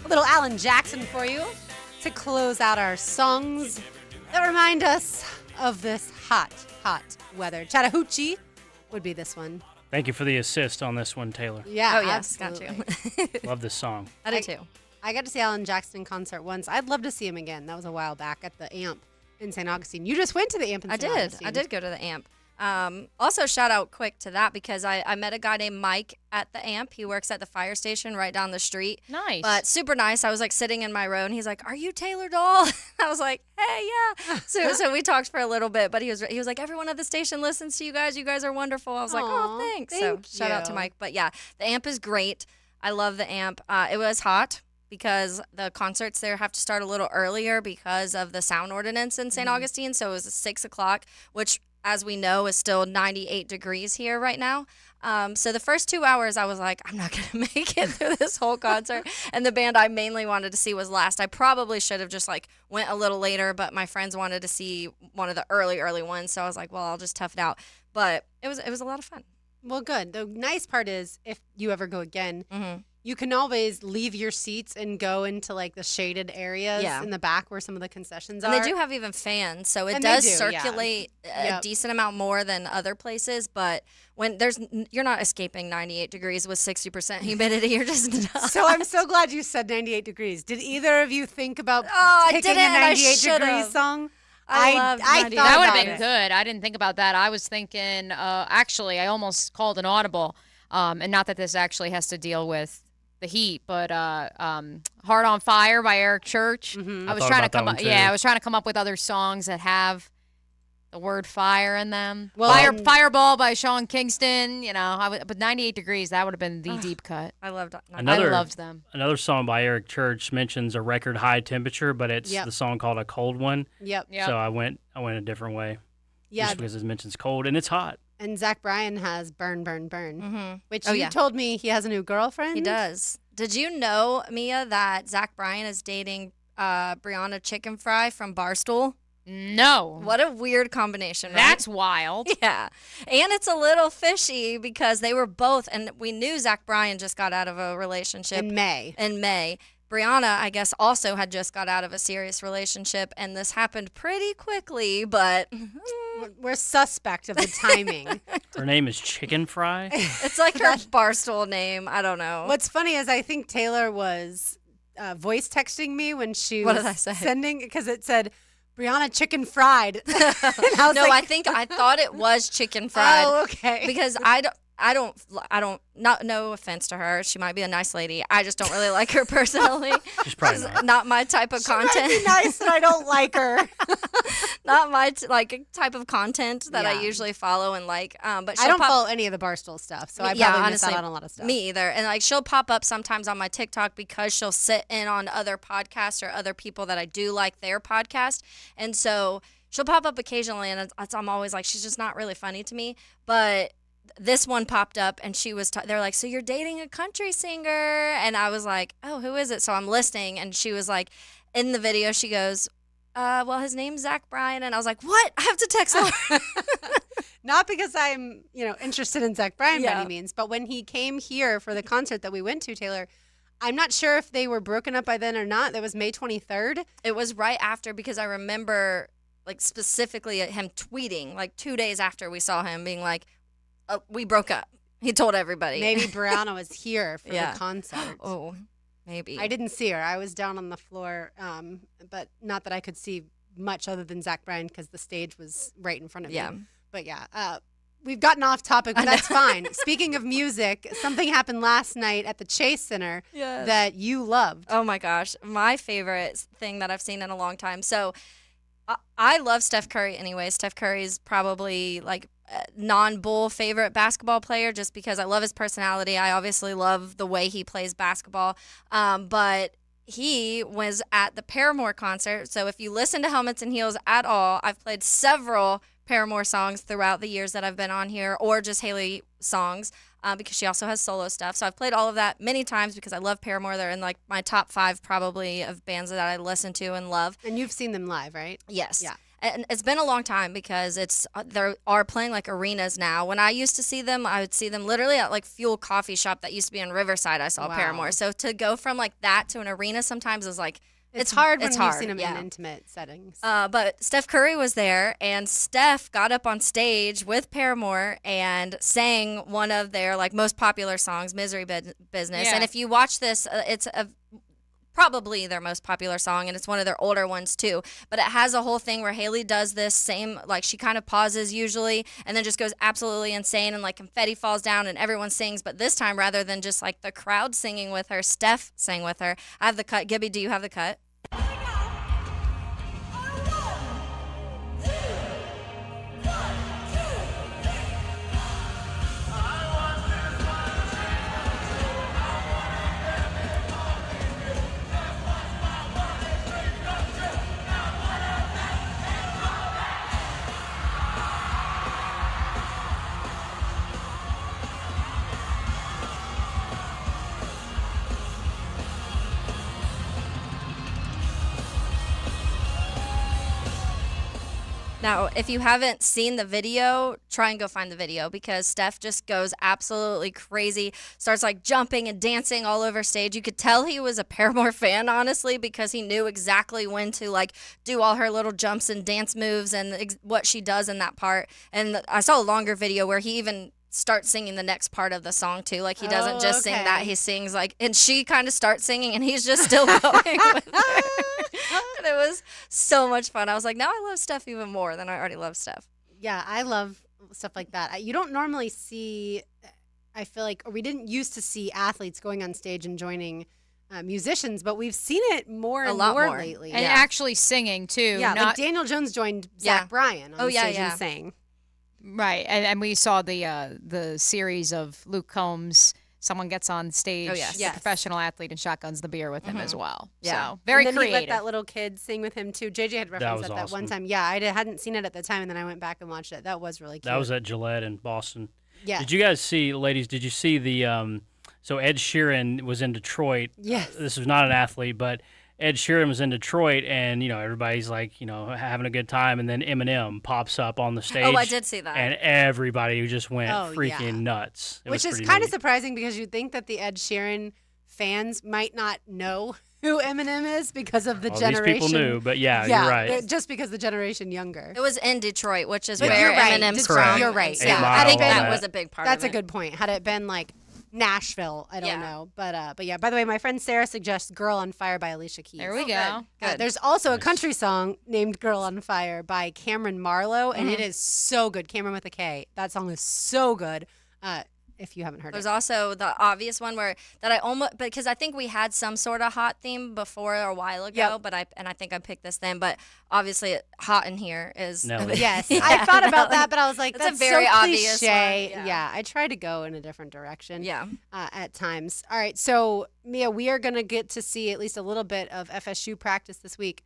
S1: A little Alan Jackson for you to close out our songs that remind us of this hot, hot weather. Chattahoochee would be this one.
S3: Thank you for the assist on this one, Taylor.
S1: Yeah,
S2: Oh, yes,
S1: absolutely.
S2: got you.
S3: Love this song.
S2: I did too.
S1: I got to see Alan Jackson in concert once. I'd love to see him again. That was a while back at the AMP in St. Augustine. You just went to the AMP in St. Augustine.
S2: I did go to the AMP. Also, shout out quick to that because I met a guy named Mike at the AMP. He works at the fire station right down the street.
S4: Nice.
S2: But super nice. I was like sitting in my row and he's like, "Are you Taylor Doll?" I was like, "Hey, yeah." So we talked for a little bit, but he was like, "Everyone at the station listens to you guys. You guys are wonderful." I was like, "Oh, thanks." So shout out to Mike. But yeah, the AMP is great. I love the AMP. It was hot because the concerts there have to start a little earlier because of the sound ordinance in St. Augustine. So it was 6 o'clock, which, as we know, is still 98 degrees here right now. So the first 2 hours, I was like, I'm not going to make it through this whole concert. And the band I mainly wanted to see was Last. I probably should have just like went a little later, but my friends wanted to see one of the early ones. So I was like, well, I'll just tough it out. But it was a lot of fun.
S1: Well, good. The nice part is if you ever go again, you can always leave your seats and go into like the shaded areas in the back where some of the concessions
S2: And
S1: are.
S2: they do have even fans, so it
S1: And
S2: does
S1: they do,
S2: circulate a decent amount more than other places. But when you're not escaping 98 degrees with 60% humidity. You're just not.
S1: So I'm so glad you said 98 degrees. Did either of you think about picking
S2: didn't.
S1: a 98
S2: should've.
S1: degrees song?
S2: I loved 98.
S1: thought
S4: That would
S1: about
S4: have been
S1: it.
S4: good. I didn't think about that. I was thinking, actually, I almost called an audible, and not that this actually has to deal with the heat, but Heart on Fire by Eric Church. I was trying to come up, I was trying to come up with other songs that have the word fire in them.
S1: Well,
S4: Fireball by Sean Kingston, but 98 degrees, that would have been the deep cut.
S2: I loved
S4: I loved them.
S3: Another song by Eric Church mentions a record high temperature, but it's the song called A Cold One.
S1: Yep.
S3: So I went a different way.
S1: Yeah.
S3: Just because it mentions cold and it's hot.
S1: And Zach Bryan has Burn, Burn, Burn, which
S2: Oh,
S1: you
S2: yeah.
S1: told me he has a new girlfriend.
S2: He does. Did you know, Mia, that Zach Bryan is dating Brianna Chicken Fry from Barstool?
S4: No.
S2: What a weird combination, right?
S4: That's wild.
S2: Yeah. And it's a little fishy because they were both, and we knew Zach Bryan just got out of a relationship.
S1: In May.
S2: Brianna, I guess, also had just got out of a serious relationship, and this happened pretty quickly, but...
S1: We're suspect of the timing.
S3: Her name is Chicken Fry.
S2: It's like her Barstool name. I don't know.
S1: What's funny is I think Taylor was voice texting me when she
S2: What
S1: was
S2: did I say?
S1: sending, because it said, Brianna Chicken Fried. And I was
S2: No,
S1: like,
S2: I thought it was Chicken Fried.
S1: Oh, okay.
S2: Because no offense to her. She might be a nice lady. I just don't really like her personally.
S3: She's probably
S2: It's
S3: not.
S2: not my type of content.
S1: Might be nice and I don't like her.
S2: Not my type of content that I
S1: Yeah.
S2: usually follow and like. But
S1: I
S2: she'll
S1: don't
S2: pop-
S1: follow any of the Barstool stuff, so I
S2: Yeah,
S1: probably miss
S2: honestly,
S1: out on a lot of stuff.
S2: Me either. And like she'll pop up sometimes on my TikTok because she'll sit in on other podcasts or other people that I do like their podcast. And so she'll pop up occasionally and I'm always like, she's just not really funny to me. But this one popped up and she was, they're like, so you're dating a country singer? And I was like, oh, who is it? So I'm listening and she was like, in the video, she goes, well, his name's Zach Bryan. And I was like, what? I have to text her.
S1: Not because I'm, interested in Zach Bryan by
S2: Yeah.
S1: any means, but when he came here for the concert that we went to, Taylor, I'm not sure if they were broken up by then or not. That was May 23rd.
S2: It was right after because I remember like specifically him tweeting like 2 days after we saw him being like, oh, we broke up. He told everybody.
S1: Maybe Brianna was here for
S2: Yeah.
S1: the concert.
S2: Oh, maybe.
S1: I didn't see her. I was down on the floor, but not that I could see much other than Zach Bryan because the stage was right in front of
S2: Yeah.
S1: me. But yeah, we've gotten off topic, but that's fine. Speaking of music, something happened last night at the Chase Center
S2: Yes.
S1: that you loved.
S2: Oh my gosh, my favorite thing that I've seen in a long time. So I love Steph Curry anyway. Steph Curry is probably like a non-Bull favorite basketball player just because I love his personality. I obviously love the way he plays basketball. But he was at the Paramore concert. So if you listen to Helmets and Heels at all, I've played several Paramore songs throughout the years that I've been on here, or just Haley songs, because she also has solo stuff. So I've played all of that many times because I love Paramore. They're in like my top 5 probably of bands that I listen to and love.
S1: And you've seen them live, right?
S2: Yes.
S1: Yeah.
S2: And it's been a long time because they are playing like arenas now. When I used to see them, I would see them literally at like Fuel Coffee Shop that used to be in Riverside. I saw
S1: Wow.
S2: Paramore. So to go from like that to an arena sometimes is like
S1: It's hard when
S2: it's
S1: you've
S2: hard,
S1: seen them
S2: yeah.
S1: in intimate settings.
S2: But Steph Curry was there, and Steph got up on stage with Paramore and sang one of their like most popular songs, "Misery Business."
S4: Yeah.
S2: And if you watch this, it's probably their most popular song, and it's one of their older ones too. But it has a whole thing where Haley does this same, like she kind of pauses usually, and then just goes absolutely insane, and like confetti falls down, and everyone sings. But this time, rather than just like the crowd singing with her, Steph sang with her. I have the cut. Gibby, do you have the cut? Now, if you haven't seen the video, try and go find the video because Steph just goes absolutely crazy, starts like jumping and dancing all over stage. You could tell he was a Paramore fan, honestly, because he knew exactly when to like do all her little jumps and dance moves and what she does in that part. And I saw a longer video where he even starts singing the next part of the song too. Like he doesn't just sing that, he sings like, and she kind of starts singing and he's just still going with her. And it was so much fun. I was like, now I love Steph even more than I already love Steph.
S1: Yeah, I love stuff like that. You don't normally see, I feel like, or we didn't used to see athletes going on stage and joining musicians, but we've seen it more and more lately.
S4: And actually singing too.
S1: Yeah,
S4: not,
S1: like Daniel Jones joined Zach Bryan on stage and sang.
S4: Right, and we saw the series of Luke Combs. Someone gets on stage, the professional athlete, and shotguns the beer with him as well.
S1: Yeah.
S4: So very
S1: and then
S4: creative.
S1: He let that little kid sing with him too. JJ had referenced
S3: was
S1: that one
S3: awesome.
S1: time. Yeah, I hadn't seen it at the time, and then I went back and watched it. That was really cute.
S3: That was at Gillette in Boston.
S1: Yeah.
S3: Did you guys see, ladies, did you see the so Ed Sheeran was in Detroit.
S1: Yes.
S3: This was not an athlete, but Ed Sheeran was in Detroit, and everybody's like having a good time, and then Eminem pops up on the stage.
S2: Oh, I did see that.
S3: And everybody just went freaking nuts.
S1: Which is kind of surprising because you'd think that the Ed Sheeran fans might not know who Eminem is because of the generation.
S3: These people knew, but you're right.
S1: Just because the generation younger.
S2: It was in Detroit, which is
S1: But
S2: where
S1: you're right.
S2: Eminem's
S3: Correct.
S2: from.
S1: You're right.
S2: So
S1: Yeah.
S2: I think
S3: all
S2: that
S3: that.
S2: was a big part
S1: That's
S2: of
S1: a
S2: it.
S1: good point. Had it been like Nashville, I don't know. But yeah, by the way, my friend Sarah suggests Girl on Fire by Alicia Keys.
S4: There we go.
S2: Good.
S1: There's also a country song named Girl on Fire by Cameron Marlowe, and it is so good. Cameron with a K. That song is so good. If you haven't heard
S2: There's
S1: it.
S2: also the obvious one that I almost, because I think we had some sort of hot theme before a while ago, but I think I picked this then. But obviously, hot in here is
S3: Nelly.
S1: Yes, I thought about that, but I was like,
S2: It's
S1: that's
S2: a very
S1: so
S2: obvious
S1: cliche.
S2: one,
S1: Yeah, I try to go in a different direction.
S2: Yeah.
S1: At times. All right, so Mia, we are going to get to see at least a little bit of FSU practice this week.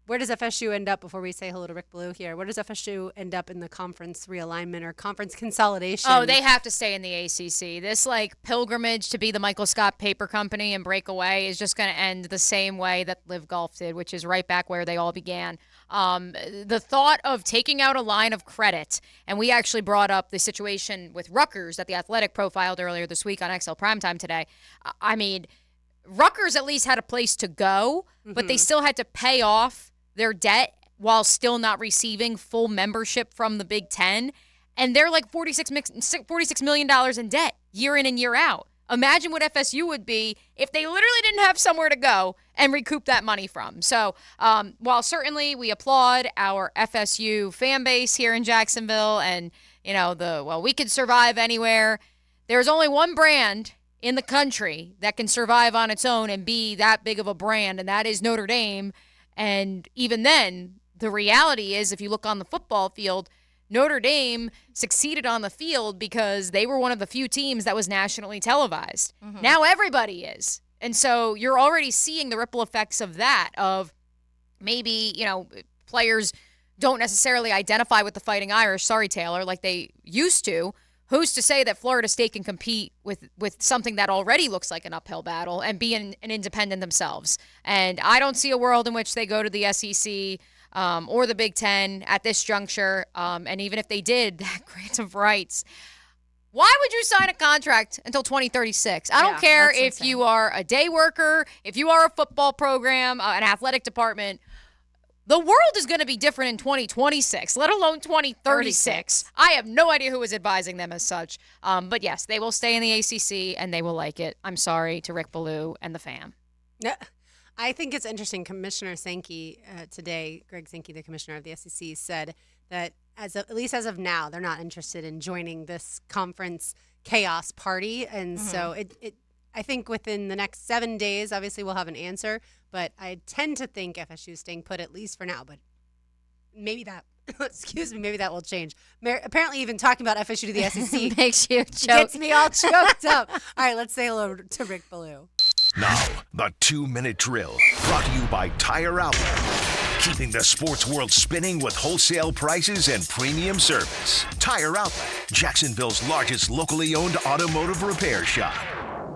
S1: Where does FSU end up before we say hello to Rick Ballou here? Where does FSU end up in the conference realignment or conference consolidation?
S4: Oh, they have to stay in the ACC. This pilgrimage to be the Michael Scott Paper Company and break away is just going to end the same way that Live Golf did, which is right back where they all began. The thought of taking out a line of credit, and we actually brought up the situation with Rutgers that The Athletic profiled earlier this week on XL Primetime today. I mean, Rutgers at least had a place to go, but they still had to pay off their debt while still not receiving full membership from the Big Ten. And they're like $46 million in debt year in and year out. Imagine what FSU would be if they literally didn't have somewhere to go and recoup that money from. So while certainly we applaud our FSU fan base here in Jacksonville and, we could survive anywhere, there's only one brand in the country that can survive on its own and be that big of a brand, and that is Notre Dame. And even then, the reality is, if you look on the football field, Notre Dame succeeded on the field because they were one of the few teams that was nationally televised. Now everybody is. And so you're already seeing the ripple effects of that, of maybe, players don't necessarily identify with the Fighting Irish, sorry, Taylor, like they used to. Who's to say that Florida State can compete with something that already looks like an uphill battle and be an independent themselves? And I don't see a world in which they go to the SEC or the Big Ten at this juncture. And even if they did, that grant of rights, why would you sign a contract until 2036? I don't care if you are a day worker, if you are a football program, an athletic department. The world is going to be different in 2026, let alone 2036. I have no idea who is advising them as such. But yes, they will stay in the ACC and they will like it. I'm sorry to Rick Ballou and the fam.
S1: Yeah. I think it's interesting. Commissioner Sankey today, Greg Sankey, the commissioner of the SEC, said that at least as of now, they're not interested in joining this conference chaos party. And so I think within the next 7 days, obviously we'll have an answer. But I tend to think FSU is staying put at least for now. But maybe that, maybe that will change. Apparently, even talking about FSU to the SEC
S2: makes you choke.
S1: Gets me all choked up. All right, let's say hello to Rick Ballou.
S5: Now, the 2-minute drill, brought to you by Tire Outlet. Keeping the sports world spinning with wholesale prices and premium service. Tire Outlet, Jacksonville's largest locally owned automotive repair shop.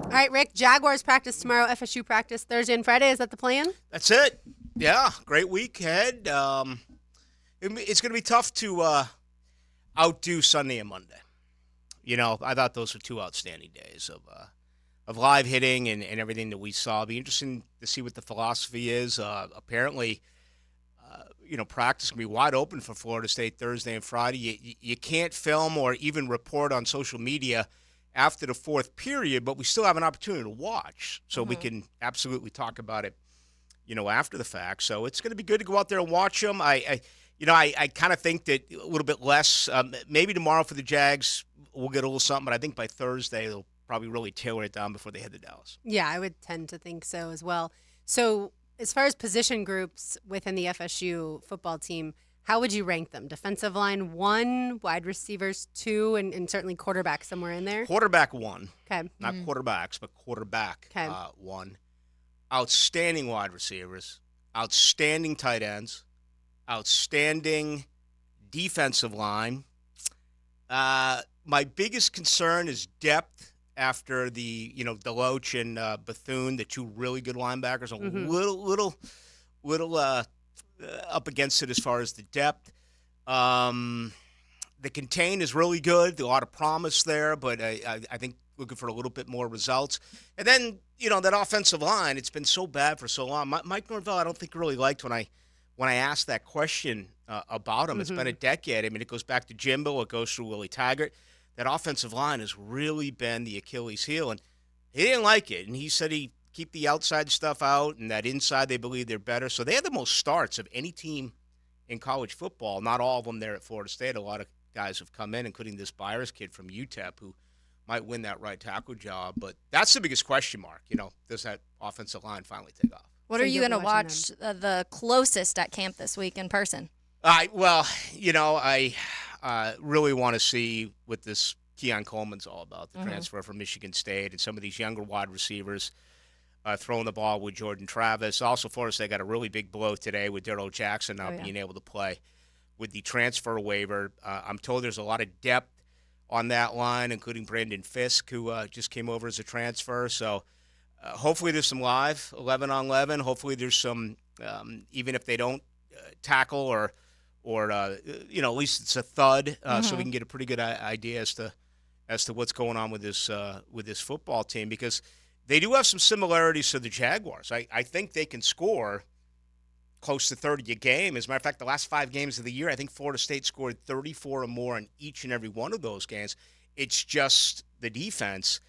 S1: All right, Rick, Jaguars practice tomorrow, FSU practice Thursday and Friday. Is that the plan?
S6: That's it. Yeah, great week ahead. It's going to be tough to outdo Sunday and Monday. I thought those were two outstanding days of live hitting and everything that we saw. It'll be interesting to see what the philosophy is. Apparently, practice can be wide open for Florida State Thursday and Friday. You can't film or even report on social media after the fourth period, but we still have an opportunity to watch, so we can absolutely talk about it, after the fact. So it's going to be good to go out there and watch them. I kind of think that a little bit less, maybe tomorrow for the Jags, we'll get a little something, but I think by Thursday they'll probably really tailor it down before they head to Dallas.
S1: Yeah, I would tend to think so as well. So as far as position groups within the FSU football team, how would you rank them? Defensive line 1, wide receivers 2, and certainly quarterback somewhere in there?
S6: Quarterback 1.
S1: Okay.
S6: Not quarterbacks, but quarterback 1. Outstanding wide receivers, outstanding tight ends, outstanding defensive line. My biggest concern is depth after the Deloach and Bethune, the two really good linebackers, a little up against it as far as the depth. The contain is really good. A lot of promise there, but I think looking for a little bit more results. And then, that offensive line, it's been so bad for so long. Mike Norvell, I don't think really liked when I asked that question about him. It's been a decade. I mean, it goes back to Jimbo. It goes through Willie Taggart. That offensive line has really been the Achilles heel, and he didn't like it. And he said he'd keep the outside stuff out, and that inside they believe they're better. So they had the most starts of any team in college football. Not all of them there at Florida State. A lot of guys have come in, including this Byers kid from UTEP who might win that right tackle job. But that's the biggest question mark. Does that offensive line finally take off?
S2: What are you going to watch the closest at camp this week in person?
S6: I really want to see what this Keon Coleman's all about, the transfer from Michigan State, and some of these younger wide receivers throwing the ball with Jordan Travis. Also, Florida State got a really big blow today with Darrell Jackson not being able to play with the transfer waiver. I'm told there's a lot of depth on that line, including Brandon Fisk, who just came over as a transfer. So hopefully there's some live 11-on-11. Hopefully there's some, even if they don't tackle or at least it's a thud, so we can get a pretty good idea as to what's going on with this football team, because they do have some similarities to the Jaguars. I think they can score close to 30 a game. As a matter of fact, the last 5 games of the year, I think Florida State scored 34 or more in each and every one of those games. It's just the defense.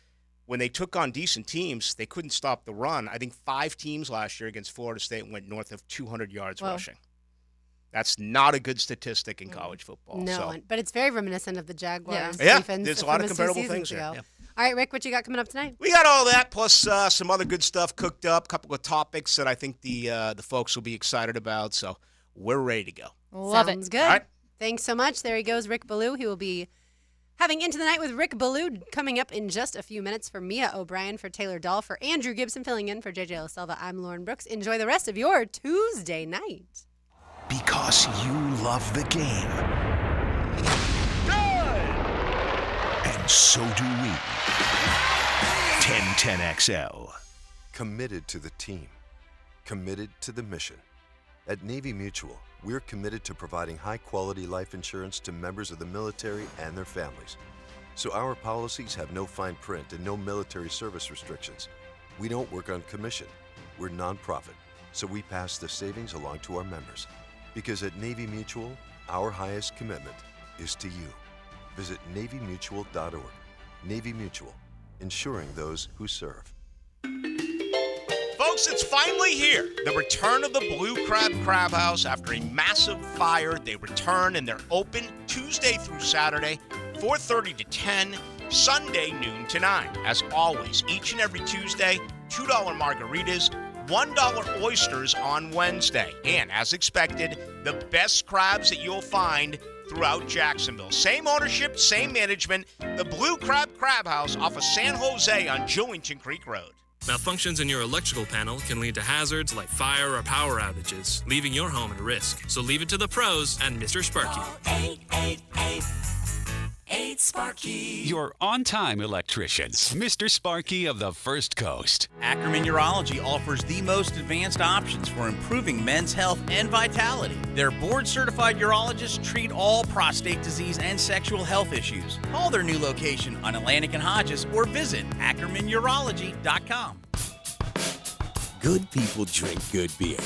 S6: When they took on decent teams, they couldn't stop the run. I think 5 teams last year against Florida State went north of 200 yards rushing. That's not a good statistic in college football.
S1: No, but it's very reminiscent of the Jaguars
S6: Yeah,
S1: defense.
S6: there's a lot of comparable things
S1: ago.
S6: there. Yeah.
S1: All right, Rick, what you got coming up tonight?
S6: We got all that, plus some other good stuff cooked up, a couple of topics that I think the folks will be excited about, so we're ready to go.
S1: Sounds good.
S6: All right.
S1: Thanks so much. There he goes, Rick Ballou. He will be having Into the Night with Rick Ballou coming up in just a few minutes. For Mia O'Brien, for Taylor Dahl, for Andrew Gibson filling in for JJ LaSelva, I'm Lauren Brooks. Enjoy the rest of your Tuesday night.
S5: Because you love the game. And so do we. 1010XL.
S7: Committed to the team. Committed to the mission. At Navy Mutual, we're committed to providing high-quality life insurance to members of the military and their families. So our policies have no fine print and no military service restrictions. We don't work on commission. We're nonprofit, so we pass the savings along to our members. Because at Navy Mutual, our highest commitment is to you. Visit NavyMutual.org. Navy Mutual, insuring those who serve.
S6: Folks, it's finally here. The return of the Blue Crab Crab House. After a massive fire, they return and they're open Tuesday through Saturday, 4:30 to 10, Sunday noon to 9. As always, each and every Tuesday, $2 margaritas, $1 oysters on Wednesday. And as expected, the best crabs that you'll find throughout Jacksonville. Same ownership, same management. The Blue Crab Crab House off of San Jose on Jewington Creek Road.
S21: Malfunctions in your electrical panel can lead to hazards like fire or power outages, leaving your home at risk. So leave it to the pros and Mr. Sparky.
S11: 888-8-Sparky.
S20: Your on-time electrician, Mr. Sparky of the First Coast.
S13: Ackerman Urology offers the most advanced options for improving men's health and vitality. Their board-certified urologists treat all prostate disease and sexual health issues. Call their new location on Atlantic and Hodges or visit AckermanUrology.com.
S17: Good people drink good beer,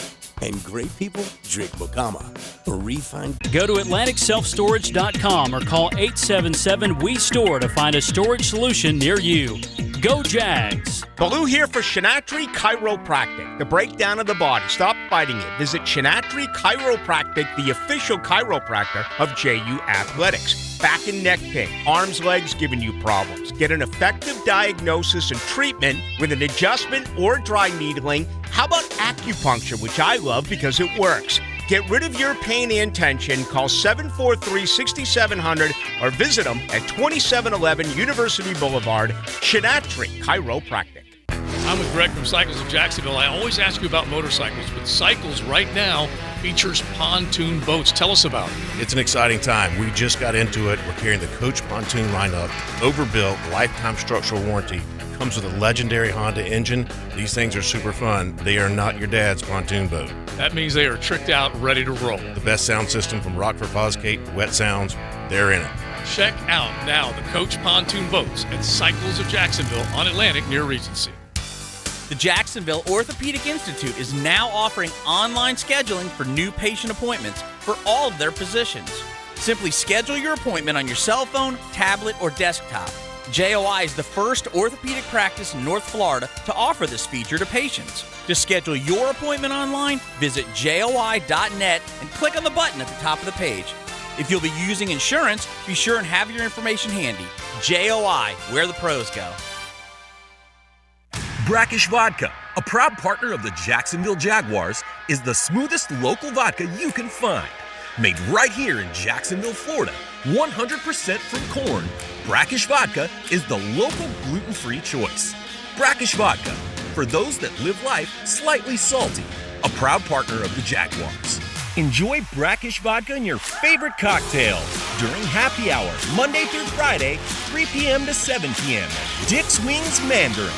S17: and great people drink Mokama, a refined.
S3: Go to AtlanticSelfStorage.com or call 877-WE-STORE to find a storage solution near you. Go Jags!
S6: Baloo here for Shinatri Chiropractic. The breakdown of the body. Stop fighting it. Visit Shinatri Chiropractic, the official chiropractor of JU Athletics. Back and neck pain, arms, legs giving you problems. Get an effective diagnosis and treatment with an adjustment or dry needling. How about acupuncture, which I love because it works? Get rid of your pain and tension. Call 743-6700 or visit them at 2711 University Boulevard, Shinatri Chiropractic.
S12: I'm with Greg from Cycles of Jacksonville. I always ask you about motorcycles, but Cycles right now features pontoon boats. Tell us about it.
S31: It's an exciting time. We just got into it. We're carrying the Coach Pontoon lineup, overbuilt, lifetime structural warranty. Comes with a legendary Honda engine. These things are super fun. They are not your dad's pontoon boat.
S12: That means they are tricked out, ready to roll.
S31: The best sound system from Rockford Fosgate, Wet Sounds, they're in it.
S12: Check out now the Coach Pontoon boats at Cycles of Jacksonville on Atlantic near Regency.
S13: The Jacksonville Orthopedic Institute is now offering online scheduling for new patient appointments for all of their positions. Simply schedule your appointment on your cell phone, tablet, or desktop. JOI is the first orthopedic practice in North Florida to offer this feature to patients. To schedule your appointment online, visit joi.net and click on the button at the top of the page. If you'll be using insurance, be sure and have your information handy. JOI, where the pros go.
S14: Brackish Vodka, a proud partner of the Jacksonville Jaguars, is the smoothest local vodka you can find. Made right here in Jacksonville, Florida, 100% from corn, Brackish Vodka is the local gluten-free choice. Brackish Vodka, for those that live life slightly salty, a proud partner of the Jaguars. Enjoy Brackish Vodka in your favorite cocktail during happy hour, Monday through Friday, 3 p.m. to 7 p.m. at Dick's Wings Mandarin.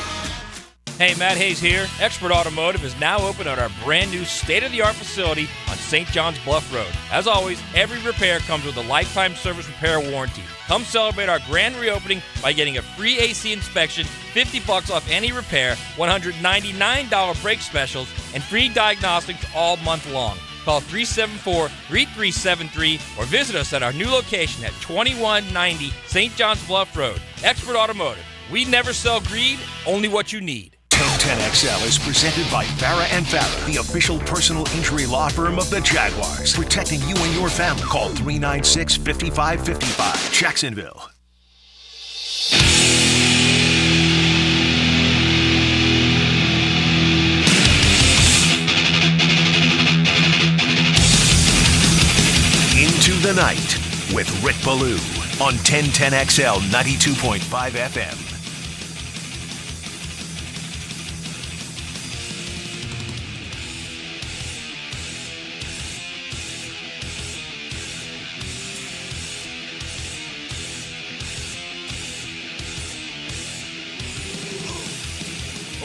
S15: Hey, Matt Hayes here. Expert Automotive is now open at our brand new state-of-the-art facility on St. John's Bluff Road. As always, every repair comes with a lifetime service repair warranty. Come celebrate our grand reopening by getting a free AC inspection, $50 off any repair, $199 brake specials, and free diagnostics all month long. Call 374-3373 or visit us at our new location at 2190 St. John's Bluff Road. Expert Automotive. We never sell greed, only what you need.
S5: 1010XL is presented by Farah and Farah, the official personal injury law firm of the Jaguars, protecting you and your family. Call 396-5555, Jacksonville. Into the Night with Rick Ballou on 1010XL 92.5 FM.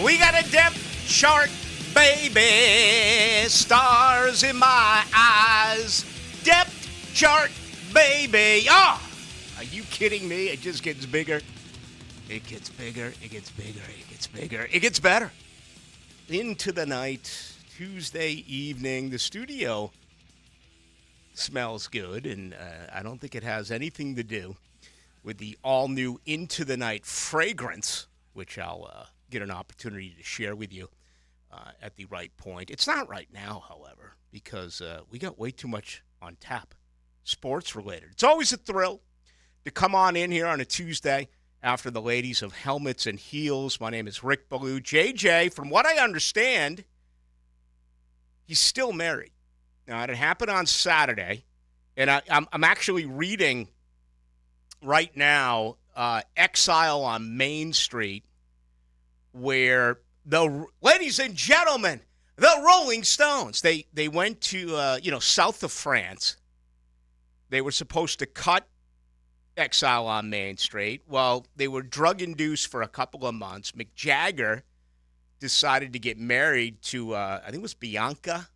S6: We got a depth chart, baby. Stars in my eyes. Depth chart, baby. Oh, are you kidding me? It just gets bigger. It gets bigger. It gets bigger. It gets bigger. It gets better. Into the Night, Tuesday evening. The studio smells good, and I don't think it has anything to do with the all-new Into the Night fragrance, which I'll get an opportunity to share with you at the right point. It's not right now, however, because we got way too much on tap, sports related. It's always a thrill to come on in here on a Tuesday after the ladies of Helmets and Heels. My name is Rick Ballou. JJ, from what I understand, he's still married. Now, it happened on Saturday, and I'm actually reading right now Exile on Main Street, where ladies and gentlemen, the Rolling Stones, they went to south of France. They were supposed to cut Exile on Main Street. Well, they were drug-induced for a couple of months. Mick Jagger decided to get married to, I think it was Bianca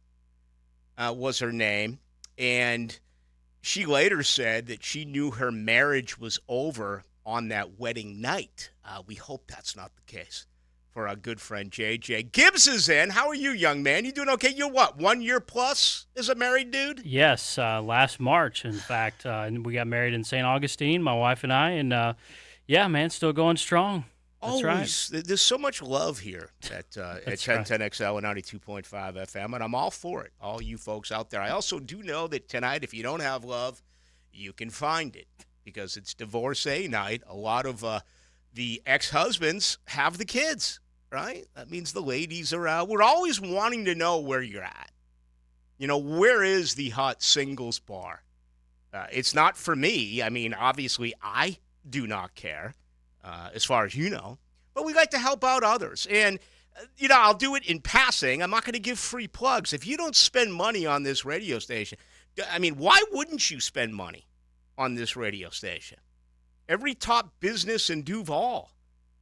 S6: was her name. And she later said that she knew her marriage was over on that wedding night. We hope that's not the case for our good friend JJ. Gibbs is in. How are you, young man? You doing okay? You're what, 1 year plus as a married dude?
S3: Yes, last March, in fact. We got married in St. Augustine, my wife and I, and yeah, man, still going strong. That's
S6: Always.
S3: right.
S6: There's so much love here at 1010XL and 92.5 FM, and I'm all for it, all you folks out there. I also do know that tonight, if you don't have love, you can find it, because it's divorcee night. A lot of the ex-husbands have the kids, right? That means the ladies are out. We're always wanting to know where you're at. Where is the hot singles bar? It's not for me. I mean, obviously, I do not care, as far as you know. but we like to help out others. And, I'll do it in passing. I'm not going to give free plugs. If you don't spend money on this radio station, why wouldn't you spend money on this radio station? Every top business in Duval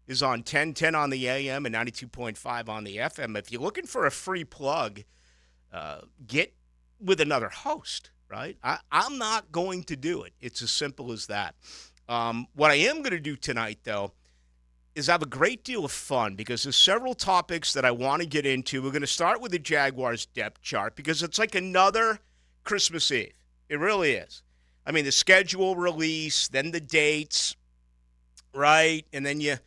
S6: is on 1010 on the AM and 92.5 on the FM. If you're looking for a free plug, get with another host, right? I'm not going to do it. It's as simple as that. What I am going to do tonight, though, is have a great deal of fun because there's several topics that I want to get into. We're going to start with the Jaguars depth chart because it's like another Christmas Eve. It really is. The schedule release, then the dates, right? And then you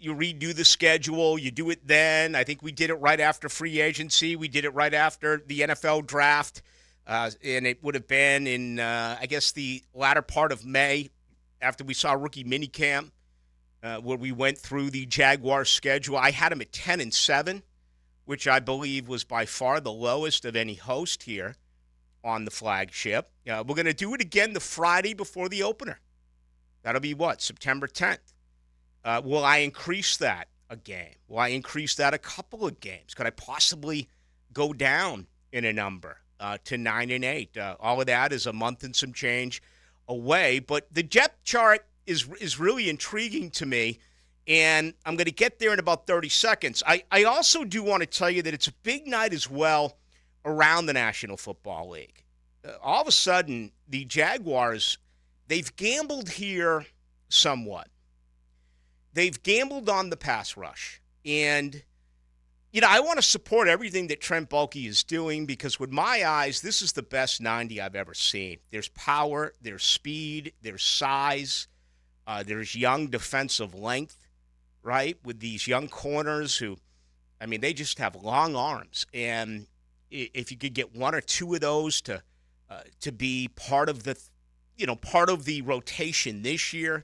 S6: redo the schedule. You do it then. I think we did it right after free agency. We did it right after the NFL draft. And it would have been in, the latter part of May after we saw rookie minicamp. Where we went through the Jaguars schedule. I had them at 10-7, which I believe was by far the lowest of any host here on the flagship. We're going to do it again the Friday before the opener. That'll be September 10th. Will I increase that a game? Will I increase that a couple of games? Could I possibly go down in a number to 9-8? All of that is a month and some change away. But the depth chart is really intriguing to me, and I'm going to get there in about 30 seconds. I also do want to tell you that it's a big night as well around the National Football League. All of a sudden, the Jaguars, they've gambled here somewhat. They've gambled on the pass rush, and I want to support everything that Trent Baalke is doing because with my eyes, this is the best 90 I've ever seen. There's power, there's speed, there's size. There's young defensive length, right, with these young corners who, they just have long arms. And if you could get one or two of those to be part of the rotation this year,